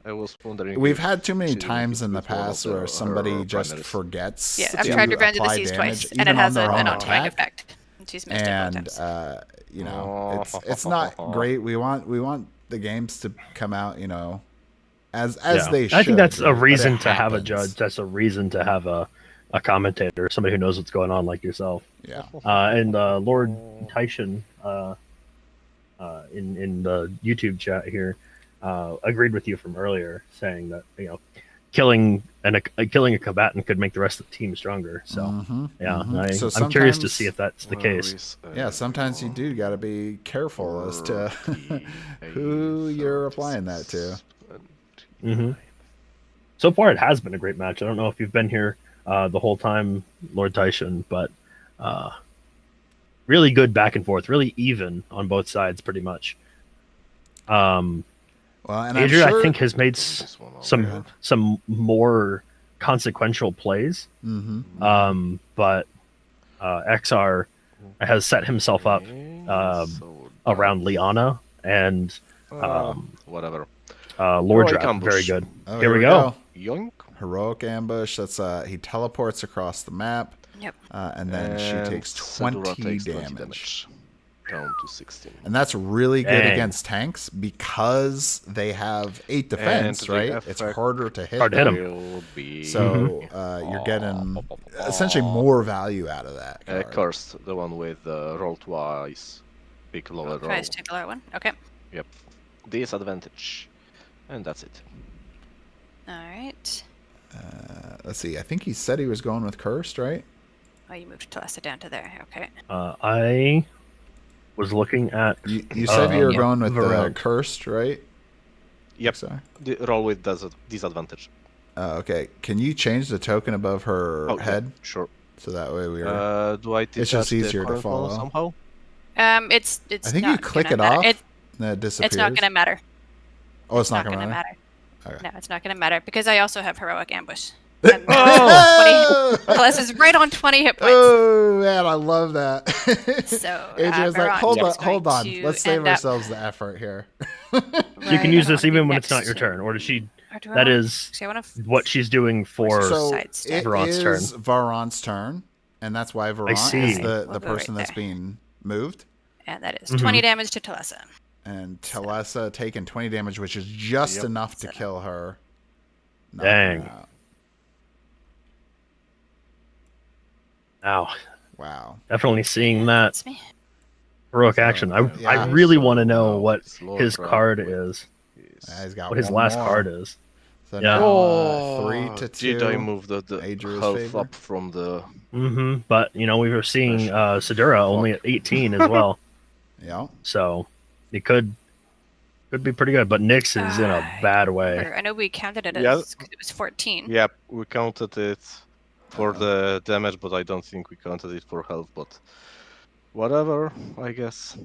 [SPEAKER 1] I was wondering.
[SPEAKER 2] We've had too many times in the past where somebody just forgets.
[SPEAKER 3] Yeah, I've tried Revenge of the Seas twice, and it has an automatic effect. She's missed it both times.
[SPEAKER 2] It's not great. We want the games to come out, as they should.
[SPEAKER 4] I think that's a reason to have a judge. That's a reason to have a commentator, somebody who knows what's going on, like yourself.
[SPEAKER 2] Yeah.
[SPEAKER 4] And Lord Tyshan in the YouTube chat here agreed with you from earlier, saying that killing a combatant could make the rest of the team stronger. So I'm curious to see if that's the case.
[SPEAKER 2] Yeah, sometimes you do got to be careful as to who you're applying that to.
[SPEAKER 4] Mm-hmm. So far, it has been a great match. I don't know if you've been here the whole time, Lord Tyshan, but really good back and forth, really even on both sides, pretty much. Well, and Adria, I think, has made some more consequential plays.
[SPEAKER 2] Mm-hmm.
[SPEAKER 4] But Exar has set himself up around Liana and
[SPEAKER 1] whatever.
[SPEAKER 4] Lord Drap, very good.
[SPEAKER 2] Oh,
[SPEAKER 4] here we go.
[SPEAKER 1] Yoink.
[SPEAKER 2] Heroic ambush. That's he teleports across the map.
[SPEAKER 3] Yep.
[SPEAKER 2] And then she takes 20 damage.
[SPEAKER 1] Down to 16.
[SPEAKER 2] And that's really good against tanks because they have 8 defense, right? It's harder to hit.
[SPEAKER 4] Hard to hit them.
[SPEAKER 2] So you're getting essentially more value out of that card.
[SPEAKER 1] Cursed, the one with roll twice. Big lower roll.
[SPEAKER 3] Twice, take a lower one. Okay.
[SPEAKER 1] Yep. Disadvantage. And that's it.
[SPEAKER 3] Alright.
[SPEAKER 2] Let's see. I think he said he was going with Cursed, right?
[SPEAKER 3] Oh, you moved Talessa down to there. Okay.
[SPEAKER 4] I was looking at...
[SPEAKER 2] You said you were going with Cursed, right?
[SPEAKER 1] Yep.
[SPEAKER 2] Sorry.
[SPEAKER 1] Roll with disadvantage.
[SPEAKER 2] Okay. Can you change the token above her head?
[SPEAKER 1] Yeah, sure.
[SPEAKER 2] So that way we are...
[SPEAKER 1] do I
[SPEAKER 2] it's just easier to follow.
[SPEAKER 1] Somehow?
[SPEAKER 3] It's
[SPEAKER 2] I think
[SPEAKER 3] not
[SPEAKER 2] you click it
[SPEAKER 3] matter.
[SPEAKER 2] off, and it disappears.
[SPEAKER 3] It's not going to matter.
[SPEAKER 2] Oh, it's not going
[SPEAKER 3] to
[SPEAKER 2] to matter?
[SPEAKER 3] Okay.
[SPEAKER 2] Okay.
[SPEAKER 3] No, it's not going to matter because I also have Heroic Ambush.
[SPEAKER 2] Oh!
[SPEAKER 3] 20, is right on 20 hit points.
[SPEAKER 2] Oh, man, I love that.
[SPEAKER 3] So,
[SPEAKER 2] Adria's like, hold on.
[SPEAKER 3] to
[SPEAKER 2] Let's save ourselves the effort here.
[SPEAKER 4] So you can use this even when it's not your turn, or does she... That is what she's doing for
[SPEAKER 2] Varon's
[SPEAKER 4] turn.
[SPEAKER 2] It is Varon's turn, and that's why Varon is the person that's being moved.
[SPEAKER 3] And that is 20 damage to Talessa.
[SPEAKER 2] And Talessa taking 20 damage, which is just enough to kill her.
[SPEAKER 4] Dang. Wow. Definitely seeing that heroic action. I really want to know what his card is.
[SPEAKER 2] He's got
[SPEAKER 4] what his last card is.
[SPEAKER 2] So now, 3 to 2.
[SPEAKER 1] Did I move the health up from the...
[SPEAKER 4] But, we were seeing Sidura only at 18 as well.
[SPEAKER 2] Yeah.
[SPEAKER 4] So, it could be pretty good, but Nyx is in a bad way.
[SPEAKER 3] I know we counted it as because it was 14.
[SPEAKER 1] Yep, we counted it for the damage, but I don't think we counted it for health, but whatever, I guess.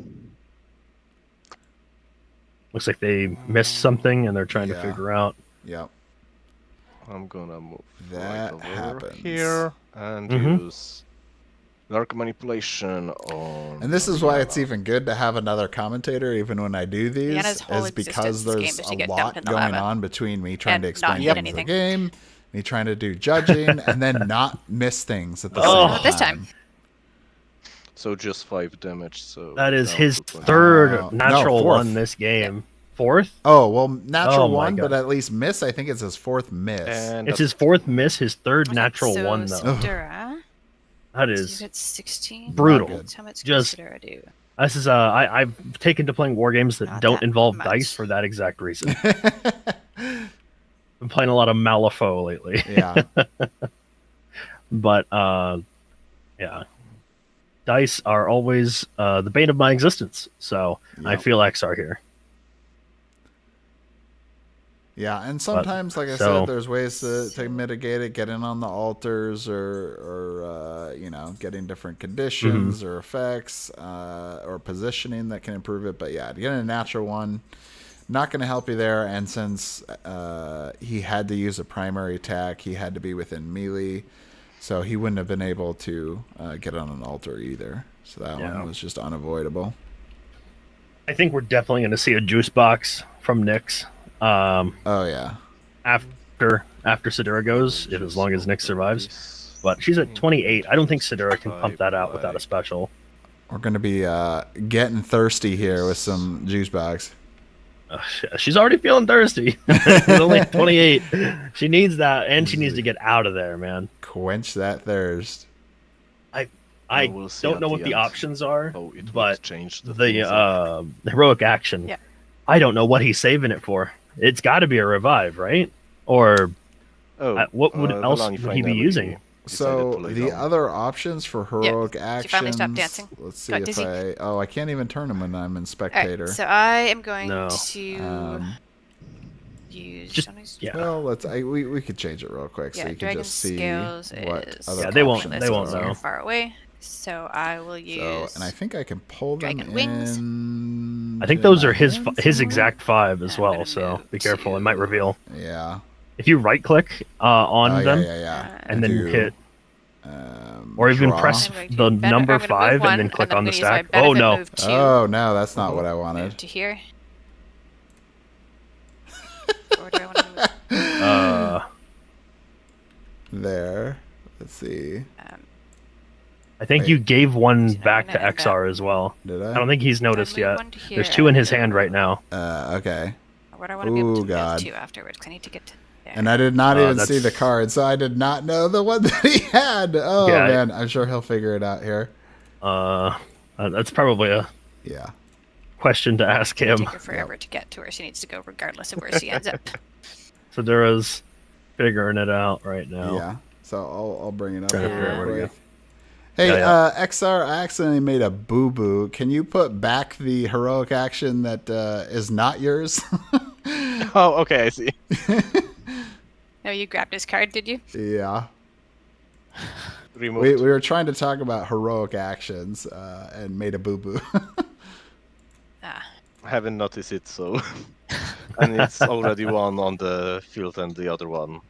[SPEAKER 4] Looks like they missed something and they're trying to figure out.
[SPEAKER 2] Yep.
[SPEAKER 1] I'm gonna move
[SPEAKER 2] that
[SPEAKER 1] right over here and use Dark Manipulation on...
[SPEAKER 2] And this is why it's even good to have another commentator, even when I do these, is because there's a lot going on between me trying to explain the game, me trying to do judging, and then not miss things at the same time.
[SPEAKER 3] This time.
[SPEAKER 1] So just 5 damage. So
[SPEAKER 4] that is his third natural one this game. Fourth?
[SPEAKER 2] Oh, well, natural one, but at least miss. I think it's his 4th miss.
[SPEAKER 4] And it's his 4th miss, his 3rd natural one, though. That is
[SPEAKER 3] 16.
[SPEAKER 4] Brutal.
[SPEAKER 3] How much
[SPEAKER 4] just
[SPEAKER 3] do?
[SPEAKER 4] This is I've taken to playing war games that don't involve dice for that exact reason. Been playing a lot of Malifaux lately.
[SPEAKER 2] Yeah.
[SPEAKER 4] But dice are always the bane of my existence. So I feel Exar here.
[SPEAKER 2] Yeah, and sometimes, like I said, there's ways to mitigate it, get in on the altars or getting different conditions or effects or positioning that can improve it. But yeah, to get a natural one, not going to help you there. And since he had to use a primary attack, he had to be within melee, so he wouldn't have been able to get on an altar either. So that one was just unavoidable.
[SPEAKER 4] I think we're definitely going to see a juice box from Nyx. After Sidura goes, as long as Nyx survives. But she's at 28. I don't think Sidura can pump that out without a special.
[SPEAKER 2] We're going to be getting thirsty here with some juice box.
[SPEAKER 4] She's already feeling thirsty. She's only 28. She needs that, and she needs to get out of there, man.
[SPEAKER 2] Quench that thirst.
[SPEAKER 4] I don't know what the options are, but
[SPEAKER 1] the
[SPEAKER 4] heroic action.
[SPEAKER 3] Yeah.
[SPEAKER 4] I don't know what he's saving it for. It's got to be a revive, right? Or what else would he be using?
[SPEAKER 2] So the other options for heroic actions.
[SPEAKER 3] Finally stopped dancing.
[SPEAKER 2] Let's see if I can't even turn them when I'm in spectator.
[SPEAKER 3] Right, so I am going to use.
[SPEAKER 2] Well, we could change it real quick so you can just see what other
[SPEAKER 4] they won't
[SPEAKER 3] know. Far away. So I will use.
[SPEAKER 2] And I think I can pull them
[SPEAKER 3] wings.
[SPEAKER 2] in.
[SPEAKER 4] I think those are his exact 5 as well. So be careful; it might reveal.
[SPEAKER 2] Yeah.
[SPEAKER 4] If you right click on them, and then hit, or even press the number 5 and then click on the stack. Oh no!
[SPEAKER 2] Oh no, that's not what I wanted.
[SPEAKER 3] Move to here. Or do I want to move?
[SPEAKER 2] There. Let's see.
[SPEAKER 4] I think you gave one back to Exar as well.
[SPEAKER 2] Did I?
[SPEAKER 4] I don't think he's noticed yet. There's 2 in his hand right now.
[SPEAKER 2] Okay.
[SPEAKER 3] What I want to be able to move to afterwards, because I need to get to there.
[SPEAKER 2] And I did not even see the card, so I did not know the one that he had. Oh, man. I'm sure he'll figure it out here.
[SPEAKER 4] That's probably a question to ask him.
[SPEAKER 3] It'll take her forever to get to where she needs to go, regardless of where she ends up.
[SPEAKER 4] So Dura's figuring it out right now.
[SPEAKER 2] Yeah. So I'll bring it up here. Hey, Exar, I accidentally made a boo-boo. Can you put back the heroic action that is not yours?
[SPEAKER 1] Oh, okay, I see.
[SPEAKER 3] No, you grabbed his card, did you?
[SPEAKER 2] Yeah. We
[SPEAKER 1] Removed.
[SPEAKER 2] were trying to talk about heroic actions and made a boo-boo.
[SPEAKER 1] I haven't noticed it, so... And it's already one on the field and the other one.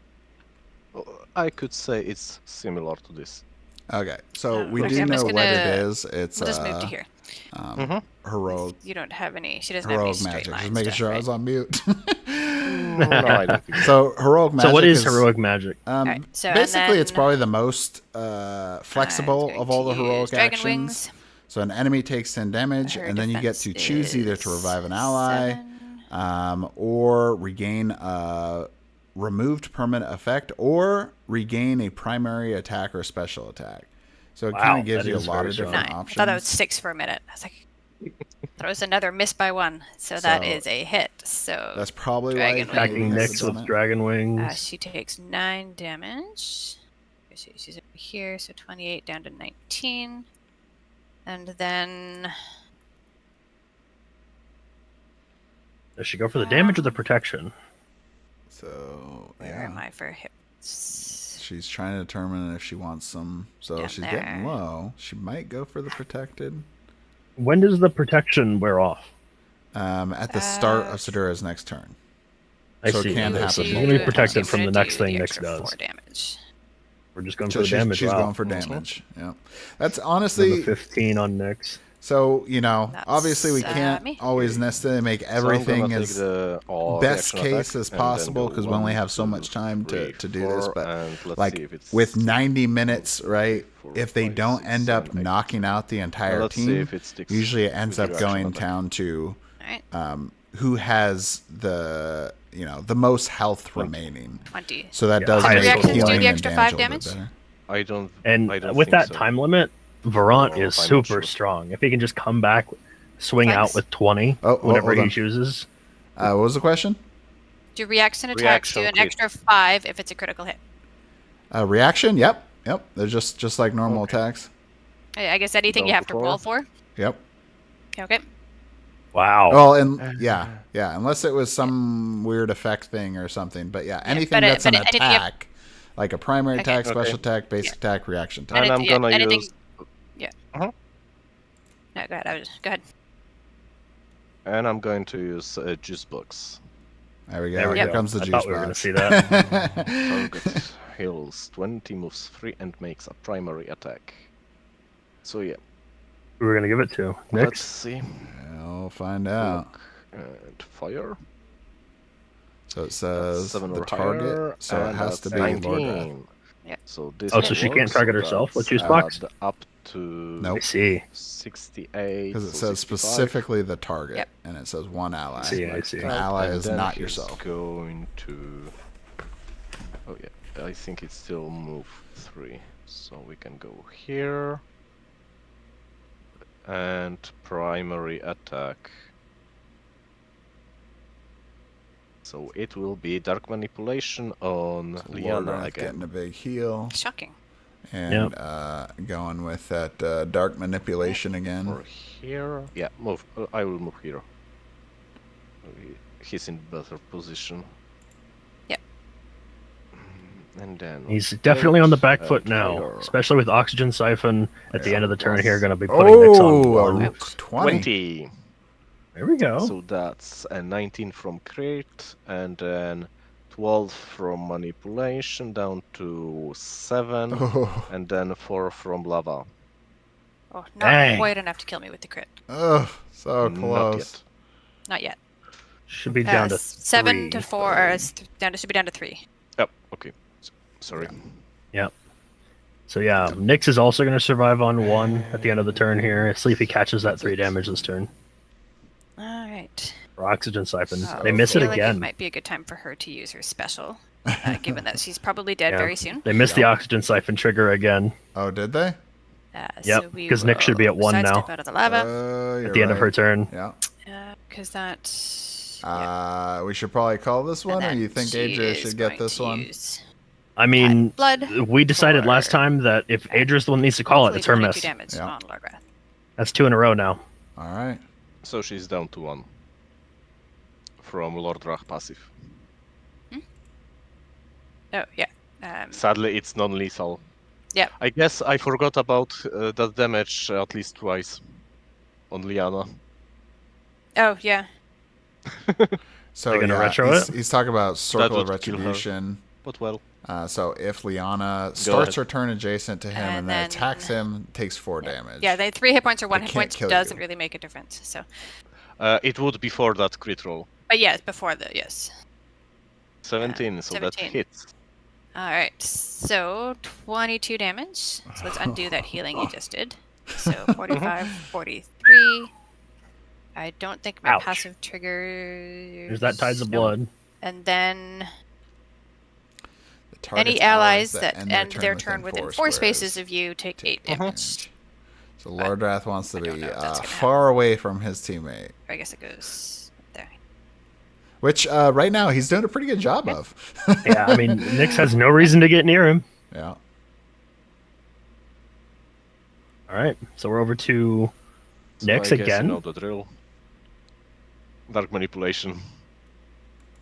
[SPEAKER 1] I could say it's similar to this.
[SPEAKER 2] Okay, so we do know what it is. It's
[SPEAKER 3] we'll just move to here.
[SPEAKER 2] Heroic.
[SPEAKER 3] You don't have any. She doesn't have any straight
[SPEAKER 2] magic.
[SPEAKER 3] lines.
[SPEAKER 2] Just making sure I was on mute.
[SPEAKER 1] No, I don't think
[SPEAKER 2] so heroic magic.
[SPEAKER 4] So what is heroic magic?
[SPEAKER 3] Right, so
[SPEAKER 2] basically, it's probably the most flexible of all the heroic
[SPEAKER 3] dragon
[SPEAKER 2] actions.
[SPEAKER 3] Wings.
[SPEAKER 2] So an enemy takes 10 damage, and then you get to choose either to revive an ally, or regain a removed permanent effect, or regain a primary attack or special attack. So it kind of gives you a lot of different options.
[SPEAKER 3] I thought that was 6 for a minute. I was like, that was another miss by 1. So that is a hit. So
[SPEAKER 2] that's probably why
[SPEAKER 4] attacking Nyx with dragon wings.
[SPEAKER 3] She takes 9 damage. She's over here, so 28 down to 19. And then
[SPEAKER 4] Does she go for the damage or the protection?
[SPEAKER 2] So
[SPEAKER 3] where am I for hits?
[SPEAKER 2] She's trying to determine if she wants some. So
[SPEAKER 3] Down
[SPEAKER 2] she's
[SPEAKER 3] there.
[SPEAKER 2] getting low. She might go for the protected.
[SPEAKER 4] When does the protection wear off?
[SPEAKER 2] At the start of Sadura's next turn.
[SPEAKER 4] I
[SPEAKER 2] so
[SPEAKER 4] see.
[SPEAKER 2] It can happen.
[SPEAKER 4] She's going to be protected from the next thing Nyx does.
[SPEAKER 3] 4 damage.
[SPEAKER 4] We're just going for the damage.
[SPEAKER 2] She's going for damage. Yeah, that's honestly
[SPEAKER 4] 15 on Nyx.
[SPEAKER 2] So obviously we can't always necessarily make everything as best case as possible because we only have so much time to do this. But like with 90 minutes, right? If they don't end up knocking out the entire team, usually it ends up going down to who has the the most health remaining.
[SPEAKER 3] 20.
[SPEAKER 2] So that does make healing
[SPEAKER 3] the extra 5 damage.
[SPEAKER 1] I don't.
[SPEAKER 4] And with that time limit, Varant is super strong. If he can just come back, swing out with 20 whenever he chooses.
[SPEAKER 2] What was the question?
[SPEAKER 3] Do reaction attacks do an extra 5 if it's a critical hit?
[SPEAKER 2] Reaction? Yep. They're just like normal attacks.
[SPEAKER 3] I guess anything you have to roll for?
[SPEAKER 2] Yep.
[SPEAKER 3] Okay.
[SPEAKER 4] Wow.
[SPEAKER 2] Well, and yeah, unless it was some weird effect thing or something. But anything that's an attack, like a primary attack, special attack, basic attack, reaction attack.
[SPEAKER 1] And I'm gonna use...
[SPEAKER 3] Yeah. No, go ahead. Go ahead.
[SPEAKER 1] And I'm going to use juice box.
[SPEAKER 2] There we go. Here comes the juice box.
[SPEAKER 4] We were going to see that.
[SPEAKER 1] Target heals 20, moves 3, and makes a primary attack. So yeah.
[SPEAKER 4] Who we're going to give it to? Nyx?
[SPEAKER 1] Let's see.
[SPEAKER 2] I'll find out.
[SPEAKER 1] And fire.
[SPEAKER 2] So it says the target.
[SPEAKER 1] Higher,
[SPEAKER 2] so it has to be
[SPEAKER 1] 19. Yeah. So this.
[SPEAKER 4] So she can't target herself. Let's use box.
[SPEAKER 1] Up to
[SPEAKER 2] Nope.
[SPEAKER 4] I see.
[SPEAKER 1] 68.
[SPEAKER 2] Because it
[SPEAKER 1] so
[SPEAKER 2] says
[SPEAKER 1] 65.
[SPEAKER 2] specifically the target,
[SPEAKER 3] Yep.
[SPEAKER 2] and it says one ally.
[SPEAKER 4] I see.
[SPEAKER 2] An ally
[SPEAKER 1] And
[SPEAKER 2] is
[SPEAKER 1] then
[SPEAKER 2] not
[SPEAKER 1] he's
[SPEAKER 2] yourself.
[SPEAKER 1] going to... Oh yeah, I think it's still move 3. So we can go here. And primary attack. So it will be Dark Manipulation on Liana
[SPEAKER 2] Lordrath
[SPEAKER 1] again.
[SPEAKER 2] getting a big heal.
[SPEAKER 3] Shocking.
[SPEAKER 2] And going with that Dark Manipulation again.
[SPEAKER 1] Or here. Yeah, move. I will move here. He's in better position.
[SPEAKER 3] Yep.
[SPEAKER 1] And then
[SPEAKER 4] He's definitely on the back foot now,
[SPEAKER 1] fire.
[SPEAKER 4] especially with Oxygen Siphon at the end of the turn here, going to be putting Nyx on one.
[SPEAKER 2] 20.
[SPEAKER 4] There we go.
[SPEAKER 1] So that's a 19 from crit, and then 12 from manipulation, down to 7, and then 4 from lava.
[SPEAKER 3] Oh, not
[SPEAKER 4] Dang.
[SPEAKER 3] quite enough to kill me with the crit.
[SPEAKER 2] Oh, so
[SPEAKER 1] Not
[SPEAKER 2] close.
[SPEAKER 1] yet.
[SPEAKER 3] Not yet.
[SPEAKER 4] Should be down to
[SPEAKER 3] 7 to
[SPEAKER 4] 3.
[SPEAKER 3] 4, or should be down to 3.
[SPEAKER 1] Yep, okay. Sorry.
[SPEAKER 4] Yep. So yeah, Nyx is also going to survive on 1 at the end of the turn here. See if he catches that 3 damage this turn.
[SPEAKER 3] All right.
[SPEAKER 4] For Oxygen Siphon.
[SPEAKER 3] Oh,
[SPEAKER 4] They miss it
[SPEAKER 3] feel like
[SPEAKER 4] again.
[SPEAKER 3] It might be a good time for her to use her special, given that she's probably dead
[SPEAKER 4] Yeah.
[SPEAKER 3] very soon.
[SPEAKER 4] They missed the Oxygen Siphon trigger again.
[SPEAKER 2] Oh, did they?
[SPEAKER 4] Yep, because Nyx should be at 1 now.
[SPEAKER 3] Out of the lava.
[SPEAKER 2] You're
[SPEAKER 4] At the end of her turn.
[SPEAKER 2] Yeah.
[SPEAKER 3] Because that.
[SPEAKER 2] We should probably call this one, or
[SPEAKER 3] And
[SPEAKER 2] you think
[SPEAKER 3] she
[SPEAKER 2] Adria
[SPEAKER 3] is
[SPEAKER 2] should get
[SPEAKER 3] going
[SPEAKER 2] this
[SPEAKER 3] to
[SPEAKER 2] one?
[SPEAKER 3] use
[SPEAKER 4] I mean,
[SPEAKER 3] blood
[SPEAKER 4] we decided last
[SPEAKER 3] for-
[SPEAKER 4] time that if Adria's the one that needs to call it,
[SPEAKER 3] hopefully
[SPEAKER 4] it's her
[SPEAKER 3] 22
[SPEAKER 4] miss.
[SPEAKER 3] damage
[SPEAKER 2] Yeah.
[SPEAKER 3] on Lordrath.
[SPEAKER 4] That's 2 in a row now.
[SPEAKER 2] All right.
[SPEAKER 1] So she's down to 1. From Lordrath passive.
[SPEAKER 3] Oh, yeah.
[SPEAKER 1] Sadly, it's non-lethal.
[SPEAKER 3] Yep.
[SPEAKER 1] I guess I forgot about that damage at least twice on Liana.
[SPEAKER 3] Oh, yeah.
[SPEAKER 2] So
[SPEAKER 4] They're gonna retro
[SPEAKER 2] he's talking about Circle of
[SPEAKER 1] would kill her.
[SPEAKER 2] Retribution.
[SPEAKER 1] But well,
[SPEAKER 2] So if Liana
[SPEAKER 1] ahead.
[SPEAKER 2] starts her turn adjacent to him and,
[SPEAKER 3] And
[SPEAKER 2] then
[SPEAKER 3] then-
[SPEAKER 2] attacks him, takes 4 damage.
[SPEAKER 3] Yeah, they 3 hit points or 1
[SPEAKER 2] They
[SPEAKER 3] hit
[SPEAKER 2] can't
[SPEAKER 3] point
[SPEAKER 2] kill
[SPEAKER 3] doesn't
[SPEAKER 2] you.
[SPEAKER 3] really make a difference. So,
[SPEAKER 1] it would before that crit roll.
[SPEAKER 3] but yes, before the yes.
[SPEAKER 1] 17, so that
[SPEAKER 3] 17.
[SPEAKER 1] hits.
[SPEAKER 3] All right, so 22 damage. So let's undo that healing you just did. So 45, 43. I don't think my
[SPEAKER 4] Ouch.
[SPEAKER 3] passive triggers.
[SPEAKER 4] There's that Tides of
[SPEAKER 3] No.
[SPEAKER 4] Blood.
[SPEAKER 3] And then
[SPEAKER 2] The target's
[SPEAKER 3] any allies
[SPEAKER 2] that
[SPEAKER 3] that end their turn within 4 spaces of you take 8 damage.
[SPEAKER 2] So Lordrath wants to
[SPEAKER 3] I don't
[SPEAKER 2] be
[SPEAKER 3] know if that's gonna
[SPEAKER 2] far away from his teammate,
[SPEAKER 3] I guess it goes there.
[SPEAKER 2] which right now he's doing a pretty good job of.
[SPEAKER 4] Yeah, I mean, Nyx has no reason to get near him.
[SPEAKER 2] Yeah.
[SPEAKER 4] All right, so we're over to
[SPEAKER 1] So
[SPEAKER 4] Nyx
[SPEAKER 1] I guess
[SPEAKER 4] again.
[SPEAKER 1] You know the drill. Dark manipulation.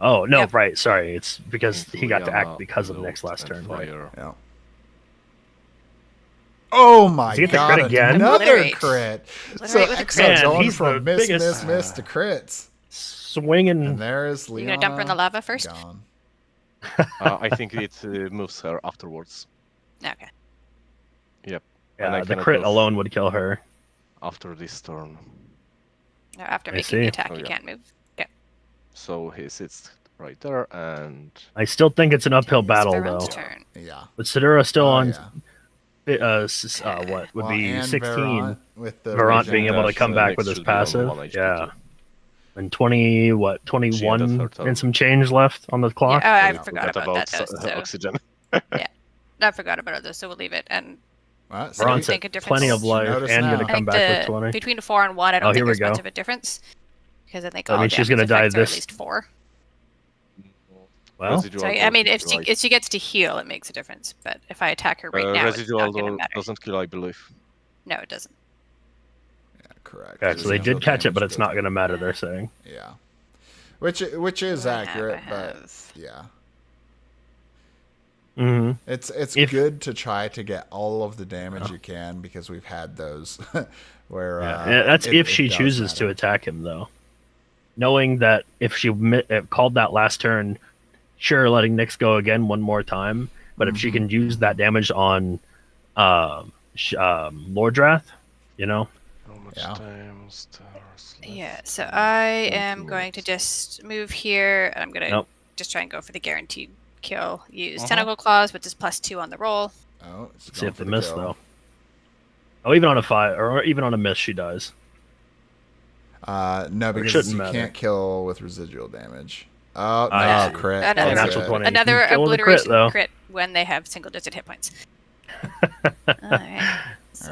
[SPEAKER 4] Oh, no,
[SPEAKER 3] Yep.
[SPEAKER 4] right, sorry. It's because he got to
[SPEAKER 1] Liana,
[SPEAKER 4] act because of
[SPEAKER 1] load,
[SPEAKER 4] Nyx last
[SPEAKER 1] and
[SPEAKER 4] turn. Right.
[SPEAKER 1] Fire.
[SPEAKER 2] Yeah. Oh my
[SPEAKER 4] Does he get the
[SPEAKER 2] god!
[SPEAKER 4] crit again?
[SPEAKER 2] Another
[SPEAKER 3] Obliterate.
[SPEAKER 2] crit. So
[SPEAKER 3] Obliterate with a
[SPEAKER 2] Exar
[SPEAKER 3] crit.
[SPEAKER 4] Man,
[SPEAKER 2] going
[SPEAKER 4] he's the
[SPEAKER 2] from miss,
[SPEAKER 4] biggest-
[SPEAKER 2] miss to crits.
[SPEAKER 4] Swinging.
[SPEAKER 2] And there's
[SPEAKER 3] You
[SPEAKER 2] Liana.
[SPEAKER 3] gonna dump her in the lava first?
[SPEAKER 2] Gone.
[SPEAKER 1] I think it moves her afterwards.
[SPEAKER 3] Okay.
[SPEAKER 1] Yep.
[SPEAKER 4] Yeah,
[SPEAKER 1] and I
[SPEAKER 4] the
[SPEAKER 1] cannot
[SPEAKER 4] crit
[SPEAKER 1] go
[SPEAKER 4] alone would kill her.
[SPEAKER 1] after this turn.
[SPEAKER 3] No, after
[SPEAKER 4] I
[SPEAKER 3] making
[SPEAKER 4] see.
[SPEAKER 3] the attack,
[SPEAKER 1] Oh,
[SPEAKER 3] you
[SPEAKER 1] yeah.
[SPEAKER 3] can't move. Okay.
[SPEAKER 1] So he sits right there, and
[SPEAKER 4] I still think it's an uphill
[SPEAKER 3] It's
[SPEAKER 4] battle,
[SPEAKER 3] Varun's
[SPEAKER 4] though.
[SPEAKER 3] turn.
[SPEAKER 2] Yeah.
[SPEAKER 4] But Sidura still
[SPEAKER 2] Oh,
[SPEAKER 4] on,
[SPEAKER 2] yeah.
[SPEAKER 4] what would
[SPEAKER 2] Well,
[SPEAKER 4] be
[SPEAKER 2] and
[SPEAKER 4] 16.
[SPEAKER 2] Varant with the
[SPEAKER 4] Varant
[SPEAKER 2] regen
[SPEAKER 4] being able to
[SPEAKER 1] dash,
[SPEAKER 4] come back
[SPEAKER 1] Nyx
[SPEAKER 4] with his
[SPEAKER 1] should be on
[SPEAKER 4] passive.
[SPEAKER 1] 1 HP
[SPEAKER 4] Yeah.
[SPEAKER 1] too.
[SPEAKER 4] And 20, what,
[SPEAKER 1] She
[SPEAKER 4] 21
[SPEAKER 1] ended her turn.
[SPEAKER 4] and some change left on the clock?
[SPEAKER 3] Yeah, I
[SPEAKER 1] We
[SPEAKER 3] forgot about that. Though, so
[SPEAKER 1] oxygen.
[SPEAKER 3] I forgot about it, though, so we'll leave it. And
[SPEAKER 2] What?
[SPEAKER 3] I don't
[SPEAKER 4] Varant's
[SPEAKER 3] think a
[SPEAKER 4] at
[SPEAKER 3] difference.
[SPEAKER 4] plenty of life
[SPEAKER 2] Notice
[SPEAKER 4] and
[SPEAKER 2] now.
[SPEAKER 4] going to
[SPEAKER 3] I
[SPEAKER 4] come
[SPEAKER 3] think
[SPEAKER 4] back with 20.
[SPEAKER 3] between 4 and 1, I don't
[SPEAKER 4] Oh,
[SPEAKER 3] think
[SPEAKER 4] here we
[SPEAKER 3] there's much
[SPEAKER 4] go.
[SPEAKER 3] of a difference. Because I think
[SPEAKER 4] I
[SPEAKER 3] all
[SPEAKER 4] mean, she's
[SPEAKER 3] damage
[SPEAKER 4] gonna die
[SPEAKER 3] effects are at
[SPEAKER 4] this-
[SPEAKER 3] least 4.
[SPEAKER 4] Well,
[SPEAKER 3] So, I mean, if she gets to heal, it makes a difference. But if I attack her right now, it's
[SPEAKER 1] residual
[SPEAKER 3] not going to matter.
[SPEAKER 1] doesn't kill, I believe.
[SPEAKER 3] No, it doesn't.
[SPEAKER 2] Yeah, correct.
[SPEAKER 4] okay, so they
[SPEAKER 2] Residual
[SPEAKER 4] did catch it, but
[SPEAKER 2] damage
[SPEAKER 4] it's not
[SPEAKER 2] goes
[SPEAKER 4] going to
[SPEAKER 2] up.
[SPEAKER 4] matter, they're saying.
[SPEAKER 2] Yeah. Which is
[SPEAKER 3] I have-
[SPEAKER 2] accurate,
[SPEAKER 3] I
[SPEAKER 2] but
[SPEAKER 3] have-
[SPEAKER 2] yeah.
[SPEAKER 4] Mm-hmm.
[SPEAKER 2] It's
[SPEAKER 4] If-
[SPEAKER 2] good to try to get all of the damage you can because we've had those where
[SPEAKER 4] Yeah, that's if she
[SPEAKER 2] does
[SPEAKER 4] chooses to
[SPEAKER 2] matter.
[SPEAKER 4] attack him, though. Knowing that if she called that last turn, sure, letting Nyx go again one more time, but if she can use that damage on Lordrath, you know?
[SPEAKER 1] How much
[SPEAKER 2] Yeah.
[SPEAKER 1] time? Stars left?
[SPEAKER 3] Yeah, so I
[SPEAKER 1] 20
[SPEAKER 3] am going to
[SPEAKER 1] minutes.
[SPEAKER 3] just move here. And I'm going to
[SPEAKER 4] Nope.
[SPEAKER 3] just try and go for the guaranteed kill. Use
[SPEAKER 1] Uh-huh.
[SPEAKER 3] Tentacle Claws, which is +2 on the roll.
[SPEAKER 2] Oh, it's
[SPEAKER 4] See
[SPEAKER 2] going
[SPEAKER 4] if they
[SPEAKER 2] for the
[SPEAKER 4] miss,
[SPEAKER 2] kill.
[SPEAKER 4] though. Oh, even on a 5 or even on a miss, she dies.
[SPEAKER 2] No, because you can't kill with residual damage. Oh, no, crit.
[SPEAKER 3] Another obliteration crit when they have single-digit hit points. All right.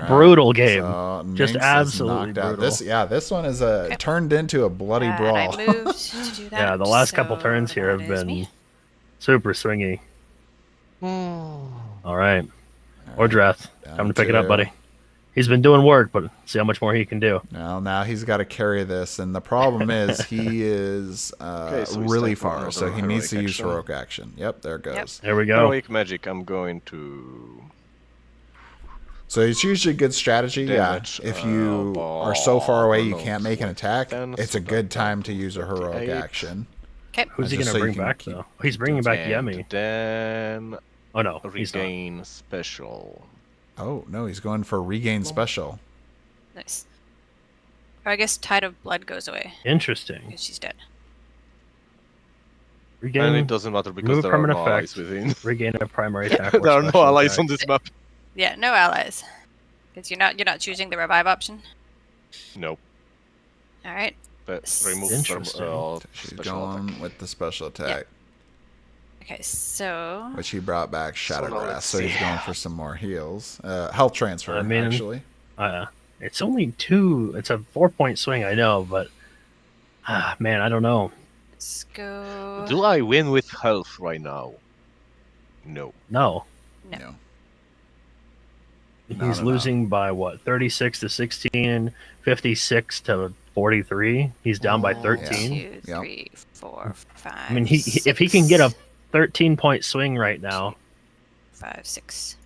[SPEAKER 4] Brutal game.
[SPEAKER 2] So
[SPEAKER 4] just absolutely brutal.
[SPEAKER 2] This one is turned into a bloody brawl.
[SPEAKER 3] I moved to do that.
[SPEAKER 4] Yeah, the last couple turns here have been super swingy. All right. Ordrath, come to pick it up, buddy. He's been doing work, but see how much more he can do.
[SPEAKER 2] Now he's got to carry this, and the problem is he is really far, so he needs to use heroic action. Yep, there it goes.
[SPEAKER 3] Yep.
[SPEAKER 4] There we go.
[SPEAKER 1] Heroic magic, I'm going to...
[SPEAKER 2] So it's usually good strategy, damage, if you are so far away you can't make an attack, it's a good time to use a heroic action.
[SPEAKER 3] Okay.
[SPEAKER 4] Who's he going to bring back, though? He's bringing back Yemi.
[SPEAKER 1] Then...
[SPEAKER 4] Oh, no.
[SPEAKER 1] Regain special.
[SPEAKER 2] Oh, no, he's going for regain special.
[SPEAKER 3] Nice. Or I guess Tide of Blood goes away.
[SPEAKER 4] Interesting.
[SPEAKER 3] Because she's dead.
[SPEAKER 1] Regain, and it doesn't matter because there are no allies within.
[SPEAKER 4] Regain a primary attack.
[SPEAKER 1] There are no allies on this map.
[SPEAKER 3] Yeah, no allies. Because you're not choosing the revive option?
[SPEAKER 1] Nope.
[SPEAKER 3] Alright.
[SPEAKER 1] But remove
[SPEAKER 2] she's going with the special attack.
[SPEAKER 3] Yep. Okay, so...
[SPEAKER 2] But she brought back Shattergrass, so he's going for some more heals. Health transfer, actually.
[SPEAKER 4] It's only 2. It's a 4-point swing, I know, but... man, I don't know.
[SPEAKER 3] Let's go...
[SPEAKER 1] Do I win with health right now? No.
[SPEAKER 4] No.
[SPEAKER 2] He's
[SPEAKER 4] losing by, what, 36 to 16, 56 to 43? He's down by 13?
[SPEAKER 3] 2, 3, 4, 5,
[SPEAKER 4] I mean, if he can get a 13-point swing right now...
[SPEAKER 3] 5, 6...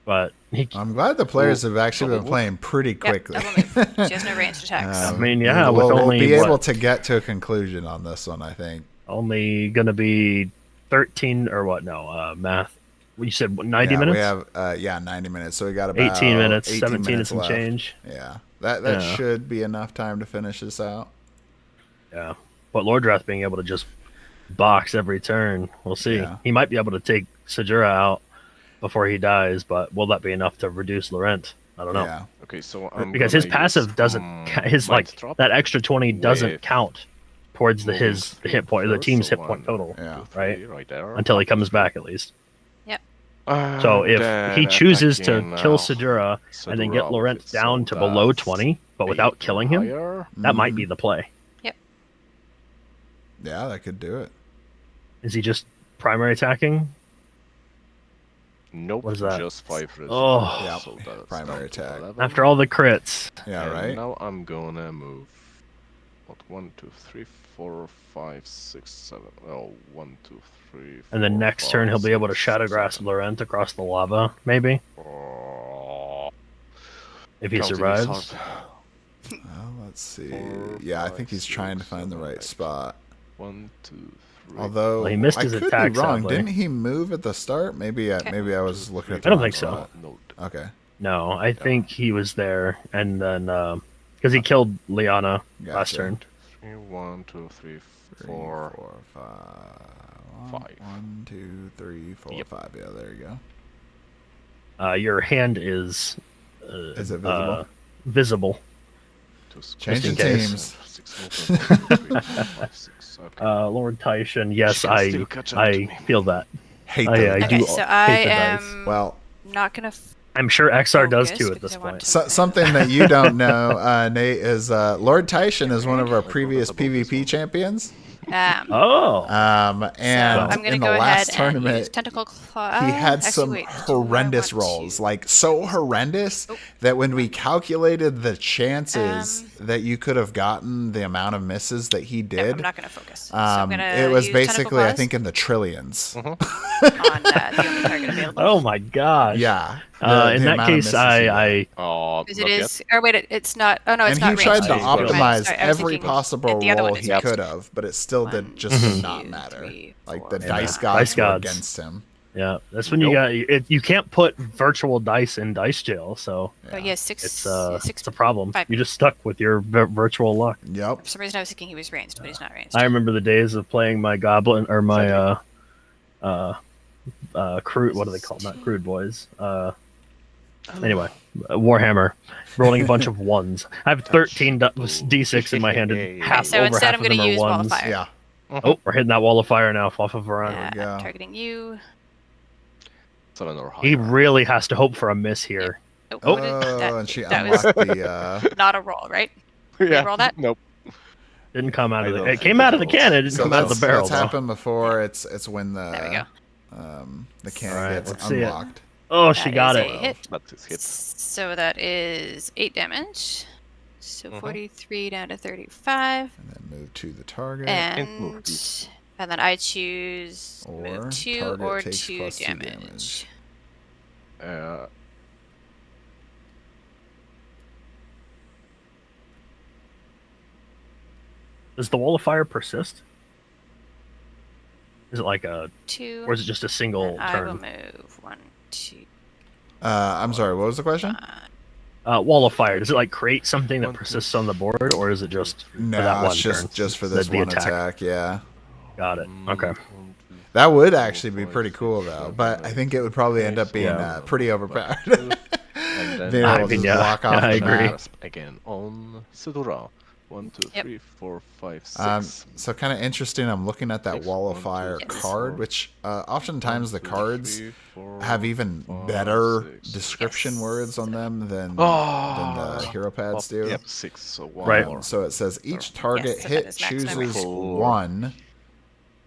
[SPEAKER 4] But
[SPEAKER 2] I'm glad the players have actually been playing pretty quickly.
[SPEAKER 3] Yep, she has no ranged attacks.
[SPEAKER 4] I mean, yeah,
[SPEAKER 2] we'll be able to get to a conclusion on this one, I think.
[SPEAKER 4] Only going to be 13 or what? No, math. You said 90 minutes?
[SPEAKER 2] We have 90 minutes. So we got about
[SPEAKER 4] 18 minutes,
[SPEAKER 2] 18
[SPEAKER 4] 17
[SPEAKER 2] minutes
[SPEAKER 4] and some
[SPEAKER 2] left.
[SPEAKER 4] change.
[SPEAKER 2] Yeah, that should be enough time to finish this out.
[SPEAKER 4] Yeah, but Lordrath being able to just box every turn, we'll see. Yeah. He might be able to take Sajura out before he dies, but will that be enough to reduce Laurent? I don't know.
[SPEAKER 2] Yeah.
[SPEAKER 1] Okay, so
[SPEAKER 4] because his passive doesn't, his like that extra 20 doesn't count towards his hit point, or the team's hit point total, right until he comes back at least.
[SPEAKER 3] Yep.
[SPEAKER 4] So if he chooses to kill Sajura and then get Laurent down to below 20, but without killing him, that might be the play.
[SPEAKER 3] Yep.
[SPEAKER 2] Yeah, that could do it.
[SPEAKER 4] Is he just primary attacking?
[SPEAKER 1] Nope.
[SPEAKER 4] What is that?
[SPEAKER 1] Just 5 resistance.
[SPEAKER 2] Oh, yeah. So primary attack.
[SPEAKER 4] After all the crits.
[SPEAKER 2] Yeah,
[SPEAKER 1] and
[SPEAKER 2] right.
[SPEAKER 1] Now I'm gonna move. What? 1, 2, 3, 4, 5, 6, 7. Oh, 1, 2, 3. 4,
[SPEAKER 4] and then next
[SPEAKER 1] 5,
[SPEAKER 4] turn he'll be
[SPEAKER 1] 6,
[SPEAKER 4] able to Shadowgrass Laurent across the lava, maybe. If he survives.
[SPEAKER 2] Well, let's see. Yeah, I think he's trying to find the right spot.
[SPEAKER 1] 1, 2, 3.
[SPEAKER 2] Although
[SPEAKER 4] he missed his attack,
[SPEAKER 2] be wrong.
[SPEAKER 4] sadly.
[SPEAKER 2] Didn't he move at the start? Maybe I was looking at the
[SPEAKER 4] I don't think so.
[SPEAKER 2] Okay.
[SPEAKER 4] No, I think he was there, and then because he killed Liana last turn.
[SPEAKER 1] 3, 1, 2, 3, 4,
[SPEAKER 2] 5. 1, 2, 3, 4, 5. Yeah, there you
[SPEAKER 4] go. Your hand is
[SPEAKER 2] it visible?
[SPEAKER 4] Visible.
[SPEAKER 2] Changing teams.
[SPEAKER 4] Lord Tyshan, yes, I feel that.
[SPEAKER 2] Hate
[SPEAKER 4] I do.
[SPEAKER 3] So I am not gonna.
[SPEAKER 4] I'm sure Exar does too at this point.
[SPEAKER 2] Something that you don't know, Nate, is Lord Tyshan is one of our previous PvP champions.
[SPEAKER 3] And
[SPEAKER 2] I'm
[SPEAKER 3] gonna
[SPEAKER 2] in the
[SPEAKER 3] go
[SPEAKER 2] last
[SPEAKER 3] ahead
[SPEAKER 2] tournament,
[SPEAKER 3] and use Tentacle Claw.
[SPEAKER 2] he had some horrendous rolls, like so horrendous that when we calculated the chances that you could have gotten the amount of misses that he did,
[SPEAKER 3] I'm not gonna focus.
[SPEAKER 2] It was basically, I think, in the trillions.
[SPEAKER 3] On the only target available.
[SPEAKER 4] Oh my gosh!
[SPEAKER 2] Yeah.
[SPEAKER 4] In that case,
[SPEAKER 3] because it is. Or wait, it's not. Oh no, it's not.
[SPEAKER 2] And he tried to
[SPEAKER 3] ranged.
[SPEAKER 2] optimize every possible roll he could have, but it still did not matter. Like the dice gods were against him.
[SPEAKER 4] Yeah, that's when you got you can't put virtual dice in dice jail. So
[SPEAKER 3] but he has 6.
[SPEAKER 4] It's a problem.
[SPEAKER 3] 5.
[SPEAKER 4] You just stuck with your virtual luck.
[SPEAKER 2] Yep.
[SPEAKER 3] For some reason, I was thinking he was ranged, but he's not ranged.
[SPEAKER 4] I remember the days of playing my goblin or my crude. What do they call them? Not crude boys. Anyway, Warhammer, rolling a bunch of ones. I have 13 d6 in my hand, and
[SPEAKER 3] Okay, so
[SPEAKER 4] over
[SPEAKER 3] instead
[SPEAKER 4] half
[SPEAKER 3] I'm
[SPEAKER 4] of them
[SPEAKER 3] going to
[SPEAKER 4] are
[SPEAKER 3] use Wall of
[SPEAKER 4] ones.
[SPEAKER 3] Fire.
[SPEAKER 2] Yeah.
[SPEAKER 4] Oh, we're hitting that wall of fire now off of Varun.
[SPEAKER 2] There we go.
[SPEAKER 3] I'm targeting you.
[SPEAKER 1] 7 or higher.
[SPEAKER 4] He really has to hope for a miss here.
[SPEAKER 2] Oh,
[SPEAKER 3] that,
[SPEAKER 2] and she
[SPEAKER 3] that was
[SPEAKER 2] unlocked the.
[SPEAKER 3] not a roll, right?
[SPEAKER 1] Yeah.
[SPEAKER 3] Roll that?
[SPEAKER 1] Nope.
[SPEAKER 4] Didn't come out
[SPEAKER 1] I
[SPEAKER 4] of
[SPEAKER 1] don't
[SPEAKER 4] the. It
[SPEAKER 1] think
[SPEAKER 4] came
[SPEAKER 1] it
[SPEAKER 4] out of the
[SPEAKER 1] rolls.
[SPEAKER 4] cannon. It didn't
[SPEAKER 2] So
[SPEAKER 4] come out of the barrel.
[SPEAKER 2] that's
[SPEAKER 4] though.
[SPEAKER 2] happened before. It's when the
[SPEAKER 3] There we go.
[SPEAKER 2] the cannon
[SPEAKER 4] All right,
[SPEAKER 2] gets
[SPEAKER 4] let's see it.
[SPEAKER 2] unlocked.
[SPEAKER 4] Oh, she
[SPEAKER 3] That
[SPEAKER 4] got
[SPEAKER 3] is
[SPEAKER 4] it.
[SPEAKER 3] a hit.
[SPEAKER 1] That is hit.
[SPEAKER 3] So that is 8 damage. So 43 down to 35.
[SPEAKER 2] And then move to the target.
[SPEAKER 3] And then I choose
[SPEAKER 2] Or
[SPEAKER 3] move 2
[SPEAKER 2] target
[SPEAKER 3] or
[SPEAKER 2] takes
[SPEAKER 3] 2
[SPEAKER 2] plus 2
[SPEAKER 3] damage.
[SPEAKER 4] Does the wall of fire persist? Is it like a,
[SPEAKER 3] 2.
[SPEAKER 4] or is it just a single
[SPEAKER 3] I will
[SPEAKER 4] turn?
[SPEAKER 3] move 1, 2.
[SPEAKER 2] I'm sorry. What was the question?
[SPEAKER 4] Wall of fire. Does it like create something that
[SPEAKER 1] 1, 2,
[SPEAKER 4] persists on the board, or is it just for
[SPEAKER 2] No,
[SPEAKER 4] that one
[SPEAKER 2] it's
[SPEAKER 4] turn?
[SPEAKER 2] just for this
[SPEAKER 4] The
[SPEAKER 2] one
[SPEAKER 4] attack.
[SPEAKER 2] attack. Yeah.
[SPEAKER 4] Got it. Okay.
[SPEAKER 2] That would actually be pretty cool though, but I think it would probably end up being
[SPEAKER 4] Yeah.
[SPEAKER 2] Pretty overpowered.
[SPEAKER 1] And then
[SPEAKER 2] Being able to just
[SPEAKER 4] yeah,
[SPEAKER 2] block off
[SPEAKER 4] I
[SPEAKER 2] the
[SPEAKER 4] agree.
[SPEAKER 2] map.
[SPEAKER 1] again on Sedura. 1, 2,
[SPEAKER 3] Yep.
[SPEAKER 1] 3, 4, 5, 6.
[SPEAKER 2] So kind of interesting. I'm looking at that
[SPEAKER 1] Six,
[SPEAKER 2] Wall of
[SPEAKER 1] 1, 2,
[SPEAKER 2] Fire
[SPEAKER 1] 3,
[SPEAKER 2] card,
[SPEAKER 1] 4.
[SPEAKER 2] which oftentimes the
[SPEAKER 1] 1, 2,
[SPEAKER 2] cards
[SPEAKER 1] 3, 4,
[SPEAKER 2] have even
[SPEAKER 1] 5,
[SPEAKER 2] better
[SPEAKER 1] 6.
[SPEAKER 2] description
[SPEAKER 3] Yes.
[SPEAKER 2] words on them than
[SPEAKER 1] Oh.
[SPEAKER 2] the hero pads do.
[SPEAKER 1] Yep, 6. So 1
[SPEAKER 4] Right.
[SPEAKER 1] more.
[SPEAKER 2] So it says each target
[SPEAKER 3] so that
[SPEAKER 2] hit
[SPEAKER 3] is maximum.
[SPEAKER 2] chooses
[SPEAKER 1] Cool.
[SPEAKER 2] one.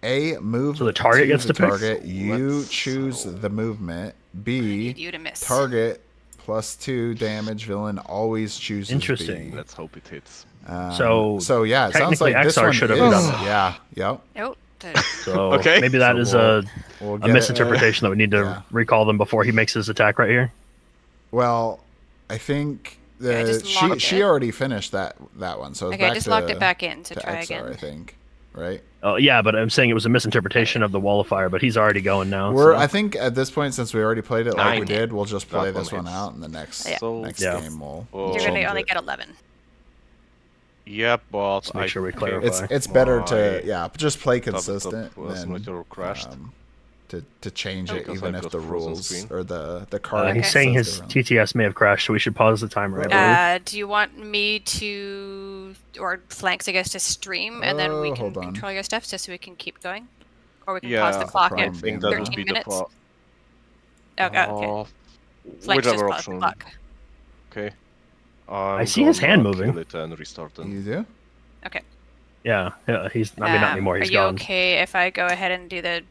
[SPEAKER 2] A move
[SPEAKER 4] So the target gets
[SPEAKER 2] the
[SPEAKER 4] to pick?
[SPEAKER 2] target. You
[SPEAKER 1] Let's
[SPEAKER 2] choose
[SPEAKER 1] roll.
[SPEAKER 2] the movement.
[SPEAKER 3] I
[SPEAKER 2] B
[SPEAKER 3] need you to miss.
[SPEAKER 2] target plus 2 damage. Villain always chooses
[SPEAKER 4] Interesting.
[SPEAKER 2] B.
[SPEAKER 1] Let's hope it hits.
[SPEAKER 2] So yeah, it sounds
[SPEAKER 4] technically
[SPEAKER 2] like this
[SPEAKER 4] Exar
[SPEAKER 2] one
[SPEAKER 4] should have
[SPEAKER 2] is,
[SPEAKER 4] done that.
[SPEAKER 2] yeah, yep.
[SPEAKER 3] Nope.
[SPEAKER 4] So
[SPEAKER 1] Okay.
[SPEAKER 4] maybe that
[SPEAKER 2] So
[SPEAKER 4] is
[SPEAKER 2] we'll
[SPEAKER 4] a
[SPEAKER 2] get it.
[SPEAKER 4] misinterpretation that we need to
[SPEAKER 2] Yeah.
[SPEAKER 4] recall them before he makes his attack right here.
[SPEAKER 2] Well, I think
[SPEAKER 3] Okay, I just locked
[SPEAKER 2] she
[SPEAKER 3] it.
[SPEAKER 2] already finished that one, so it's
[SPEAKER 3] Okay, I
[SPEAKER 2] back
[SPEAKER 3] just
[SPEAKER 2] to,
[SPEAKER 3] locked it back in to
[SPEAKER 2] to
[SPEAKER 3] try
[SPEAKER 2] Exar,
[SPEAKER 3] again.
[SPEAKER 2] I think, right?
[SPEAKER 4] Oh yeah, but I'm saying it was a misinterpretation of the wall of fire. But he's already going now.
[SPEAKER 2] We're
[SPEAKER 4] so-
[SPEAKER 2] I think at this point, since we already played it like we
[SPEAKER 1] 9.
[SPEAKER 2] did, we'll just play
[SPEAKER 1] That one
[SPEAKER 2] this one
[SPEAKER 1] hits.
[SPEAKER 2] out, and the next
[SPEAKER 3] Yeah.
[SPEAKER 1] So,
[SPEAKER 2] next
[SPEAKER 4] Yeah.
[SPEAKER 2] game we'll
[SPEAKER 1] Oh.
[SPEAKER 3] You're going
[SPEAKER 2] change
[SPEAKER 3] to only
[SPEAKER 2] it.
[SPEAKER 3] get 11.
[SPEAKER 1] Yeah, but
[SPEAKER 4] Let's make sure we clarify.
[SPEAKER 2] It's better to
[SPEAKER 1] My
[SPEAKER 2] just play
[SPEAKER 1] tabletop
[SPEAKER 2] consistent
[SPEAKER 1] was
[SPEAKER 2] than
[SPEAKER 1] meteor crashed.
[SPEAKER 2] to change it,
[SPEAKER 1] Because
[SPEAKER 2] even
[SPEAKER 1] I've
[SPEAKER 2] if
[SPEAKER 1] got
[SPEAKER 2] the
[SPEAKER 1] frozen
[SPEAKER 2] rules
[SPEAKER 1] screen.
[SPEAKER 2] or the card.
[SPEAKER 4] He's
[SPEAKER 3] Okay.
[SPEAKER 4] saying
[SPEAKER 2] says
[SPEAKER 4] his
[SPEAKER 2] differently.
[SPEAKER 4] TTS may have crashed, so we should pause the timer. I believe.
[SPEAKER 3] Do you want me to, or Flanks, I guess, to stream, and then we
[SPEAKER 2] Oh,
[SPEAKER 3] can
[SPEAKER 2] hold on.
[SPEAKER 3] control your stuff just so we can keep going? Or we can
[SPEAKER 1] Yeah,
[SPEAKER 3] pause the clock
[SPEAKER 2] problem
[SPEAKER 3] at
[SPEAKER 1] I think
[SPEAKER 2] being
[SPEAKER 1] that would
[SPEAKER 3] 13
[SPEAKER 1] be the
[SPEAKER 3] minutes?
[SPEAKER 1] pro-
[SPEAKER 3] Okay. Flanks just
[SPEAKER 1] whichever
[SPEAKER 3] pause the
[SPEAKER 1] option.
[SPEAKER 3] clock.
[SPEAKER 1] Okay.
[SPEAKER 4] I see his hand moving.
[SPEAKER 1] Kill it and restart them.
[SPEAKER 2] You do?
[SPEAKER 4] Yeah, he's. I mean, not anymore. He's
[SPEAKER 3] Are you
[SPEAKER 4] gone.
[SPEAKER 3] okay if I go ahead and do the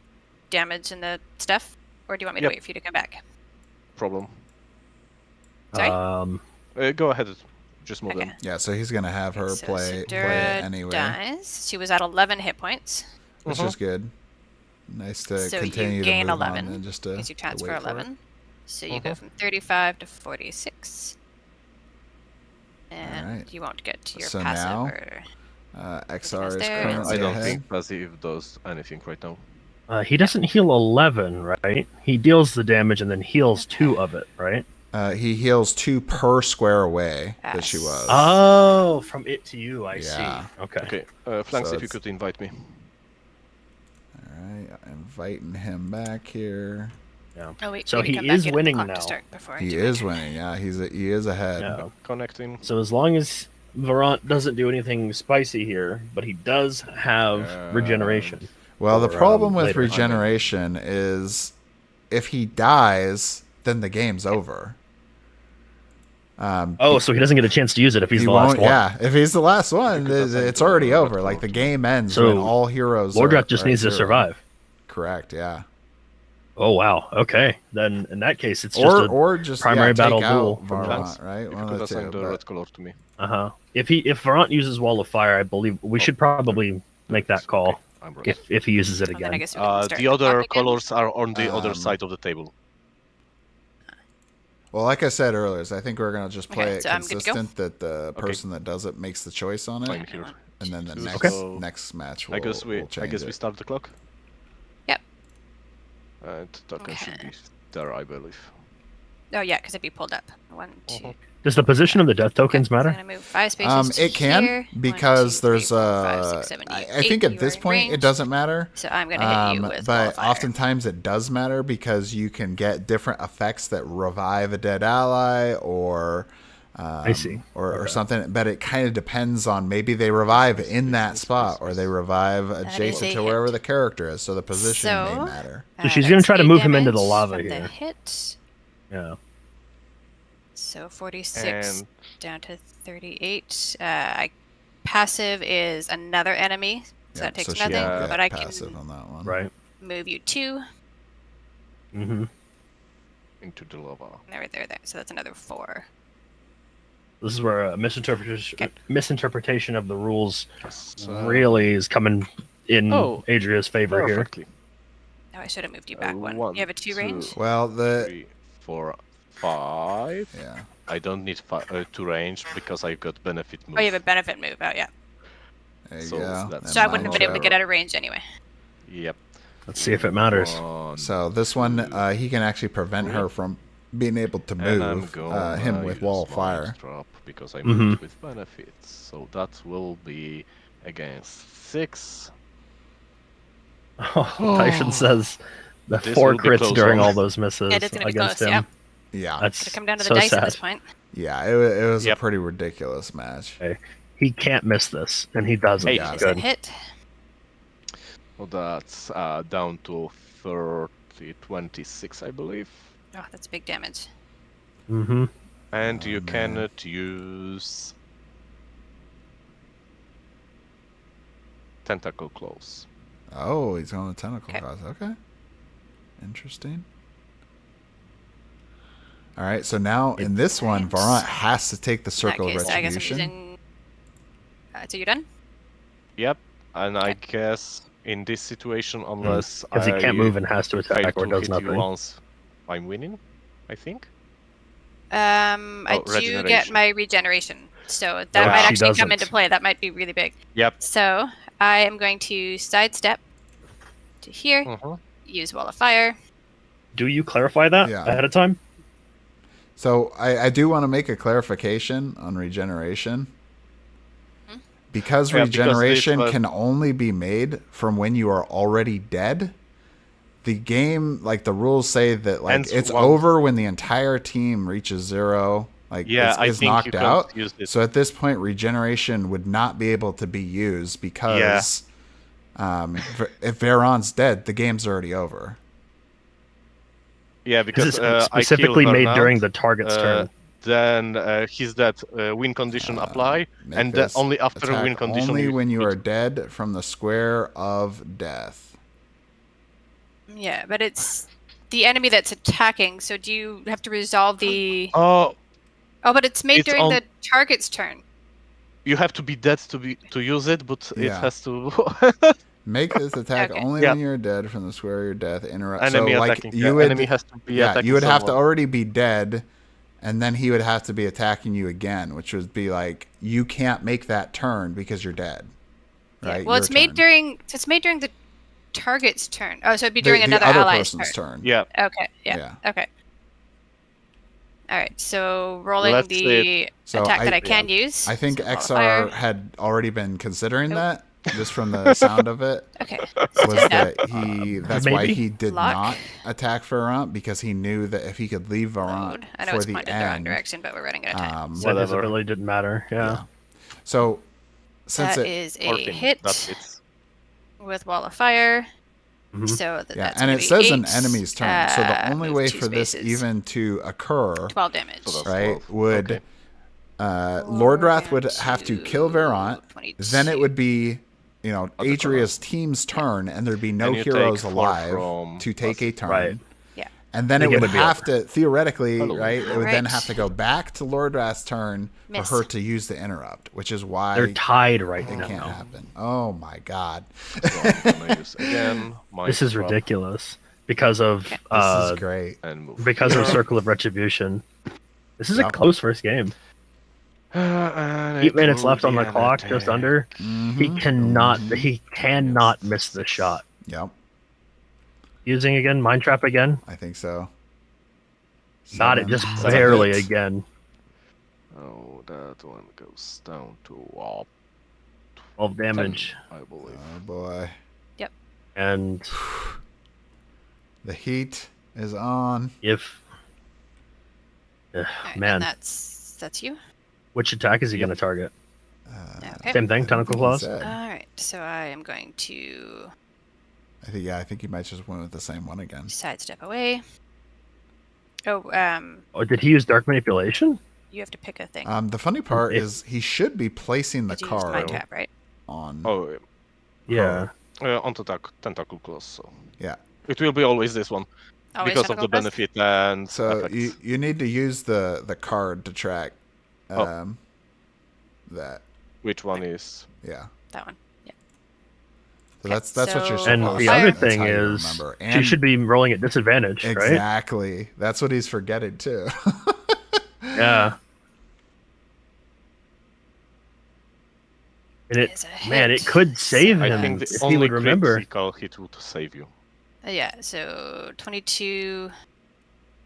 [SPEAKER 3] damage and the stuff? Or do you want me to
[SPEAKER 1] Yep.
[SPEAKER 3] wait for you to come back?
[SPEAKER 1] Problem.
[SPEAKER 3] Sorry?
[SPEAKER 1] Go ahead. Just move
[SPEAKER 3] Okay.
[SPEAKER 1] them.
[SPEAKER 2] Yeah. So he's gonna have her
[SPEAKER 3] So
[SPEAKER 2] play it
[SPEAKER 3] Sedura
[SPEAKER 2] anyway,
[SPEAKER 3] dies. She was at 11 hit points
[SPEAKER 2] which is good. Nice to
[SPEAKER 3] So you
[SPEAKER 2] continue
[SPEAKER 3] gain
[SPEAKER 2] to move
[SPEAKER 3] 11,
[SPEAKER 2] on and just to
[SPEAKER 3] because you transfer
[SPEAKER 2] wait for it.
[SPEAKER 3] 11. So you go from 35 to 46. And
[SPEAKER 2] Alright.
[SPEAKER 3] you won't get to your
[SPEAKER 2] So
[SPEAKER 3] passive
[SPEAKER 2] now-
[SPEAKER 3] or...
[SPEAKER 2] XR is
[SPEAKER 3] there,
[SPEAKER 2] currently
[SPEAKER 1] I don't
[SPEAKER 2] ahead.
[SPEAKER 1] think passive does anything right now.
[SPEAKER 4] He doesn't heal 11, right? He deals the damage and then heals 2 of it, right?
[SPEAKER 2] He heals 2 per square away that she
[SPEAKER 3] Yes.
[SPEAKER 2] was.
[SPEAKER 4] Oh, from it to you, I
[SPEAKER 2] Yeah.
[SPEAKER 4] see. Okay.
[SPEAKER 1] Okay, Flanks,
[SPEAKER 2] So
[SPEAKER 1] if you
[SPEAKER 2] it's-
[SPEAKER 1] could invite me.
[SPEAKER 2] All right, inviting him back here.
[SPEAKER 3] Oh, wait,
[SPEAKER 4] So
[SPEAKER 3] maybe
[SPEAKER 4] he
[SPEAKER 3] come back
[SPEAKER 4] is
[SPEAKER 3] in
[SPEAKER 4] winning
[SPEAKER 3] clock
[SPEAKER 4] now.
[SPEAKER 3] To start before I
[SPEAKER 2] He
[SPEAKER 3] do
[SPEAKER 2] is
[SPEAKER 3] it.
[SPEAKER 2] winning. Yeah, he is ahead.
[SPEAKER 4] Yeah.
[SPEAKER 1] Connecting.
[SPEAKER 4] So as long as Varant doesn't do anything spicy here, but he does have regeneration.
[SPEAKER 2] Well, the
[SPEAKER 4] Or,
[SPEAKER 2] problem with
[SPEAKER 4] later.
[SPEAKER 2] regeneration is if he dies, then the game's over.
[SPEAKER 4] Oh, so he doesn't get a chance to use it if he's
[SPEAKER 2] He
[SPEAKER 4] the last
[SPEAKER 2] won't.
[SPEAKER 4] one.
[SPEAKER 2] Yeah, if he's the last one,
[SPEAKER 1] Because that's
[SPEAKER 2] it's
[SPEAKER 1] how
[SPEAKER 2] already
[SPEAKER 1] you do
[SPEAKER 2] over.
[SPEAKER 1] it.
[SPEAKER 2] Like the game ends
[SPEAKER 4] So
[SPEAKER 2] when all heroes.
[SPEAKER 4] Lordrat
[SPEAKER 2] are
[SPEAKER 4] just
[SPEAKER 2] at
[SPEAKER 4] needs to
[SPEAKER 2] 0.
[SPEAKER 4] survive.
[SPEAKER 2] Correct. Yeah.
[SPEAKER 4] Oh wow. Okay. Then in that case, it's just
[SPEAKER 2] Or just
[SPEAKER 4] primary battle
[SPEAKER 2] take
[SPEAKER 4] duel
[SPEAKER 2] out
[SPEAKER 4] from
[SPEAKER 2] Varant,
[SPEAKER 1] Flanks.
[SPEAKER 2] right?
[SPEAKER 1] If
[SPEAKER 2] One
[SPEAKER 1] you
[SPEAKER 2] of
[SPEAKER 1] could
[SPEAKER 2] the
[SPEAKER 1] assign
[SPEAKER 2] two.
[SPEAKER 1] the
[SPEAKER 2] but-
[SPEAKER 1] red color to me.
[SPEAKER 4] If Varant uses Wall of Fire, I believe we should probably make that call
[SPEAKER 1] Okay, I'm ready.
[SPEAKER 4] if he uses it
[SPEAKER 3] Well, then I
[SPEAKER 4] again.
[SPEAKER 3] guess we can start
[SPEAKER 1] The other
[SPEAKER 3] clock again.
[SPEAKER 1] colors are on the other
[SPEAKER 2] Um,
[SPEAKER 1] side of the table.
[SPEAKER 2] Well, like I said earlier, I think we're gonna just play
[SPEAKER 3] Okay,
[SPEAKER 2] it
[SPEAKER 3] so I'm good to go?
[SPEAKER 2] consistent that the person that does it makes the choice on
[SPEAKER 1] I'm
[SPEAKER 2] it,
[SPEAKER 1] here.
[SPEAKER 2] and then the
[SPEAKER 1] Okay.
[SPEAKER 2] next match we'll,
[SPEAKER 1] I guess we
[SPEAKER 2] we'll change it.
[SPEAKER 1] start the clock.
[SPEAKER 3] Yep.
[SPEAKER 1] And Tarkan should be there, I believe.
[SPEAKER 3] Oh yeah, because it'd be pulled up. 1, 2.
[SPEAKER 4] Does the position of the death tokens matter?
[SPEAKER 3] I'm gonna move 5 spaces to
[SPEAKER 2] It can
[SPEAKER 3] here.
[SPEAKER 2] because
[SPEAKER 3] 1, 2, 3,
[SPEAKER 2] there's
[SPEAKER 3] 4, 5, 6, 7, 8,
[SPEAKER 2] I think
[SPEAKER 3] 8.
[SPEAKER 2] at this point it doesn't matter.
[SPEAKER 3] So I'm gonna hit you with
[SPEAKER 2] but
[SPEAKER 3] Wall of Fire.
[SPEAKER 2] oftentimes it does matter because you can get different effects that revive a dead ally or
[SPEAKER 4] I see.
[SPEAKER 2] Or something, but it kind of depends on maybe they revive in that spot or they revive adjacent to wherever the character is, so the position may matter.
[SPEAKER 4] So she's going to try to move him into the lava
[SPEAKER 3] from
[SPEAKER 4] here.
[SPEAKER 3] The hit.
[SPEAKER 4] Yeah.
[SPEAKER 3] So 46 down to 38. Passive is another enemy, so that takes nothing. But I can
[SPEAKER 2] on that one.
[SPEAKER 4] Right.
[SPEAKER 3] Move you 2.
[SPEAKER 4] Mm-hmm.
[SPEAKER 1] Into the lava.
[SPEAKER 3] There. So that's another 4.
[SPEAKER 4] This is where a misinterpretation of the rules really is coming in Adria's favor
[SPEAKER 1] perfectly.
[SPEAKER 3] here. Oh, I should have moved you back one. You have a 2 range?
[SPEAKER 2] Well,
[SPEAKER 1] 3, 4, 5.
[SPEAKER 2] Yeah.
[SPEAKER 1] I don't need 2 range because I've got benefit move.
[SPEAKER 3] Oh, you have a benefit move. Oh, yeah.
[SPEAKER 2] There you
[SPEAKER 1] So
[SPEAKER 2] go.
[SPEAKER 3] So I wouldn't have been able to get out of range anyway.
[SPEAKER 1] Yep.
[SPEAKER 4] Let's see if it matters.
[SPEAKER 2] So this one, he can actually prevent her from being able to move him with Wall of Fire.
[SPEAKER 1] Because I moved with benefits. So that will be against 6.
[SPEAKER 4] Tyson says the 4 crits during all those misses against him.
[SPEAKER 2] Yeah.
[SPEAKER 4] That's
[SPEAKER 3] come down to the
[SPEAKER 4] so
[SPEAKER 3] dice
[SPEAKER 4] sad.
[SPEAKER 3] at this point.
[SPEAKER 2] Yeah, it was a pretty ridiculous match.
[SPEAKER 4] Okay. He can't miss this, and he doesn't.
[SPEAKER 1] Hey,
[SPEAKER 3] Is it hit?
[SPEAKER 1] Well, that's down to 26, I believe.
[SPEAKER 3] Oh, that's big damage.
[SPEAKER 4] Mm-hmm.
[SPEAKER 1] And you cannot use Tentacle Claws.
[SPEAKER 2] Oh, he's on the Tentacle Claws. Okay. Interesting. All right, so now in this one, Varant has to take the Circle of Retribution.
[SPEAKER 3] I guess I'm using... so you're done?
[SPEAKER 1] Yep, and I guess in this situation, unless
[SPEAKER 4] because he can't move and has to attack or does nothing,
[SPEAKER 1] once, I'm winning, I think.
[SPEAKER 3] I do get my regeneration, so that might actually come into play. That might be really big.
[SPEAKER 1] Yep.
[SPEAKER 3] So I am going to sidestep to here, use Wall of Fire.
[SPEAKER 4] Do you clarify that ahead of time?
[SPEAKER 2] So I do want to make a clarification on regeneration. Because regeneration can only be made from when you are already dead, the game, like the rules say that like it's over when the entire team reaches 0, like is knocked out. So at this point, regeneration would not be able to be used because if Veron's dead, the game's already over.
[SPEAKER 1] Yeah, because
[SPEAKER 4] it's specifically made during the target's turn.
[SPEAKER 1] Then he's that win condition apply, and then only after win condition.
[SPEAKER 2] Only when you are dead from the square of death.
[SPEAKER 3] Yeah, but it's the enemy that's attacking. So do you have to resolve the?
[SPEAKER 1] Oh,
[SPEAKER 3] but it's made during the target's turn.
[SPEAKER 1] You have to be dead to use it, but it has to.
[SPEAKER 2] Make this attack only when you're dead from the square of your death. Interrupt.
[SPEAKER 1] Enemy
[SPEAKER 2] so like
[SPEAKER 1] attacking.
[SPEAKER 2] you would,
[SPEAKER 1] enemy has to be attacking
[SPEAKER 2] you would have to
[SPEAKER 1] someone.
[SPEAKER 2] already be dead, and then he would have to be attacking you again, which would be like you can't make that turn because you're dead. Right.
[SPEAKER 3] Well, it's made during the target's turn. Oh, so it'd be during another ally's
[SPEAKER 2] turn.
[SPEAKER 1] Yeah.
[SPEAKER 3] Okay. Yeah. Okay. All right. So rolling the attack that I can use.
[SPEAKER 2] I think Exar had already been considering that. Just from the sound of it, was that that's why he did not attack Varant, because he knew that if he could leave Varant for the end,
[SPEAKER 3] wrong direction, but we're running out of time.
[SPEAKER 4] So this really didn't matter. Yeah.
[SPEAKER 2] So since
[SPEAKER 3] that is a hit with Wall of Fire. So that's
[SPEAKER 2] and it says an enemy's turn. So the only way for this even to occur,
[SPEAKER 3] 12 damage,
[SPEAKER 2] right, would Lord Wrath would have to kill Varant. Then it would be Adria's team's turn, and there'd be no heroes alive to take a turn.
[SPEAKER 4] Right.
[SPEAKER 3] Yeah.
[SPEAKER 2] And then it would have to, theoretically, right, it would then have to go back to Lord Wrath's turn for her to use the interrupt, which is why
[SPEAKER 4] they're tied right now.
[SPEAKER 2] It can't happen. Oh my god.
[SPEAKER 4] This is ridiculous because of
[SPEAKER 2] this is great.
[SPEAKER 4] Because of Circle of Retribution. This is a close first game. 8 minutes left on the clock, just under. He cannot miss the shot.
[SPEAKER 2] Yep.
[SPEAKER 4] Using again, Mind Trap again.
[SPEAKER 2] I think so.
[SPEAKER 4] Got it, just barely again.
[SPEAKER 1] Oh, that one goes down to
[SPEAKER 4] 12 damage.
[SPEAKER 1] 10, I believe.
[SPEAKER 2] Oh boy.
[SPEAKER 3] Yep.
[SPEAKER 4] And
[SPEAKER 2] the heat is on.
[SPEAKER 4] if
[SPEAKER 3] Right,
[SPEAKER 4] man,
[SPEAKER 3] and that's you.
[SPEAKER 4] which attack is he going to target?
[SPEAKER 3] Okay.
[SPEAKER 4] Same thing, tentacle claws.
[SPEAKER 3] All right, so I am going to
[SPEAKER 2] I think he might just went with the same one again.
[SPEAKER 3] sidestep away. Oh,
[SPEAKER 4] Oh, did he use dark manipulation?
[SPEAKER 3] you have to pick a thing.
[SPEAKER 2] The funny part is he should be placing the
[SPEAKER 3] Did you use mind
[SPEAKER 2] card
[SPEAKER 3] tap, right?
[SPEAKER 2] on.
[SPEAKER 1] Oh,
[SPEAKER 4] Yeah.
[SPEAKER 1] on the tentacle claws. So
[SPEAKER 2] Yeah.
[SPEAKER 1] it will be always this one
[SPEAKER 3] Always
[SPEAKER 1] because of the
[SPEAKER 3] tentacle claws?
[SPEAKER 1] benefit and
[SPEAKER 2] So
[SPEAKER 1] effects.
[SPEAKER 2] you need to use the card to track that.
[SPEAKER 1] Which one is?
[SPEAKER 2] Yeah.
[SPEAKER 3] That one. Yeah.
[SPEAKER 2] So that's what you're supposed
[SPEAKER 4] And
[SPEAKER 2] to
[SPEAKER 4] the
[SPEAKER 2] do.
[SPEAKER 4] other
[SPEAKER 2] That's
[SPEAKER 4] thing
[SPEAKER 2] how you
[SPEAKER 4] is,
[SPEAKER 2] remember.
[SPEAKER 4] she
[SPEAKER 2] And
[SPEAKER 4] should be rolling at disadvantage, right?
[SPEAKER 2] exactly. That's what he's forgetting too.
[SPEAKER 4] Yeah. And
[SPEAKER 3] Is a
[SPEAKER 4] man,
[SPEAKER 3] hit.
[SPEAKER 4] it could save
[SPEAKER 1] I
[SPEAKER 4] him
[SPEAKER 1] think the
[SPEAKER 4] if he
[SPEAKER 1] only
[SPEAKER 4] would remember.
[SPEAKER 1] critical hit would save you.
[SPEAKER 3] Yeah, so 22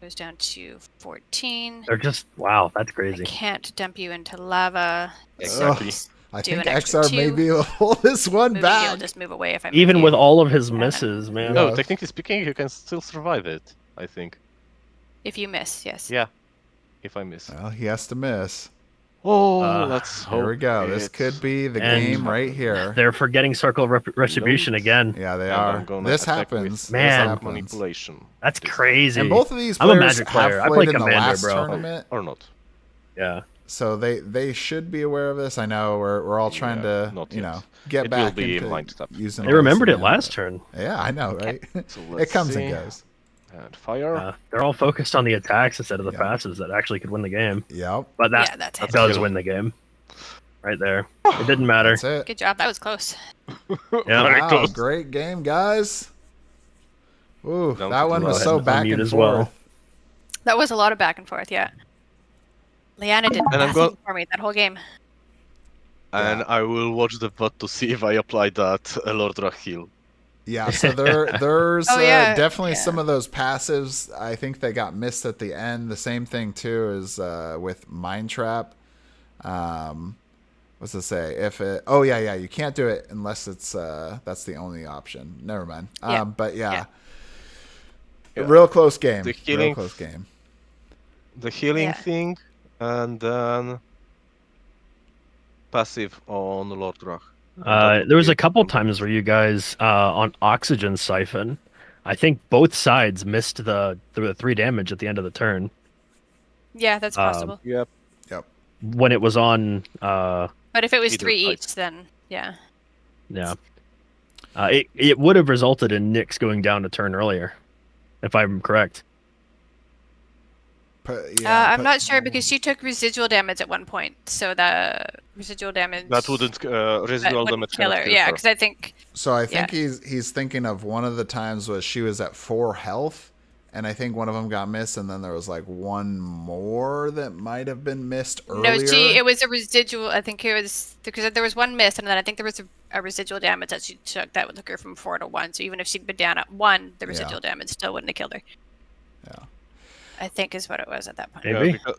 [SPEAKER 3] goes down to 14.
[SPEAKER 4] They're just wow, that's
[SPEAKER 3] I
[SPEAKER 4] crazy.
[SPEAKER 3] can't dump you into lava.
[SPEAKER 1] Exactly.
[SPEAKER 2] I
[SPEAKER 3] Do
[SPEAKER 2] think
[SPEAKER 3] an extra
[SPEAKER 2] XR may
[SPEAKER 3] 2.
[SPEAKER 2] be able to pull this one
[SPEAKER 3] You'll
[SPEAKER 2] back.
[SPEAKER 3] just move away if I move
[SPEAKER 4] Even
[SPEAKER 3] you.
[SPEAKER 4] with all of his misses, man.
[SPEAKER 2] Yeah.
[SPEAKER 1] No, technically speaking, you can still survive it. I think.
[SPEAKER 3] If you miss, yes.
[SPEAKER 1] Yeah. If I miss.
[SPEAKER 2] Well, he has to miss.
[SPEAKER 1] Oh, let's hope.
[SPEAKER 2] Here we go. This
[SPEAKER 1] it-
[SPEAKER 2] could be the
[SPEAKER 4] And
[SPEAKER 2] game right here.
[SPEAKER 4] They're forgetting Circle of Retribution
[SPEAKER 1] Loads.
[SPEAKER 4] again.
[SPEAKER 2] Yeah, they
[SPEAKER 1] And
[SPEAKER 2] are.
[SPEAKER 1] I'm gonna
[SPEAKER 2] This
[SPEAKER 1] attack with
[SPEAKER 2] happens.
[SPEAKER 4] Man.
[SPEAKER 2] This
[SPEAKER 1] dark
[SPEAKER 2] happens.
[SPEAKER 1] manipulation.
[SPEAKER 4] That's crazy.
[SPEAKER 2] And both of these
[SPEAKER 4] I'm a
[SPEAKER 2] players
[SPEAKER 4] Magic player.
[SPEAKER 2] have
[SPEAKER 4] I
[SPEAKER 2] played
[SPEAKER 4] play
[SPEAKER 2] in the
[SPEAKER 4] Commander,
[SPEAKER 2] last
[SPEAKER 4] bro.
[SPEAKER 2] tournament,
[SPEAKER 1] Or not.
[SPEAKER 4] Yeah.
[SPEAKER 2] so they should be aware of this. I know we're all trying
[SPEAKER 1] Yeah,
[SPEAKER 2] to
[SPEAKER 1] not
[SPEAKER 2] you
[SPEAKER 1] yet.
[SPEAKER 2] know get
[SPEAKER 1] It will
[SPEAKER 2] back
[SPEAKER 1] be
[SPEAKER 2] into
[SPEAKER 1] mind tap.
[SPEAKER 2] using.
[SPEAKER 4] They
[SPEAKER 2] all
[SPEAKER 4] remembered
[SPEAKER 2] this
[SPEAKER 4] it
[SPEAKER 2] again,
[SPEAKER 4] last
[SPEAKER 2] but-
[SPEAKER 4] turn.
[SPEAKER 2] Yeah, I know, right?
[SPEAKER 1] So
[SPEAKER 2] It
[SPEAKER 1] let's
[SPEAKER 2] comes
[SPEAKER 1] see.
[SPEAKER 2] and goes.
[SPEAKER 1] And fire.
[SPEAKER 4] They're all focused on the attacks instead of the
[SPEAKER 2] Yeah.
[SPEAKER 4] passives that actually could win the game.
[SPEAKER 2] Yep,
[SPEAKER 4] But
[SPEAKER 3] Yeah,
[SPEAKER 4] that
[SPEAKER 3] that's it.
[SPEAKER 4] does win the game. Right there. It didn't matter.
[SPEAKER 2] that's it.
[SPEAKER 3] Good job. That was close.
[SPEAKER 4] Yeah.
[SPEAKER 1] Very
[SPEAKER 2] Wow,
[SPEAKER 1] close.
[SPEAKER 2] great game, guys. Ooh,
[SPEAKER 1] Down
[SPEAKER 2] that
[SPEAKER 1] to
[SPEAKER 2] one
[SPEAKER 1] the
[SPEAKER 2] was
[SPEAKER 1] right.
[SPEAKER 2] so
[SPEAKER 4] And
[SPEAKER 2] back
[SPEAKER 4] unmute
[SPEAKER 2] and
[SPEAKER 4] as
[SPEAKER 2] forth.
[SPEAKER 4] well.
[SPEAKER 3] That was a lot of back and forth, yeah. Leanna did
[SPEAKER 1] And I'm
[SPEAKER 3] nothing for me that whole game.
[SPEAKER 1] And I will watch the VOD to see if I apply that Lordra heal.
[SPEAKER 2] Yeah, so there's
[SPEAKER 3] Oh, yeah,
[SPEAKER 2] definitely
[SPEAKER 3] yeah.
[SPEAKER 2] some of those passives. I think they got missed at the end. The same thing too is with Mind Trap. What's it say? If it? Oh yeah, you can't do it unless it's that's the only option. Never mind.
[SPEAKER 3] Yeah.
[SPEAKER 2] But yeah.
[SPEAKER 1] Yeah.
[SPEAKER 2] Real close game.
[SPEAKER 1] The
[SPEAKER 2] Real
[SPEAKER 1] healing-
[SPEAKER 2] close game.
[SPEAKER 1] The healing
[SPEAKER 3] Yeah.
[SPEAKER 1] thing, and then passive on Lordra.
[SPEAKER 4] There was a couple times where you guys on Oxygen Siphon, I think both sides missed the 3 damage at the end of the turn
[SPEAKER 3] Yeah, that's possible.
[SPEAKER 1] Yep.
[SPEAKER 4] when it was on.
[SPEAKER 3] But if it was
[SPEAKER 1] either
[SPEAKER 3] 3
[SPEAKER 1] side.
[SPEAKER 3] each, then yeah.
[SPEAKER 4] Yeah, it would have resulted in Nyx going down a turn earlier, if I'm correct.
[SPEAKER 3] I'm not sure because she took residual damage at one point, so the residual damage
[SPEAKER 1] That wouldn't residual
[SPEAKER 3] wouldn't
[SPEAKER 1] damage
[SPEAKER 3] kill
[SPEAKER 1] cannot
[SPEAKER 3] her.
[SPEAKER 1] kill
[SPEAKER 3] Yeah,
[SPEAKER 1] her.
[SPEAKER 3] because I think
[SPEAKER 2] So I think he's thinking of one of the times was she was at 4 health, and I think one of them got missed, and then there was like one more that might have been missed earlier.
[SPEAKER 3] no, it was a residual. I think it was because there was one miss, and then I think there was a residual damage that she took that took her from 4 to 1. So even if she'd been down at 1, the residual damage still wouldn't have killed her.
[SPEAKER 2] Yeah.
[SPEAKER 3] I think is what it was at that point.
[SPEAKER 4] Maybe.
[SPEAKER 1] because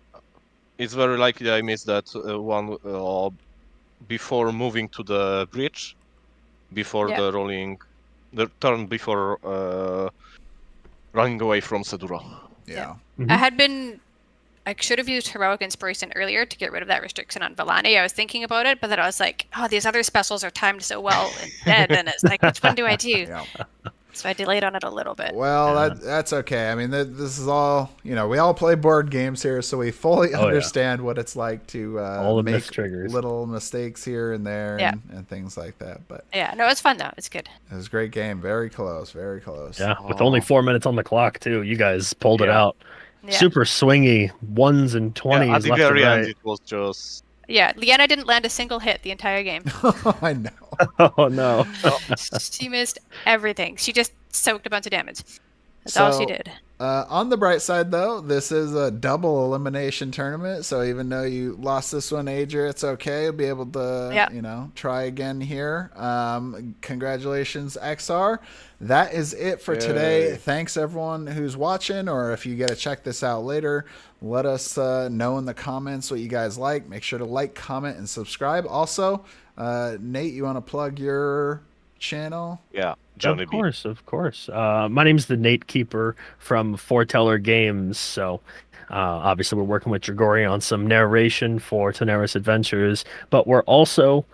[SPEAKER 1] it's very likely I missed that one before moving to the bridge, before
[SPEAKER 3] Yeah.
[SPEAKER 1] the rolling, the turn before running away from Sedura.
[SPEAKER 2] Yeah.
[SPEAKER 3] I should have used Heroic Inspiration earlier to get rid of that restriction on Vellani. I was thinking about it, but then I was like, oh, these other specials are timed so well instead. And it's like, which one do I do?
[SPEAKER 2] Yeah.
[SPEAKER 3] So I delayed on it a little bit.
[SPEAKER 2] Well, that's okay. I mean, this is all, we all play board games here, so we fully understand what it's like to
[SPEAKER 4] All the
[SPEAKER 2] make
[SPEAKER 4] miss triggers.
[SPEAKER 2] little mistakes here and there and things like that. But
[SPEAKER 3] Yeah, no, it's fun though. It's good.
[SPEAKER 2] it was a great game. Very close. Very close.
[SPEAKER 4] Yeah, with only 4 minutes on the clock too, you guys pulled it out.
[SPEAKER 3] Yeah.
[SPEAKER 4] Super swingy, 1s and 20s
[SPEAKER 1] Yeah, at the
[SPEAKER 4] left and
[SPEAKER 1] very end,
[SPEAKER 4] right.
[SPEAKER 1] it was just
[SPEAKER 3] Yeah, Leanna didn't land a single hit the entire game.
[SPEAKER 2] I know.
[SPEAKER 4] Oh no!
[SPEAKER 3] She missed everything. She just soaked a bunch of damage. That's all she did.
[SPEAKER 2] On the bright side, though, this is a double elimination tournament. So even though you lost this one, Adria, it's okay. You'll be able to, try again here. Congratulations, Exar. That is it for today. Thanks, everyone who's watching, or if you get to check this out later, let us know in the comments what you guys like. Make sure to like, comment, and subscribe. Also, Nate, you want to plug your channel?
[SPEAKER 1] Yeah. Johnny
[SPEAKER 4] of course. My name's the Natekeeper from Forteller Games. So obviously we're working with Dragori on some narration for Tanares Adventures, but we're also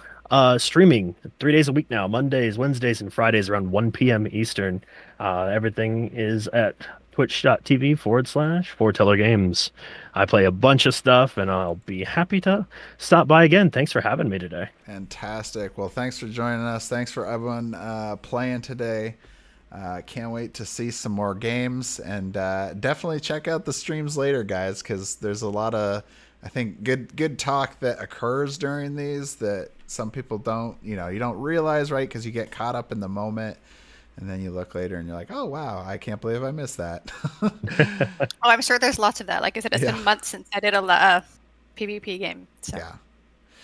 [SPEAKER 4] streaming 3 days a week now, Mondays, Wednesdays, and Fridays around 1 p.m. Eastern. Everything is at twitch.tv/Forteller Games. I play a bunch of stuff, and I'll be happy to stop by again. Thanks for having me today.
[SPEAKER 2] Fantastic. Well, thanks for joining us. Thanks for everyone playing today. Can't wait to see some more games, and definitely check out the streams later, guys, because there's a lot of, I think, good talk that occurs during these that some people don't, you don't realize, right? Because you get caught up in the moment. And then you look later and you're like, oh, wow, I can't believe I missed that.
[SPEAKER 3] I'm sure there's lots of that. Like I said, it's been months since I did a PvP game. So.
[SPEAKER 2] Yeah.